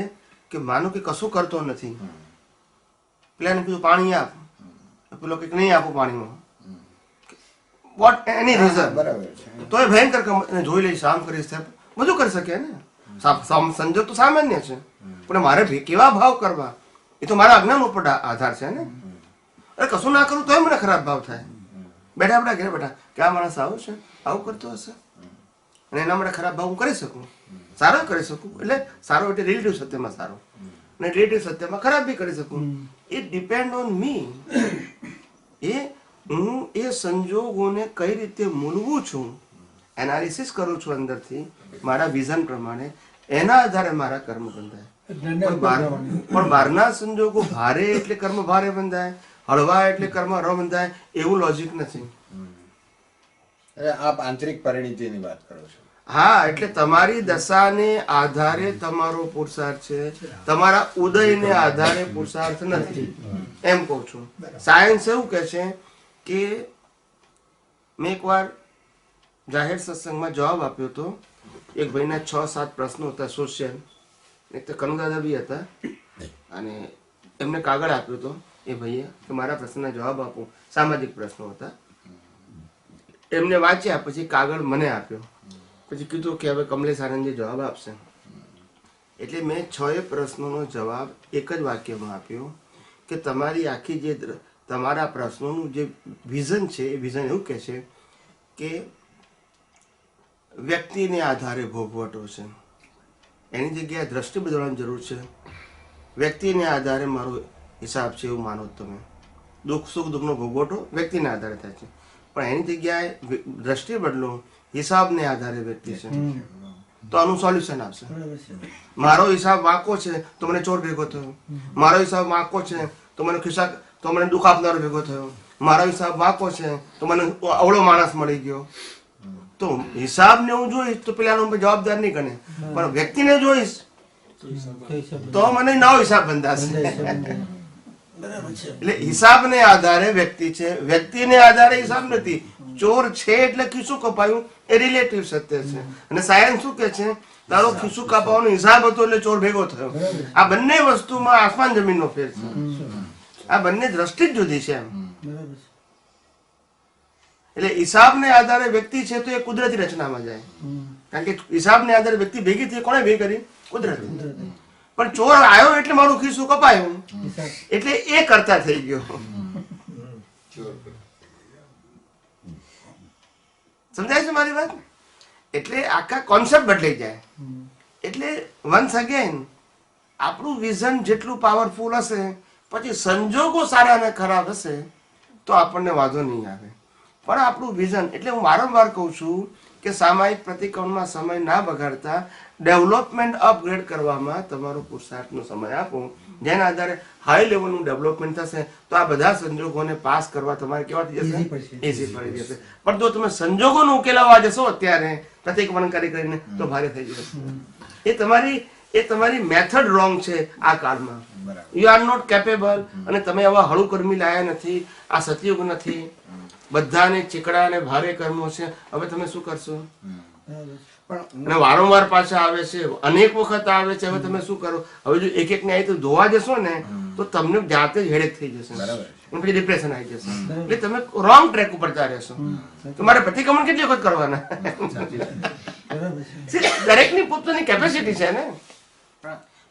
કે માનો કે કશું કરતો નથી, પેલા કીધું પાણી આપ, પેલો કંઈક નહીં આપો પાણીમાં, વોટ એની રીઝન, બરાબર છે. તો એ ભયંકર કર્મ જોઈ લઈશ, આમ કરીશ, બધું કરી શકે ને. સંજોગ તો સામાન્ય છે પણ મારે કેવા ભાવ કરવા એ તો મારા અજ્ઞાન ઉપર આધાર છે ને. અરે કશું ના કરું તોય મને ખરાબ ભાવ થાય. બેઠા બેઠા ઘરે બેઠા કે આ માણસ આવું છે, આવું કરતો હશે, અને એના માટે ખરાબ ભાવ હું કરી શકું, સારો કરી શકું. એટલે સારો એટલે રિલેટિવ સત્યમાં સારો, અને રિલેટિવ સત્યમાં ખરાબ બી કરી શકું. It depend on me. હું એ સંજોગોને કઈ રીતે મૂલવું છું, એનાલિસિસ કરું છું અંદરથી મારા વિઝન પ્રમાણે, એના આધારે મારા કર્મ બંધાય. પણ બહારના સંજોગો ભારે એટલે કર્મ ભારે બંધાય, હળવા એટલે કર્મ હળવા બંધાય એવું લોજિક નથી. આપ આંતરિક પરિણીતિની વાત કરો છો. હા, એટલે તમારી દશાને આધારે તમારો પુરુષાર્થ છે, તમારા ઉદયને આધારે પુરુષાર્થ નથી, એમ કહું છું. સાયન્સ એવું કહે છે કે મેં એકવાર જાહેર સત્સંગમાં જવાબ આપ્યો હતો. એક ભાઈના 6-7 પ્રશ્નો હતા સોશિયલ, એક તો કનુદાદા બી હતા, અને એમને કાગળ આપ્યો હતો એ ભાઈએ કે મારા પ્રશ્નના જવાબ આપો. સામાજિક પ્રશ્નો હતા. એમને વાંચ્યા, પછી કાગળ મને આપ્યો, પછી કીધું કે હવે કમલેશ આનંદજી જવાબ આપશે. એટલે મેં 6 પ્રશ્નોનો જવાબ એક જ વાક્યમાં આપ્યો કે તમારી આખી જે તમારા પ્રશ્નોનું જે વિઝન છે એ વિઝન એવું કહે છે કે વ્યક્તિને આધારે ભોગવટો છે, એની જગ્યાએ દ્રષ્ટિ બદલવાની જરૂર છે. વ્યક્તિને આધારે મારો હિસાબ છે એવું માનો તમે. સુખ દુઃખનો ભોગવટો વ્યક્તિના આધારે થાય છે, પણ એની જગ્યાએ દ્રષ્ટિ બદલો, હિસાબને આધારે વ્યક્તિ છે, તો આનું સોલ્યુશન આવશે. મારો હિસાબ વાંકો છે તો મને ચોર ભેગો થયો, મારો હિસાબ વાંકો છે તો મને તો મને દુઃખ આપનારો ભેગો થયો, મારો હિસાબ વાંકો છે તો મને અવળો માણસ મળી ગયો. તો હિસાબને હું જોઈશ તો પેલાનો જવાબદાર નહીં ગણે, પણ વ્યક્તિને જોઈશ તો મને નવો હિસાબ બંધાશે. એટલે હિસાબને આધારે વ્યક્તિ છે, વ્યક્તિને આધારે હિસાબ નથી. ચોર છે એટલે ખિસ્સું કપાયું એ રિલેટિવ સત્ય છે. અને સાયન્સ શું કે છે, તારો ખિસ્સું કાપવાનો હિસાબ હતો એટલે ચોર ભેગો થયો. આ બંને વસ્તુમાં આસમાન જમીનનો ફેર છે. આ બંને દ્રષ્ટિ જ જુદી છે એમ. એટલે હિસાબને આધારે વ્યક્તિ છે તો એ કુદરતી રચનામાં જાય, કારણ કે હિસાબને આધારે વ્યક્તિ ભેગી થઈ, કોને ભેગી કરી? કુદરતી. પણ ચોર આવ્યો એટલે મારું ખિસ્સું કપાયું એટલે એ કરતા થઈ ગયો. સમજાય છે મારી વાત? એટલે આખા કોન્સેપ્ટ બદલાઈ જાય. એટલે વન્સ અગેન આપણું વિઝન જેટલું પાવરફુલ હશે, પછી સંજોગો સારા અને ખરાબ હશે તો આપણને વાંધો નહીં આવે. પણ આપણું વિઝન, એટલે હું વારંવાર કહું છું કે સામાયિક પ્રતિક્રમણમાં સમય ના બગાડતા ડેવલપમેન્ટ અપગ્રેડ કરવામાં તમારો પુરુષાર્થનો સમય આપો. જેના આધારે હાઈ લેવલનું ડેવલપમેન્ટ થશે તો આ બધા સંજોગોને પાસ કરવા તમારે કેવા થઈ જશે? ઇઝી પડી જશે. પણ જો તમે સંજોગોનો ઉકેલાવા જશો અત્યારે પ્રતિક્રમણ કરીને તો ભારે થઈ જશે. એ તમારી મેથડ રોંગ છે આ કાળમાં. You are not capable. અને તમે આવા હળું કર્મી લાયા નથી. આ સતયુગ નથી. બધાને ચીકડા અને ભારે કર્મો છે. હવે તમે શું કરશો? અને વારંવાર પાછા આવે છે, અનેક વખત આવે છે. હવે તમે શું કરો? હવે જો એક એક ને આવી તો ધોવા જશો ને તો તમને જાતે જ હેડેક થઈ જશે, પછી ડિપ્રેશન આવી જશે. એટલે તમે રોંગ ટ્રેક ઉપર જા રહેશો. તમારે પ્રતિક્રમણ કેટલી વખત કરવાના? દરેકની પોતાની કેપેસિટી છે ને,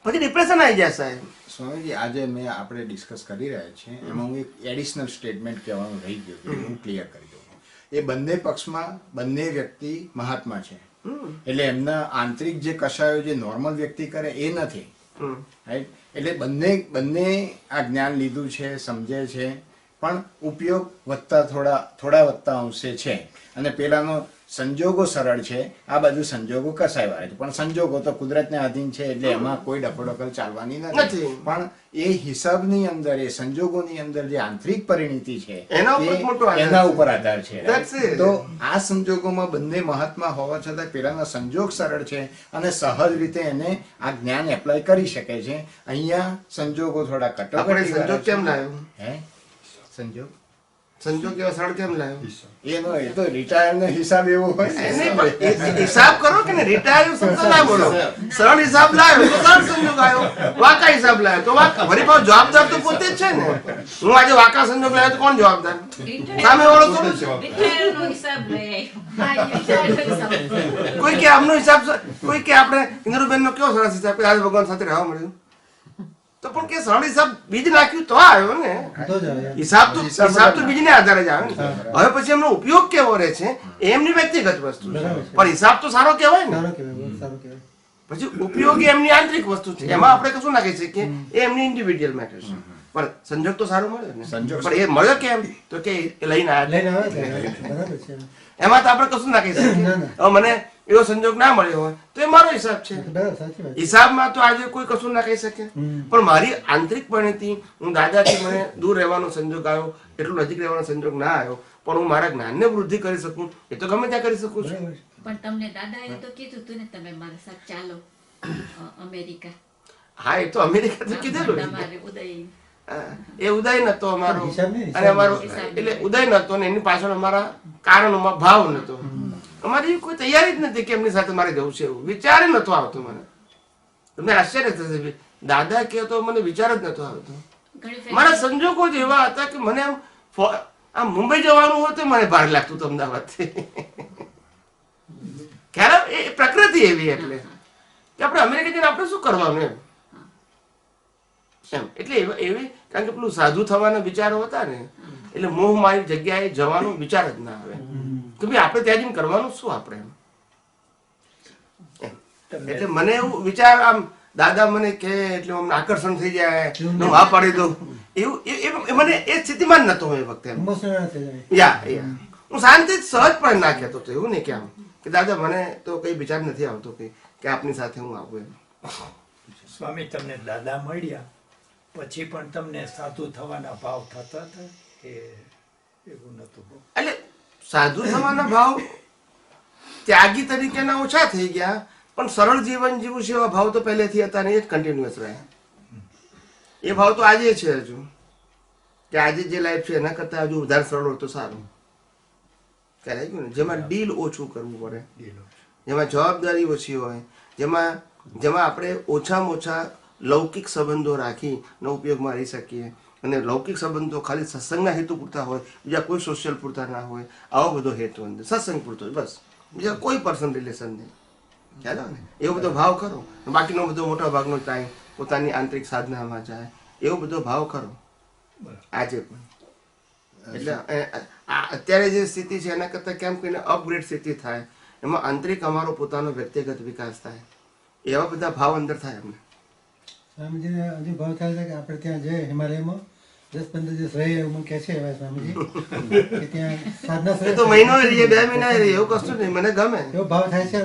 પછી ડિપ્રેશન આવી જાય સાહેબ. સ્વામીજી, આજે મેં આપણે ડિસ્કસ કરી રહ્યા છીએ એમાં હું એક એડિશનલ સ્ટેટમેન્ટ કહેવાનું રહી ગયું, હું ક્લિયર કરી દઉં. એ બંને પક્ષમાં બંને વ્યક્તિ મહાત્મા છે. એટલે એમના આંતરિક જે કશાયો જે નોર્મલ વ્યક્તિ કરે એ નથી, રાઈટ? એટલે બંને આ જ્ઞાન લીધું છે, સમજે છે, પણ ઉપયોગ થોડા વધતા અંશે છે. અને પેલાનો સંજોગો સરળ છે, આ બાજુ સંજોગો કસાયવાળા છે. પણ સંજોગો તો કુદરતને આધીન છે, એટલે એમાં કોઈ ડફોડફલ ચાલવાની નથી. પણ એ હિસાબની અંદર, એ સંજોગોની અંદર જે આંતરિક પરિણીતિ છે એના ઉપર આધાર છે. તો આ સંજોગોમાં બંને મહાત્મા હોવા છતાં પેલાનો સંજોગ સરળ છે અને સહજ રીતે એને આ જ્ઞાન એપ્લાય કરી શકે છે. અહીંયા સંજોગો થોડા કટોકટી. સંજોગ કેમ લાવ્યો? હે સંજોગ એવા સરળ કેમ લાવ્યો? એ તો રિટાયર નો હિસાબ એવો હોય. હિસાબ કરો કે ને, રિટાયર શબ્દ ના બોલો. સરળ હિસાબ લાવ્યો તો સરળ સંજોગ આવ્યો, વાંકા હિસાબ લાવ્યો તો વાંકા. વળી પાછો જવાબદાર તો પોતે જ છે ને. હું આજે વાંકા સંજોગ લાવ્યો તો કોણ જવાબદાર? સામે વાળો થોડું છે. રિટાયરનો હિસાબ લઈ આવ્યો. કોઈ કે આમનો હિસાબ, કોઈ કે આપણે ઇન્દ્રુબેન નો કેવો સરસ હિસાબ, આજે ભગવાન સાથે રહેવા મળ્યું તો પણ કે સરળ હિસાબ બીજ નાખ્યું તો આવ્યો ને. હિસાબ તો બીજને આધારે જ આવે ને. હવે પછી એમનો ઉપયોગ કેવો રહે છે એમની વ્યક્તિગત વસ્તુ છે, પણ હિસાબ તો સારો કહેવાય ને. પછી ઉપયોગ એમની આંતરિક વસ્તુ છે, એમાં આપણે કશું ના કહી શકીએ, એ એમની ઇન્ડિવિડ્યુઅલ મેટર છે. પણ સંજોગ તો સારો મળ્યો ને. પણ એ મળ્યો કેમ? તો કે લઈને આવ્યા, એમાં તો આપણે કશું ના કહી શકીએ. હવે મને એવો સંજોગ ના મળ્યો હોય તો એ મારો હિસાબ છે. હિસાબમાં તો આજે કોઈ કશું ના કહી શકે. પણ મારી આંતરિક પરિણતિ, હું દાદાથી મને દૂર રહેવાનો સંજોગ આવ્યો, એટલું નજીક રહેવાનો સંજોગ ના આવ્યો, પણ હું મારા જ્ઞાનને વૃદ્ધિ કરી શકું, એ તો ગમે ત્યાં કરી શકું છું. પણ તમને દાદાએ તો કીધું તું ને તમે મારા સાથે ચાલો અમેરિકા. હા, એ તો અમેરિકા તો કીધેલું. તમારે ઉદય એ ઉદય નતો અમારો, અને અમારો એટલે ઉદય નતો ને એની પાછળ અમારા કારણોમાં ભાવ નતો. અમારી કોઈ તૈયારી જ નથી કે એમની સાથે મારે જવું છે, એવું વિચાર નતો આવતો મને. તમને આશ્ચર્ય થશે, દાદા કહે તો મને વિચાર જ નતો આવતો. મારા સંજોગો જ એવા હતા કે મને આમ મુંબઈ જવાનું હોય તો મને ભાર લાગતું હતું અમદાવાદથી. ખ્યાલ, એ પ્રકૃતિ એવી એટલે કે આપણે અમેરિકા જઈને આપણે શું કરવાનું એમ. એટલે એવી, કારણ કે પેલું સાધુ થવાના વિચારો હતા ને, એટલે મોહ મારી જગ્યાએ જવાનો વિચાર જ ના આવે કે ભાઈ આપણે ત્યાં જઈને કરવાનું શું આપણે એમ. એટલે મને એવું વિચાર, આમ દાદા મને કે એટલે અમને આકર્ષણ થઈ જાય, હું હા પાડી દઉં, એવું મને એ સ્થિતિમાં જ નતો એ વખતે. હું શાંતિ સહજ પણ ના કહેતો હતો, એવું નહીં કે આમ કે દાદા મને તો કઈ વિચાર નથી આવતો કે આપની સાથે હું આવું એમ. સ્વામી, તમને દાદા મળ્યા પછી પણ તમને સાધુ થવાના ભાવ થતા હતા કે એવું નતું? એટલે સાધુ થવાના ભાવ ત્યાગી તરીકેના ઓછા થઈ ગયા, પણ સરળ જીવન જીવું છે એવા ભાવ તો પહેલેથી હતા ને, એ જ કન્ટિન્યુઅસ રહ્યા. એ ભાવ તો આજે છે હજુ, કે આજે જે લાઈફ છે એના કરતા હજુ વધારે સરળ હોય તો સારું. ખ્યાલ આવી ગયું ને? જેમાં ડીલ ઓછું કરવું પડે, જેમાં જવાબદારી ઓછી હોય, જેમાં આપણે ઓછામાં ઓછા લૌકિક સંબંધો રાખીને ઉપયોગમાં રહી શકીએ. અને લૌકિક સંબંધો ખાલી સત્સંગના હેતુ પૂરતા હોય, બીજા કોઈ સોશિયલ પૂરતા ના હોય, આવો બધો હેતુ અંદર સત્સંગ પૂરતો હોય બસ, બીજા કોઈ પર્સનલ રિલેશન નહીં. ખ્યાલ આવે ને? એવો બધો ભાવ કરો. બાકીનો બધો મોટા ભાગનો ટાઈમ પોતાની આંતરિક સાધનામાં જાય, એવો બધો ભાવ કરો આજે પણ. એટલે અત્યારે જે સ્થિતિ છે એના કરતાં કેમ કહીને અપગ્રેડ સ્થિતિ થાય, એમાં આંતરિક અમારો પોતાનો વ્યક્તિગત વિકાસ થાય, એવા બધા ભાવ અંદર થાય અમને. સ્વામીજીને હજુ ભાવ થાય છે કે આપણે ત્યાં જઈએ હિમાલયમાં 10-15 દિવસ રહીએ એવું કહે છે સ્વામીજી, કે ત્યાં સાધના તો મહિનો રહીએ, 2 મહિના રહીએ, એવું કશું નહીં, મને ગમે એવો ભાવ થાય છે.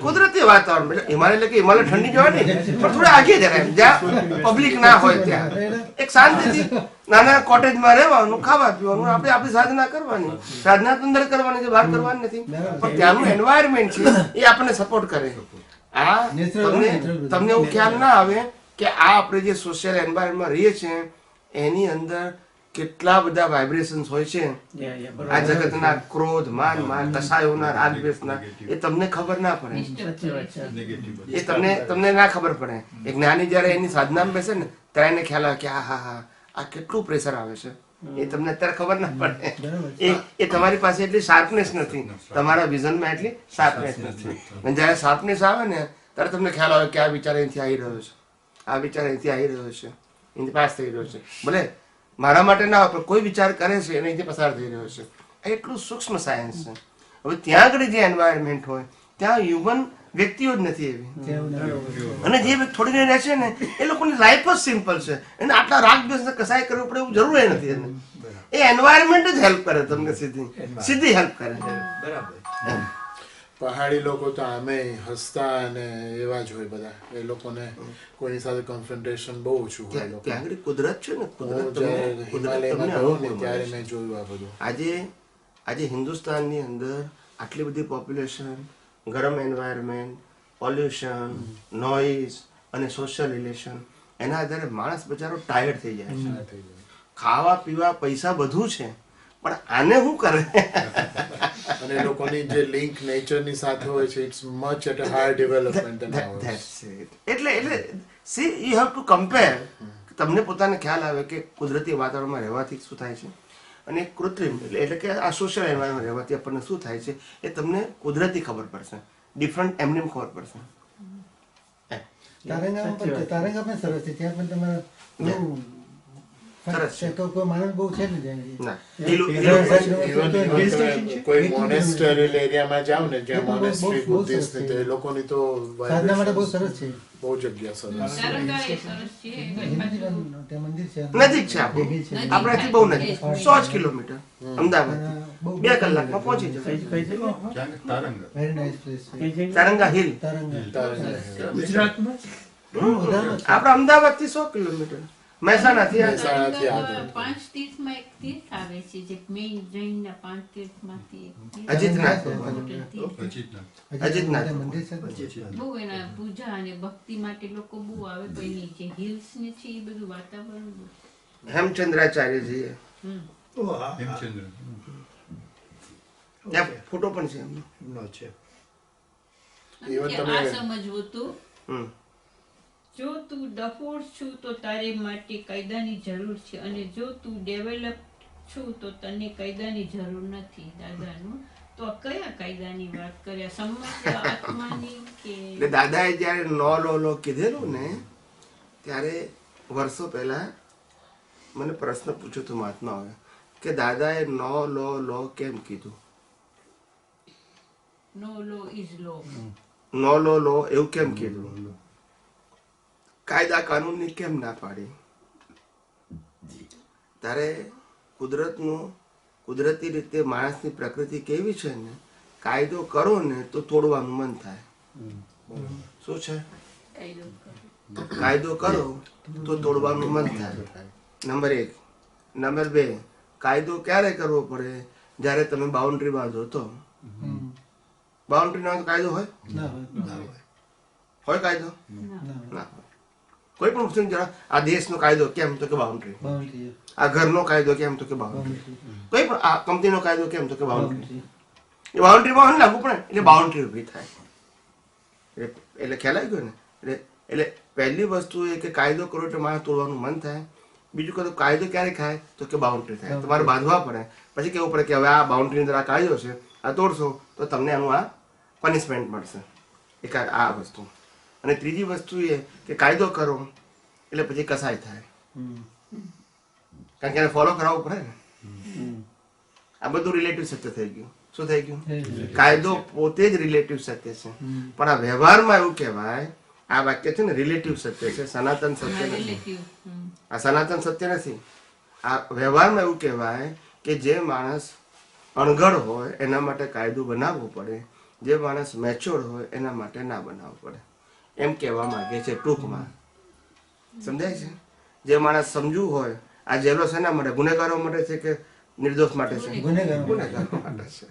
કુદરતી વાતાવરણ. હિમાલય એટલે કે હિમાલય ઠંડી જવાની, પણ થોડા આગે જરાય જ્યાં પબ્લિક ના હોય ત્યાં એક શાંતિથી નાના કોટેજમાં રહેવાનું, ખાવા પીવાનું, આપણે આપણી સાધના કરવાની. સાધના તો અંદર કરવાની છે, બહાર કરવાની નથી, પણ ત્યાંનું એન્વાયરમેન્ટ છે એ આપણને સપોર્ટ કરે. આ તમને એવું ખ્યાલ ના આવે કે આ આપણે જે સોશિયલ એન્વાયરમેન્ટમાં રહીએ છીએ એની અંદર કેટલા બધા વાઇબ્રેશન્સ હોય છે. આ જગતના ક્રોધ, માન, કસાયોના, રાગદ્વેષના, એ તમને ખબર ના પડે, એ તમને ના ખબર પડે. એક જ્ઞાની જયારે એની સાધનામાં બેસે ને ત્યારે એને ખ્યાલ આવે કે હા આ કેટલું પ્રેશર આવે છે, એ તમને અત્યારે ખબર ના પડે. એ તમારી પાસે એટલી શાર્પનેસ નથી, તમારા વિઝનમાં એટલી શાર્પનેસ નથી. અને જયારે શાર્પનેસ આવે ને ત્યારે તમને ખ્યાલ આવે કે આ વિચાર અહીંથી આવી રહ્યો છે, આ વિચાર અહીંથી આવી રહ્યો છે, અહીંથી પાસ થઈ રહ્યો છે. ભલે મારા માટે ના હોય પણ કોઈ વિચાર કરે છે અને અહીંથી પસાર થઈ રહ્યો છે. એટલું સૂક્ષ્મ સાયન્સ છે. હવે ત્યાં આગળ જે એન્વાયરમેન્ટ હોય ત્યાં હ્યુમન વ્યક્તિઓ જ નથી એવી. કેવું નથી. અને જે વ્યક્તિ થોડી રહે છે ને એ લોકોની લાઈફ જ સિમ્પલ છે, એને આટલા રાગ દિવસ કસાય કરવું પડે એવું જરૂર નથી એને. એ એન્વાયરમેન્ટ જ હેલ્પ કરે તમને, સીધી હેલ્પ કરે. બરાબર. પહાડી લોકો તો આમે હસતા અને એવા જ હોય બધા, એ લોકોને કોઈની સાથે કન્ફ્રન્ટેશન બહુ ઓછું હોય. લોકો ત્યાં આગળ કુદરત છે ને, હું કુદરત જ્યારે હિમાલયમાં ગયો ને ત્યારે મેં જોયું આ બધું. આજે હિન્દુસ્તાનની અંદર આટલી બધી પોપ્યુલેશન, ગરમ એન્વાયરમેન્ટ, પોલ્યુશન, નોઇઝ અને સોશિયલ રિલેશન, એના આધારે માણસ બચારો ટાયર્ડ થઈ જાય છે. ખાવા પીવા પૈસા બધું છે, પણ આને શું કરે? અને એ લોકોની જે લિંક નેચરની સાથે હોય છે, it's much at a higher development than ours. That's it. એટલે see you have to compare. તમને પોતાને ખ્યાલ આવે કે કુદરતી વાતાવરણમાં રહેવાથી શું થાય છે અને કૃત્રિમ એટલે કે આ સોશિયલ એન્વાયરમેન્ટ રહેવાથી આપણને શું થાય છે એ તમને કુદરતી ખબર પડશે, ડિફરન્ટ એમનેમ ખબર પડશે. તારંગા પણ સરસ છે, ત્યાં પણ તમારે સરસ છે. કોઈ માણસ બહુ છે ને ત્યાં. ના Even કોઈ મોનેસ્ટરી એરિયામાં જાવ ને જ્યાં મોનેસ્ટરી બુદ્ધિસ્ટ ને તે લોકોની તો સાધના માટે બહુ સરસ છે. બહુ જગ્યા સરસ. તારંગા એ સરસ છે. ત્યાં મંદિર છે, નજીક છે આપણાથી બહુ નજીક, 100 જ કિલોમીટર અમદાવાદ, 2 કલાકમાં પહોંચી જવાય. વેરી નાઇસ પ્લેસ છે. તારંગા હિલ તારંગા ગુજરાતમાં આપણા અમદાવાદથી 100 કિલોમીટર, મહેસાણાથી મહેસાણાથી આગળ. 5 તીર્થમાં એક તીર્થ આવે છે જે મેઇન જૈનના 5 તીર્થમાંથી એક તીર્થ. અજીતનાથ. મોટું તીર્થ. અજીતનાથ. મંદિર છે. બહુ એના પૂજા અને ભક્તિ માટે લોકો બહુ આવે. પણ એની જે હિલ્સ ને છે એ બધું વાતાવરણ બહુ. હેમચંદ્રાચાર્યજી ઓ હા ત્યાં ફોટો પણ છે એમનો. નો છે. Even કે તમે- આ સમજવું તું, હમ. જો તું ડફોર છું તો તારે માટે કાયદાની જરૂર છે, અને જો તું ડેવલપ છું તો તને કાયદાની જરૂર નથી. દાદાનું તો આ કયા કાયદાની વાત કરે? સમજ આત્માની કે એટલે દાદાએ જ્યારે લો કીધેલું ને ત્યારે વર્ષો પહેલા મને પ્રશ્ન પૂછ્યો હતો મહાત્માઓએ કે દાદાએ લો કેમ કીધું? નો લો ઇઝ લો. લો એવું કેમ કીધું? કાયદા કાનૂનની કેમ ના પાડી? ત્યારે કુદરતી રીતે માણસની પ્રકૃતિ કેવી છે ને, કાયદો કરો ને તો તોડવાનું મન થાય. શું છે? કાયદો કરો તો તોડવાનું મન થાય. નંબર 1. નંબર 2, કાયદો ક્યારે કરવો પડે? જ્યારે તમે બાઉન્ડ્રી બાંધો તો. બાઉન્ડ્રી ના કાયદો હોય? ના હોય. હોય કાયદો? ના ના હોય. કોઈ પણ વસ્તુ જરા આ દેશનો કાયદો કેમ? તો કે બાઉન્ડ્રી. બાઉન્ડ્રી. આ ઘરનો કાયદો કેમ? તો કે બાઉન્ડ્રી. કોઈ પણ આ કંપનીનો કાયદો કેમ? તો કે બાઉન્ડ્રી. બાઉન્ડ્રી. એ બાઉન્ડ્રીમાં લાગુ પડે એટલે બાઉન્ડ્રી ઊભી થાય. એટલે ખ્યાલ આવી ગયો ને? એટલે પહેલી વસ્તુ એ કે કાયદો કરો એટલે માણસ તોડવાનું મન થાય. બીજું કહો કાયદો ક્યારે થાય? તો કે બાઉન્ડ્રી થાય. તમારે બાંધવા પડે, પછી કેવું પડે કે હવે આ બાઉન્ડ્રીની અંદર આ કાયદો છે, આ તોડશો તો તમને આનું આ પનિશમેન્ટ મળશે. એક આ વસ્તુ. અને ત્રીજી વસ્તુ એ કે કાયદો કરો એટલે પછી કસાય થાય, કારણ કે એને ફોલો કરાવવું પડે ને. આ બધું રિલેટિવ સત્ય થઈ ગયું. શું થઈ ગયું? કાયદો પોતે જ રિલેટિવ સત્ય છે, પણ આ વ્યવહારમાં એવું કહેવાય, આ વાક્ય છે ને રિલેટિવ સત્ય છે, સનાતન સત્ય નથી. રિલેટિવ. આ સનાતન સત્ય નથી. આ વ્યવહારમાં એવું કહેવાય કે જે માણસ અણઘડ હોય એના માટે કાયદો બનાવવો પડે, જે માણસ મેચ્યોર હોય એના માટે ના બનાવવો પડે, એમ કહેવા માંગે છે ટૂંકમાં. સમજાય છે? જે માણસ સમજુ હોય, આ જેલો શેના માટે? ગુનેગારો માટે છે કે નિર્દોષ માટે છે? ગુનેગારો માટે છે.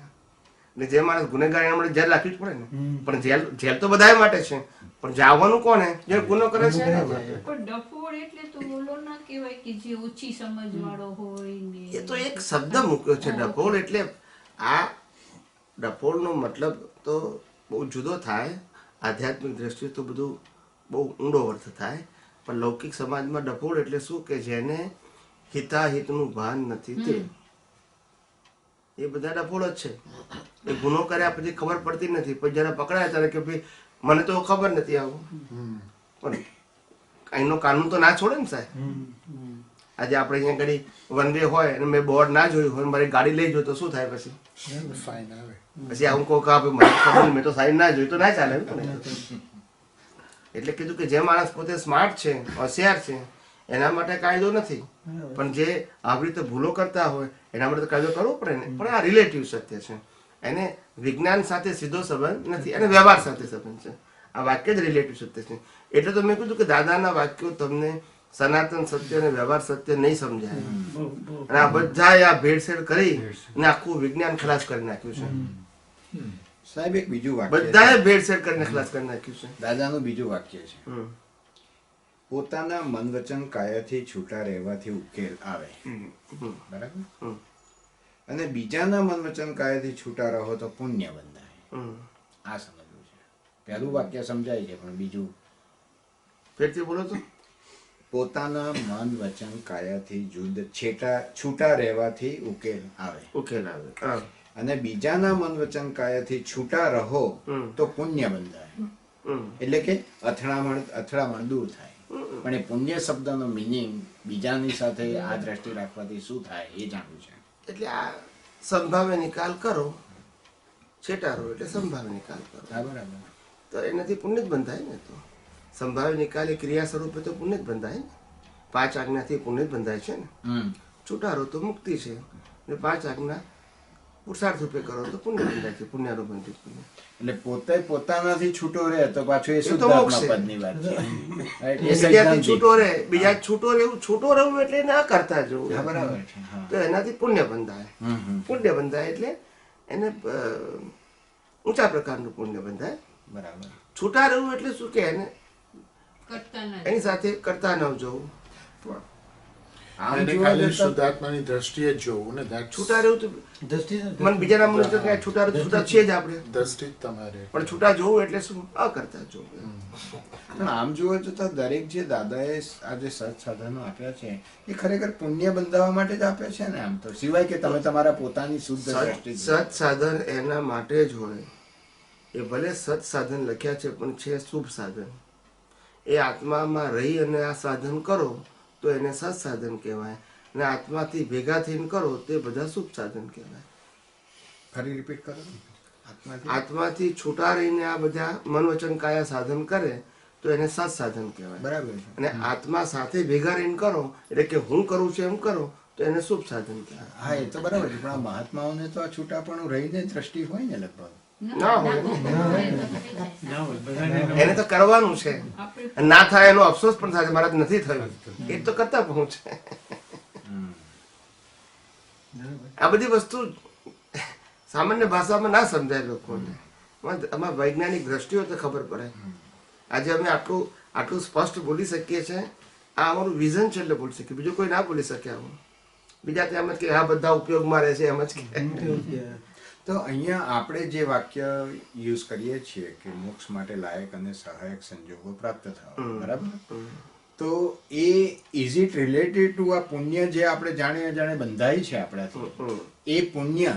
ને જે માણસ ગુનેગાર એના માટે જેલ રાખવી જ પડે ને. પણ જેલ તો બધા માટે છે, પણ જાવવાનું કોને? જે ગુનો કરે છે એના માટે. પણ ડફોડ એટલે તો ઓલો ના કહેવાય કે જે ઓછી સમજ વાળો હોય ને. એ તો એક શબ્દ મૂક્યો છે ડફોડ. એટલે આ ડફોડનો મતલબ તો બહુ જુદો થાય. આધ્યાત્મિક દ્રષ્ટિએ તો બધું બહુ ઊંડો અર્થ થાય, પણ લૌકિક સમાજમાં ડફોડ એટલે શું? કે જેને હિતાહિતનું ભાન નથી તે, એ બધા ડફોડ જ છે. એ ગુનો કર્યા પછી ખબર પડતી નથી, પછી જયારે પકડાય ત્યારે કે ભાઈ મને તો ખબર નથી આવું. પણ અહીંનો કાનૂન તો ના છોડે ને સાહેબ. આજે આપણે અહીંયા ઘડી વન વે હોય અને મેં બોર્ડ ના જોયું હોય મારી ગાડી લઈ જોઈ તો શું થાય પછી? ફાઇન આવે. પછી આવું કહું કે હા ભાઈ મને ખબર નહીં, મેં તો સાઈન ના જોઈ તો ના ચાલે ને. એટલે કીધું કે જે માણસ પોતે સ્માર્ટ છે, હોશિયાર છે, એના માટે કાયદો નથી, પણ જે આવી રીતે ભૂલો કરતા હોય એના માટે કાયદો કરવો પડે ને. પણ આ રિલેટિવ સત્ય છે, એને વિજ્ઞાન સાથે સીધો સંબંધ નથી, અને વ્યવહાર સાથે સંબંધ છે. આ વાક્ય જ રિલેટિવ સત્ય છે. એટલે તો મેં કીધું કે દાદાના વાક્યો તમને સનાતન સત્ય અને વ્યવહાર સત્ય નહીં સમજાય, અને આ બધા આ ભેળસેળ કરી અને આખું વિજ્ઞાન ખલાસ કરી નાખ્યું છે. સાહેબ એક બીજું વાક્ય બધાએ ભેળસેળ કરીને ખલાસ કરી નાખ્યું છે. દાદાનું બીજું વાક્ય છે, પોતાના મન વચન કાયાથી છૂટા રહેવાથી ઉકેલ આવે. બરાબર. અને બીજાના મન વચન કાયાથી છૂટા રહો તો પુણ્ય બંધાય. આ સમજવું છે. પહેલું વાક્ય સમજાય છે, પણ બીજું ફેરથી બોલો તો. પોતાના મન વચન કાયાથી છૂટા રહેવાથી ઉકેલ આવે. ઉકેલ આવે. અને બીજાના મન વચન કાયાથી છૂટા રહો તો પુણ્ય બંધાય. એટલે કે અથડામણ દૂર થાય. પણ એ પુણ્ય શબ્દનો મિનિંગ બીજાની સાથે આ દ્રષ્ટિ રાખવાથી શું થાય એ જાણવું છે. એટલે આ સંભાવ્ય નિકાલ કરો, છેટારો એટલે સંભાવ્ય નિકાલ કરો. બરાબર. તો એનાથી પુણ્ય જ બંધાય ને. તો સંભાવ્ય નિકાલ એ ક્રિયા સ્વરૂપે તો પુણ્ય જ બંધાય ને. 5 આજ્ઞાથી પુણ્ય જ બંધાય છે ને. છૂટારો તો મુક્તિ છે, ને 5 આજ્ઞા પુરુષાર્થ રૂપે કરો તો પુણ્ય બંધાય છે. પુણ્યાનુબંધિત પુણ્ય. એટલે પોતે પોતાનાથી છૂટો રહે તો પાછું એ શુદ્ધાત્મા પદની વાત છે. બીજાથી છૂટો રહે, બીજા છૂટો રહેવું, છૂટો રહેવું એટલે ના કરતા જવું. બરાબર છે. તો એનાથી પુણ્ય બંધાય. પુણ્ય બંધાય એટલે એને ઊંચા પ્રકારનું પુણ્ય બંધાય. બરાબર. છૂટા રહેવું એટલે શું કે એને કરતા નથી. એની સાથે કરતા ન જવું. એને ખાલી શુદ્ધાત્માની દ્રષ્ટિએ જ જોવું ને. છૂટા રહેવું તો દ્રષ્ટિ મન બીજાના મન તો ક્યાંય છૂટા રહેવું, છૂટા છે જ આપણે, દ્રષ્ટિ જ તમારે. પણ છૂટા જોવું એટલે શું? અકર્તા જોવું. પણ આમ જોવા જતા દરેક જે દાદાએ આ જે સત સાધનો આપ્યા છે એ ખરેખર પુણ્ય બંધાવવા માટે જ આપ્યા છે ને. આમ તો સિવાય કે તમે તમારા પોતાની શુદ્ધ દ્રષ્ટિ. સત સાધન એના માટે જ હોય. એ ભલે સત સાધન લખ્યા છે પણ છે શુભ સાધન. એ આત્મામાં રહી અને આ સાધન કરો તો એને સત સાધન કહેવાય, અને આત્માથી ભેગા થઈને કરો તે બધા શુભ સાધન કહેવાય. ફરી રિપીટ કરો. આત્માથી છૂટા રહીને આ બધા મન વચન કાયા સાધન કરે તો એને સત સાધન કહેવાય. બરાબર છે. અને આત્મા સાથે ભેગા રહીને કરો એટલે કે હું કરું છું એમ કરો તો એને શુભ સાધન કહેવાય. હા, એ તો બરાબર છે. પણ આ મહાત્માઓને તો આ છૂટાપણું રહીને દ્રષ્ટિ હોય ને લગભગ. ના હોય, એને તો કરવાનું છે. ના થાય એનો અફસોસ પણ થાય, મારા નથી થયું, એ તો કરતા પહોંચે. આ બધી વસ્તુ સામાન્ય ભાષામાં ના સમજાય લોકોને. આમાં વૈજ્ઞાનિક દ્રષ્ટિઓ તો ખબર પડે. આજે અમે આટલું સ્પષ્ટ બોલી શકીએ છીએ. આ અમારું વિઝન છે એટલે બોલી શકીએ, બીજું કોઈ ના બોલી શકે. આવું બીજા ત્યાં એમ જ કે આ બધા ઉપયોગમાં રહે છે એમ જ કે. તો અહીંયા આપણે જે વાક્ય યુઝ કરીએ છીએ કે મોક્ષ માટે લાયક અને સહાયક સંજોગો પ્રાપ્ત થવા, બરાબર, તો એ ઇઝ ઇટ રિલેટેડ ટુ આ પુણ્ય જે આપણે જાણે અજાણે બંધાય છે આપણાથી, એ પુણ્ય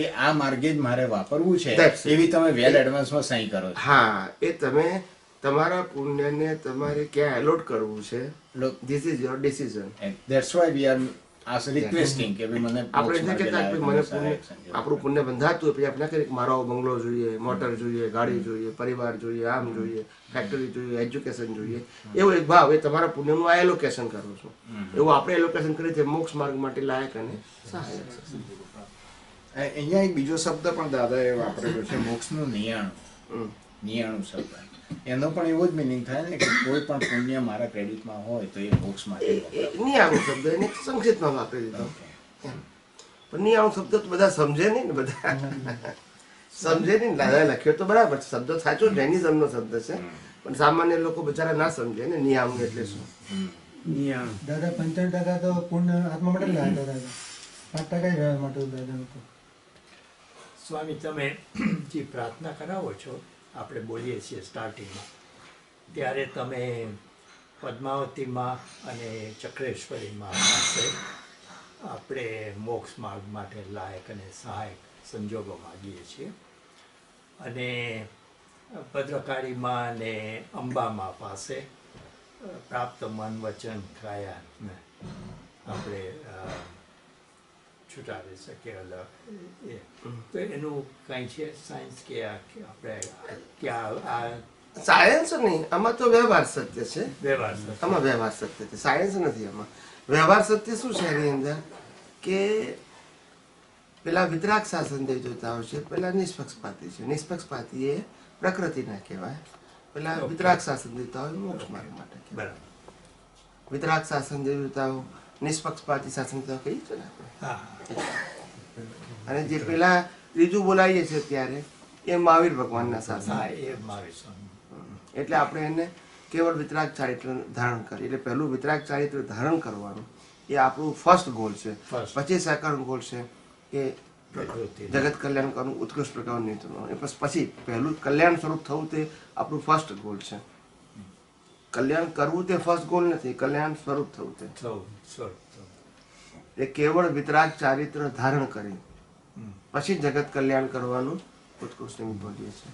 એ આ માર્ગે જ મારે વાપરવું છે એવી તમે વેલ એડવાન્સમાં સહી કરો છો. હા, એ તમે તમારા પુણ્યને તમારે ક્યાં એલોટ કરવું છે, this is your decision. That's why we are requesting કે મને આપણે આપણું પુણ્ય બંધાતું પછી આપણે કહીએ મારો બંગલો જોઈએ, મોટર જોઈએ, ગાડી જોઈએ, પરિવાર જોઈએ, આમ જોઈએ, ફેક્ટરી જોઈએ, એજ્યુકેશન જોઈએ, એવો એક ભાવ એ તમારા પુણ્યનું આ એલોકેશન કરો છો. એવું આપણે એલોકેશન કરીએ છીએ મોક્ષ માર્ગ માટે લાયક અને સહાયક. અહીંયા એક બીજો શબ્દ પણ દાદાએ વાપરેલો છે, મોક્ષનું નિયાણું. નિયાણું શબ્દ એનો પણ એવો જ મિનિંગ થાય ને કે કોઈ પણ પુણ્ય મારા ક્રેડિટમાં હોય તો એ મોક્ષ માટે. નિયાણું શબ્દ એને સંક્ષિપ્તમાં વાપરી દીધો. પણ નિયાણું શબ્દ તો બધા સમજે નહીં ને, બધા સમજે નહીં. દાદાએ લખ્યો તો બરાબર છે, શબ્દ સાચો જૈનિઝમનો શબ્દ છે, પણ સામાન્ય લોકો બિચારા ના સમજે ને નિયામું એટલે શું. દાદા 95% તો પૂર્ણ આત્મા માટે લાવ્યા દાદા, 5% જ વ્યવહાર માટે દાદા. સ્વામી, તમે જે પ્રાર્થના કરાવો છો, આપણે બોલીએ છીએ સ્ટાર્ટિંગમાં, ત્યારે તમે પદ્માવતીમાં અને ચક્રેશ્વરીમાં પાસે આપણે મોક્ષ માર્ગ માટે લાયક અને સહાયક સંજોગો માગીએ છીએ, અને ભદ્રકાળીમાં અને અંબામાં પાસે પ્રાપ્ત મન વચન કાયા આપણે છૂટાવી શકીએ એ તો એનું કાંઈ છે સાયન્સ કે આપણે ક્યાં આ સાયન્સ નહીં, આમાં તો વ્યવહાર સત્ય છે. વ્યવહાર આમાં વ્યવહાર સત્ય છે, સાયન્સ નથી. આમાં વ્યવહાર સત્ય શું છે એની અંદર કે પેલા વિતરાગ શાસન દેવ જોતા હોય છે, પેલા નિષ્પક્ષપાતી છે. નિષ્પક્ષપાતી એ પ્રકૃતિના કહેવાય, પેલા વિતરાગ શાસન દેવતા હોય મોક્ષ માર્ગ માટે કહેવાય. બરાબર. વિતરાગ શાસન દેવતાઓ નિષ્પક્ષપાતી શાસન દેવતા કહીએ છીએ ને આપણે. હા અને જે પેલા ત્રીજું બોલાવીએ છીએ ત્યારે એ મહાવીર ભગવાનના શાસન. હા એ મહાવીર સ્વામી. એટલે આપણે એને કેવળ વિતરાગ ચારિત્ર ધારણ કરીએ. એટલે પહેલું વિતરાગ ચારિત્ર ધારણ કરવાનું એ આપણું ફર્સ્ટ ગોલ છે. પછી સેકન્ડ ગોલ છે કે જગત કલ્યાણ કરવું, ઉત્કૃષ્ટ પ્રકારનું નીતિનું. પછી પહેલું કલ્યાણ સ્વરૂપ થવું તે આપણું ફર્સ્ટ ગોલ છે. કલ્યાણ કરવું તે ફર્સ્ટ ગોલ નથી, કલ્યાણ સ્વરૂપ થવું તે. એ કેવળ વિતરાગ ચારિત્ર ધારણ કરી પછી જગત કલ્યાણ કરવાનું ઉત્કૃષ્ટ નિમિત્ત બોલીએ છીએ.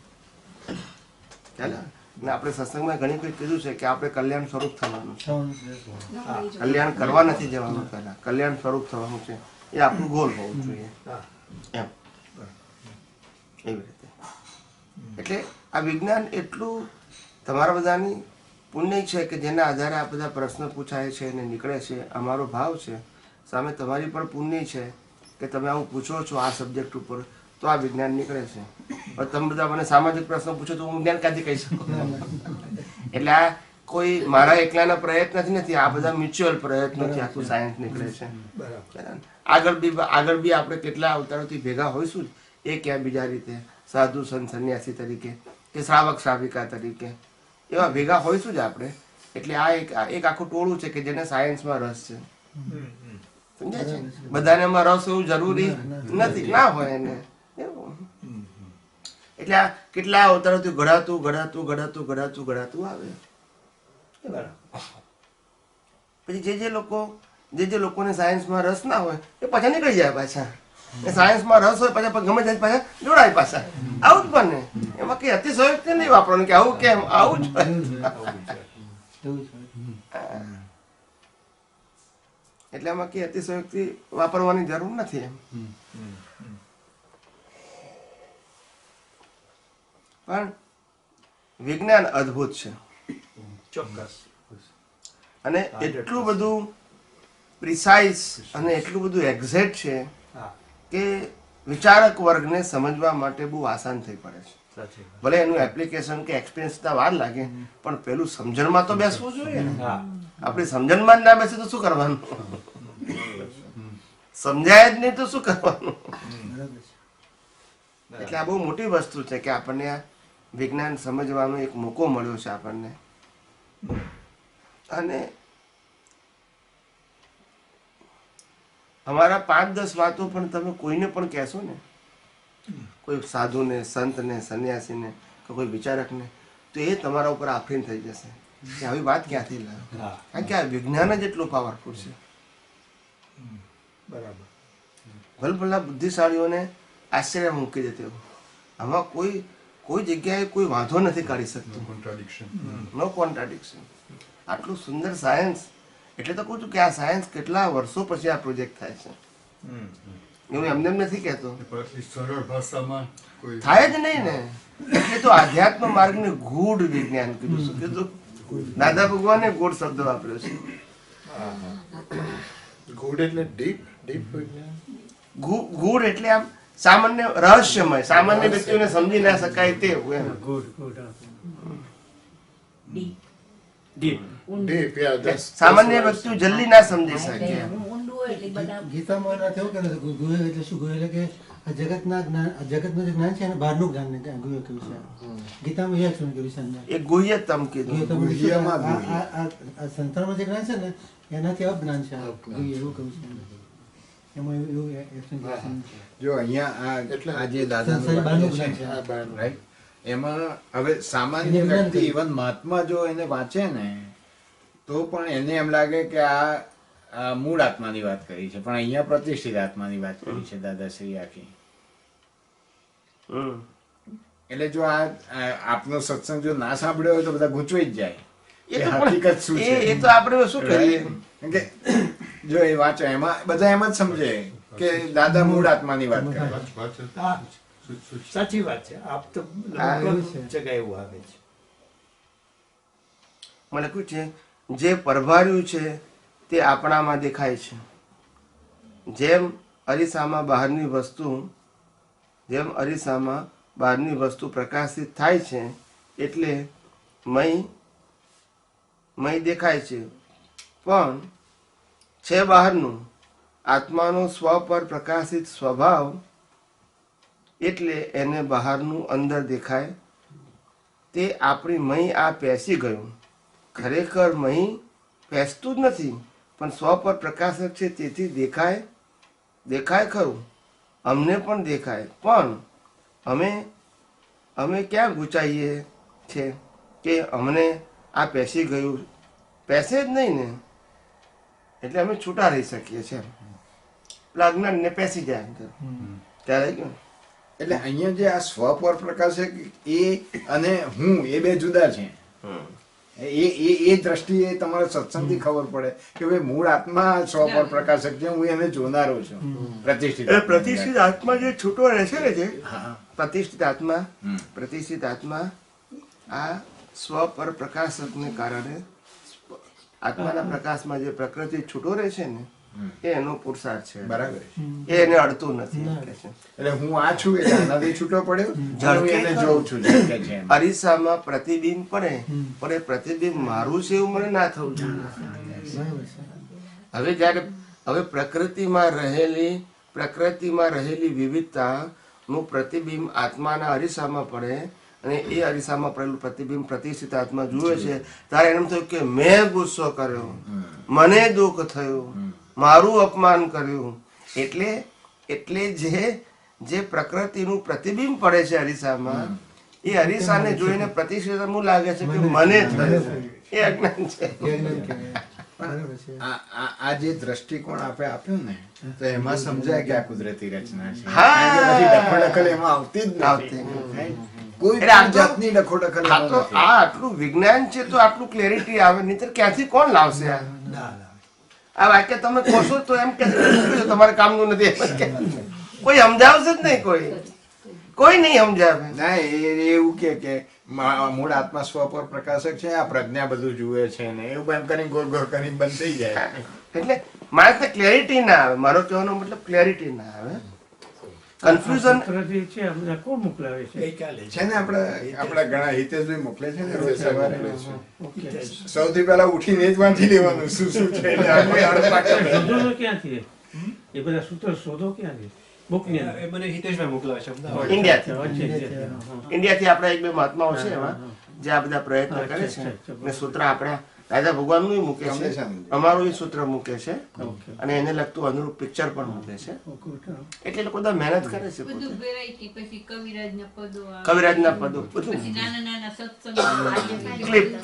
ખ્યાલ આવે? ને આપણે સત્સંગમાં ઘણી કોઈ કીધું છે કે આપણે કલ્યાણ સ્વરૂપ થવાનું છે. કલ્યાણ કરવા નથી જવાનું, પહેલા કલ્યાણ સ્વરૂપ થવાનું છે. એ આપણું ગોલ હોવું જોઈએ એમ. એવી રીતે એટલે આ વિજ્ઞાન એટલું તમારા બધાની પુણ્ય છે કે જેના આધારે આ બધા પ્રશ્નો પૂછાય છે અને નીકળે છે. અમારો ભાવ છે સામે તમારી પણ પુણ્ય છે કે તમે આવું પૂછો છો આ સબ્જેક્ટ ઉપર, તો આ વિજ્ઞાન નીકળે છે. પણ તમે બધા મને સામાજિક પ્રશ્નો પૂછો તો હું વિજ્ઞાન ક્યાંથી કહી શકું? એટલે આ કોઈ મારા એકલાના પ્રયત્નથી નથી, આ બધા મ્યુચ્યુઅલ પ્રયત્નોથી આખું સાયન્સ નીકળે છે. આગળ બી આપણે કેટલા અવતારોથી ભેગા હોઈશું જ, એ ક્યાં બીજા રીતે સાધુ સંત સંન્યાસી તરીકે કે શ્રાવક શ્રાવિકા તરીકે એવા ભેગા હોઈશું જ આપણે. એટલે આ એક આખું ટોળું છે કે જેને સાયન્સમાં રસ છે. સમજાય છે? બધાને એમાં રસ હોવું જરૂરી નથી, ના હોય એને એવું. એટલે આ કેટલા અવતારોથી ઘડાતું ઘડાતું ઘડાતું ઘડાતું ઘડાતું આવે. પછી જે લોકોને સાયન્સમાં રસ ના હોય એ પાછા નીકળી જાય પાછા. એ સાયન્સમાં રસ હોય પાછા ગમે જાય પાછા જોડાય પાછા. આવું જ બને. એમાં કઈ અતિશયોક્તિ નહીં વાપરવાનું કે આવું કેમ, આવું જ. એટલે એમાં કઈ અતિશયોક્તિ વાપરવાની જરૂર નથી એમ. પણ વિજ્ઞાન અદ્ભુત છે ચોક્કસ. અને એટલું બધું પ્રિસાઇઝ અને એટલું બધું એક્ઝેક્ટ છે કે વિચારક વર્ગને સમજવા માટે બહુ આસાન થઈ પડે છે. ભલે એનું એપ્લિકેશન કે એક્સપિરિયન્સ વાર લાગે પણ પેલું સમજણમાં તો બેસવું જોઈએ ને. આપણી સમજણમાં જ ના બેસે તો શું કરવાનું? સમજાય જ નહીં તો શું કરવાનું? એટલે આ બહુ મોટી વસ્તુ છે કે આપણને આ વિજ્ઞાન સમજવાનો એક મોકો મળ્યો છે આપણને. અને અમારા 5-10 વાતો પણ તમે કોઈને પણ કહેશો ને, કોઈ સાધુને, સંતને, સંન્યાસીને કે કોઈ વિચારકને, તો એ તમારા ઉપર આફરીન થઈ જશે કે આવી વાત ક્યાંથી લાવ્યો. કારણ કે આ વિજ્ઞાન જ એટલું પાવરફુલ છે. બરાબર. ભલભલા બુદ્ધિશાળીઓને આશ્ચર્ય મૂકી દેતો. આમાં કોઈ જગ્યાએ કોઈ વાંધો નથી કાઢી શકતું. નો કોન્ટ્રાડિક્શન. આટલું સુંદર સાયન્સ. એટલે તો કહું છું કે આ સાયન્સ કેટલા વર્ષો પછી આ પ્રોજેક્ટ થાય છે. એવું એમને નથી કહેતો, સરળ ભાષામાં થાય જ નહીં ને. એટલે તો આધ્યાત્મ માર્ગને ગૂઢ વિજ્ઞાન કીધું. શું કીધું? દાદા ભગવાને ગૂઢ શબ્દ વાપર્યો છે. ગૂઢ એટલે ડીપ વિજ્ઞાન. ગૂઢ એટલે આમ સામાન્ય રહસ્યમય, સામાન્ય વ્યક્તિઓને સમજી ના શકાય તેવું એમ. સામાન્ય વ્યક્તિઓ જલ્દી ના સમજી શકે. ગીતામાં એવું કે ગુહ્ય એટલે શું? ગુહ્ય એટલે કે આ જગતના જ્ઞાન, જગતનું જે જ્ઞાન છે એને બહારનું જ્ઞાન ને ગુહ્ય કહ્યું છે. ગીતામાં એ શું કહ્યું છે? એ ગુહ્યતમ કીધું. આ સંસારમાં જે જ્ઞાન છે ને એનાથી અજ્ઞાન છે. ગુહ્ય એવું કહ્યું છે. એમાં એવું જો અહીંયા આ જે દાદાનું વાક્ય છે રાઈટ, એમાં હવે સામાન્ય વ્યક્તિ ઇવન મહાત્મા જો એને વાંચે ને તો પણ એને એમ લાગે કે આ મૂળ આત્માની વાત કરી છે, પણ અહીંયા પ્રતિષ્ઠિત આત્માની વાત કરી છે દાદાશ્રી આખી. એટલે જો આ આપનો સત્સંગ જો ના સાંભળ્યો હોય તો બધા ગૂંચવાઈ જ જાય. હકીકત શું છે એ તો આપણે શું કરીએ? જો એ વાંચો એમાં બધા એમ જ સમજે કે દાદા મૂળ આત્માની વાત કરે. હા, સાચી વાત છે. આપ તો લગભગ જગ્યાએ એવું આવે છે. મને લખ્યું છે જે પરભાર્યું છે તે આપણામાં દેખાય છે. જેમ અરીસામાં બહારની વસ્તુ પ્રકાશિત થાય છે એટલે મય દેખાય છે, પણ છે બહારનું. આત્માનો સ્વ પર પ્રકાશિત સ્વભાવ એટલે એને બહારનું અંદર દેખાય. તે આપણી મય આ પેસી ગયું. ખરેખર મહી પેસતું જ નથી, પણ સ્વ પર પ્રકાશક છે તેથી દેખાય ખરું. અમને પણ દેખાય, પણ અમે ક્યાં ગુચાઈએ છે કે અમને આ પેસી ગયું. પેસે જ નહીં ને, એટલે અમે છૂટા રહી શકીએ છીએ. અજ્ઞાનને પેસી જાય અંદર ત્યારે ગયું. એટલે અહીંયા જે આ સ્વ પર પ્રકાશક એ અને હું એ બે જુદા છે. એ દ્રષ્ટિએ તમારે સત્સંગથી ખબર પડે કે ભાઈ મૂળ આત્મા સ્વ પર પ્રકાશક છે, હું એને જોનારો છું. પ્રતિષ્ઠિત આત્મા જે છૂટો રહેશે ને છે, પ્રતિષ્ઠિત આત્મા આ સ્વ પર પ્રકાશકને કારણે આત્માના પ્રકાશમાં જે પ્રકૃતિ છૂટો રહે છે ને એ એનો પુરુષાર્થ છે. બરાબર. એ એને અડતું નથી. એટલે હું આ છું એટલે આનાથી છૂટો પડ્યો, હું એને જોઉં છું. અરીસામાં પ્રતિબિંબ પડે, પણ એ પ્રતિબિંબ મારું છે એવું મને ના થવું જોઈએ. હવે પ્રકૃતિમાં રહેલી વિવિધતા નું પ્રતિબિંબ આત્માના અરીસામાં પડે અને એ અરીસામાં પડેલું પ્રતિબિંબ પ્રતિષ્ઠિત આત્મા જુએ છે ત્યારે એમ થયું કે મેં ગુસ્સો કર્યો, મને દુઃખ થયું, મારું અપમાન કર્યું. એટલે જે પ્રકૃતિનું પ્રતિબિંબ પડે છે અરીસામાં, એ અરીસાને જોઈને પ્રતિષ્ઠિત એવું લાગે છે કે મને થયું. એ અજ્ઞાન છે. આ જે દ્રષ્ટિકોણ આપે આપ્યું ને તો એમાં સમજાય કે આ કુદરતી રચના છે. ડખોડખલ એમાં આવતી જ નથી. કોઈ જાતની ડખોડખલ આટલું વિજ્ઞાન છે તો આટલું ક્લેરિટી આવે, નહીતર ક્યાંથી કોણ લાવશે? આ વાક્ય તમે કહો તો એમ કે તમારે કામનું નથી, કોઈ સમજાવશે જ નહીં. કોઈ નહીં સમજાવે. ના એવું કે મૂળ આત્મા સ્વ પર પ્રકાશક છે, આ પ્રજ્ઞા બધું જુએ છે ને એવું એમ કરીને ગોળ ગોળ કરીને બંધ થઈ જાય. એટલે મારે ક્લેરિટી ના આવે. મારો કહેવાનો મતલબ ક્લેરિટી ના આવે, કન્ફ્યુઝન કોણ મોકલાવે છે? છે ને આપણા ઘણા હિતેશભાઈ મોકલે છે ને રોજ સવારે. સૌથી પહેલા ઉઠીને જ વાંચી લેવાનું શું શું છે. ક્યાંથી એ બધા સૂત્રો શોધો ક્યાંથી? ઇન્ડિયાથી આપણા એક બે મહાત્માઓ છે એમાં જે આ બધા પ્રયત્ન કરે છે ને સૂત્ર આપણા દાદા ભગવાન નું મૂકે છે, અમારું એ સૂત્ર મૂકે છે અને એને લગતું અનુરૂપ પિક્ચર પણ મૂકે છે. એટલે લોકો બધા મહેનત કરે છે. કવિરાજના પદો બધું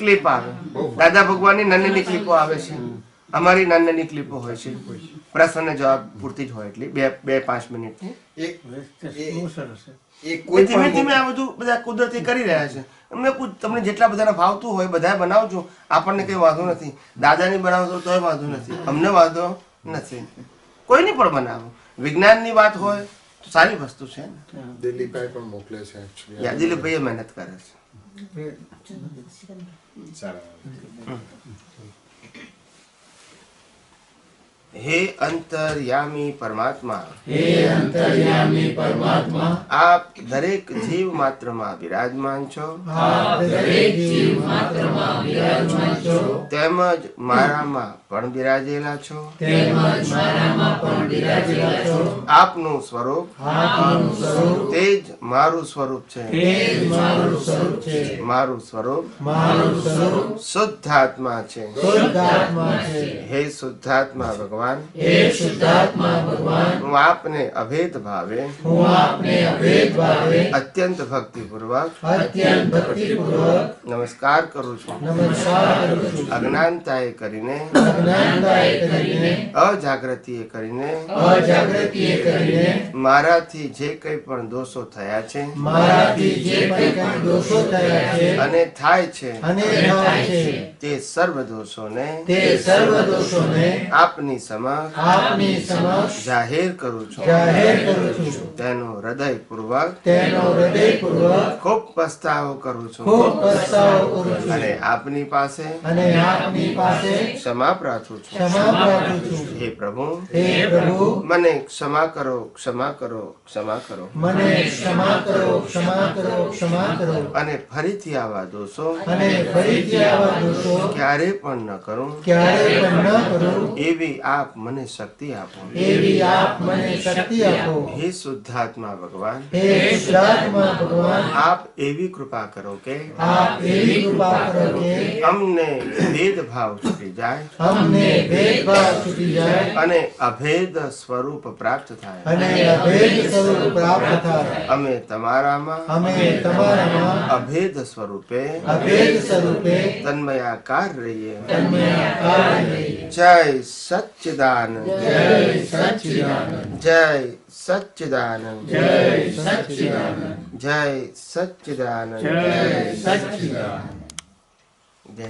ક્લિપ આવે. દાદા ભગવાનની નાની ક્લિપો આવે છે, અમારી નાની ક્લિપો હોય છે, પ્રશ્ન જવાબ પૂરતી જ હોય, એટલે 2-5 મિનિટની. ધીમે ધીમે આ બધું બધા કુદરતી કરી રહ્યા છે. તમને જેટલા બધાને ફાવતું હોય બધા બનાવજો, આપણને કઈ વાંધો નથી. દાદાની બનાવતો તોય વાંધો નથી, અમને વાંધો નથી. કોઈની પણ બનાવો. વિજ્ઞાનની વાત હોય તો સારી વસ્તુ છે. દિલીપભાઈ પણ મોકલે છે. દિલીપભાઈ મહેનત કરે છે. હે અંતર્યામી પરમાત્મા, આપ દરેક જીવ માત્રમાં બિરાજમાન છો, તેમજ મારામાં પણ બિરાજેલા છો. આપનું સ્વરૂપ તે જ મારું સ્વરૂપ છે. મારું સ્વરૂપ શુદ્ધાત્મા છે. હે શુદ્ધાત્મા ભગવાન, હું આપને અભેદ ભાવે અત્યંત ભક્તિપૂર્વક નમસ્કાર કરું છું. અજ્ઞાનતાએ કરીને અજ્ઞાનતાએ કરીને અજાગૃતિએ કરીને અજાગૃતિએ કરીને મારાથી જે કંઈ પણ દોષો થયા છે મારાથી જે કંઈ દોષો થયા છે અને થાય છે અને થાય છે તે સર્વ દોષોને તે સર્વ દોષોને આપની સમક્ષ આપની સમક્ષ જાહેર કરું છું જાહેર કરું છું. તેનો હૃદયપૂર્વક તેનો હૃદયપૂર્વક ખૂબ પસ્તાવો કરું છું ખૂબ પસ્તાવો કરું છું અને આપની પાસે અને આપની પાસે ક્ષમા પ્રાર્થું છું. ક્ષમા પ્રાર્થું છું. હે પ્રભુ, હે પ્રભુ, મને ક્ષમા કરો, ક્ષમા કરો, ક્ષમા કરો. મને ક્ષમા કરો, ક્ષમા કરો, ક્ષમા કરો. અને ફરીથી આવા દોષો અને ફરીથી આવા દોષો ક્યારે પણ ન કરું, ક્યારે પણ ન કરું એવી આપ મને શક્તિ આપો. એવી આપ મને શક્તિ આપો. હે શુદ્ધાત્મા ભગવાન, હે શુદ્ધાત્મા ભગવાન, આપ એવી કૃપા કરો કે આપ એવી કૃપા કરો કે અમને ભેદભાવ છૂટી જાય અમને ભેદભાવ છૂટી જાય અને અભેદ સ્વરૂપ પ્રાપ્ત થાય. અને અભેદ સ્વરૂપ પ્રાપ્ત થાય. અમે તમારામાં અમે તમારામાં અભેદ સ્વરૂપે અભેદ સ્વરૂપે તન્મયાકાર રહીએ. તન્મયાકાર રહીએ. જય સચ્ચિદાનંદ, જય સચ્ચિદાનંદ, જય સચ્ચિદાનંદ, જય સચ્ચિદાનંદ, જય સચ્ચિદાનંદ, જય સચ્ચિદાનંદ. જય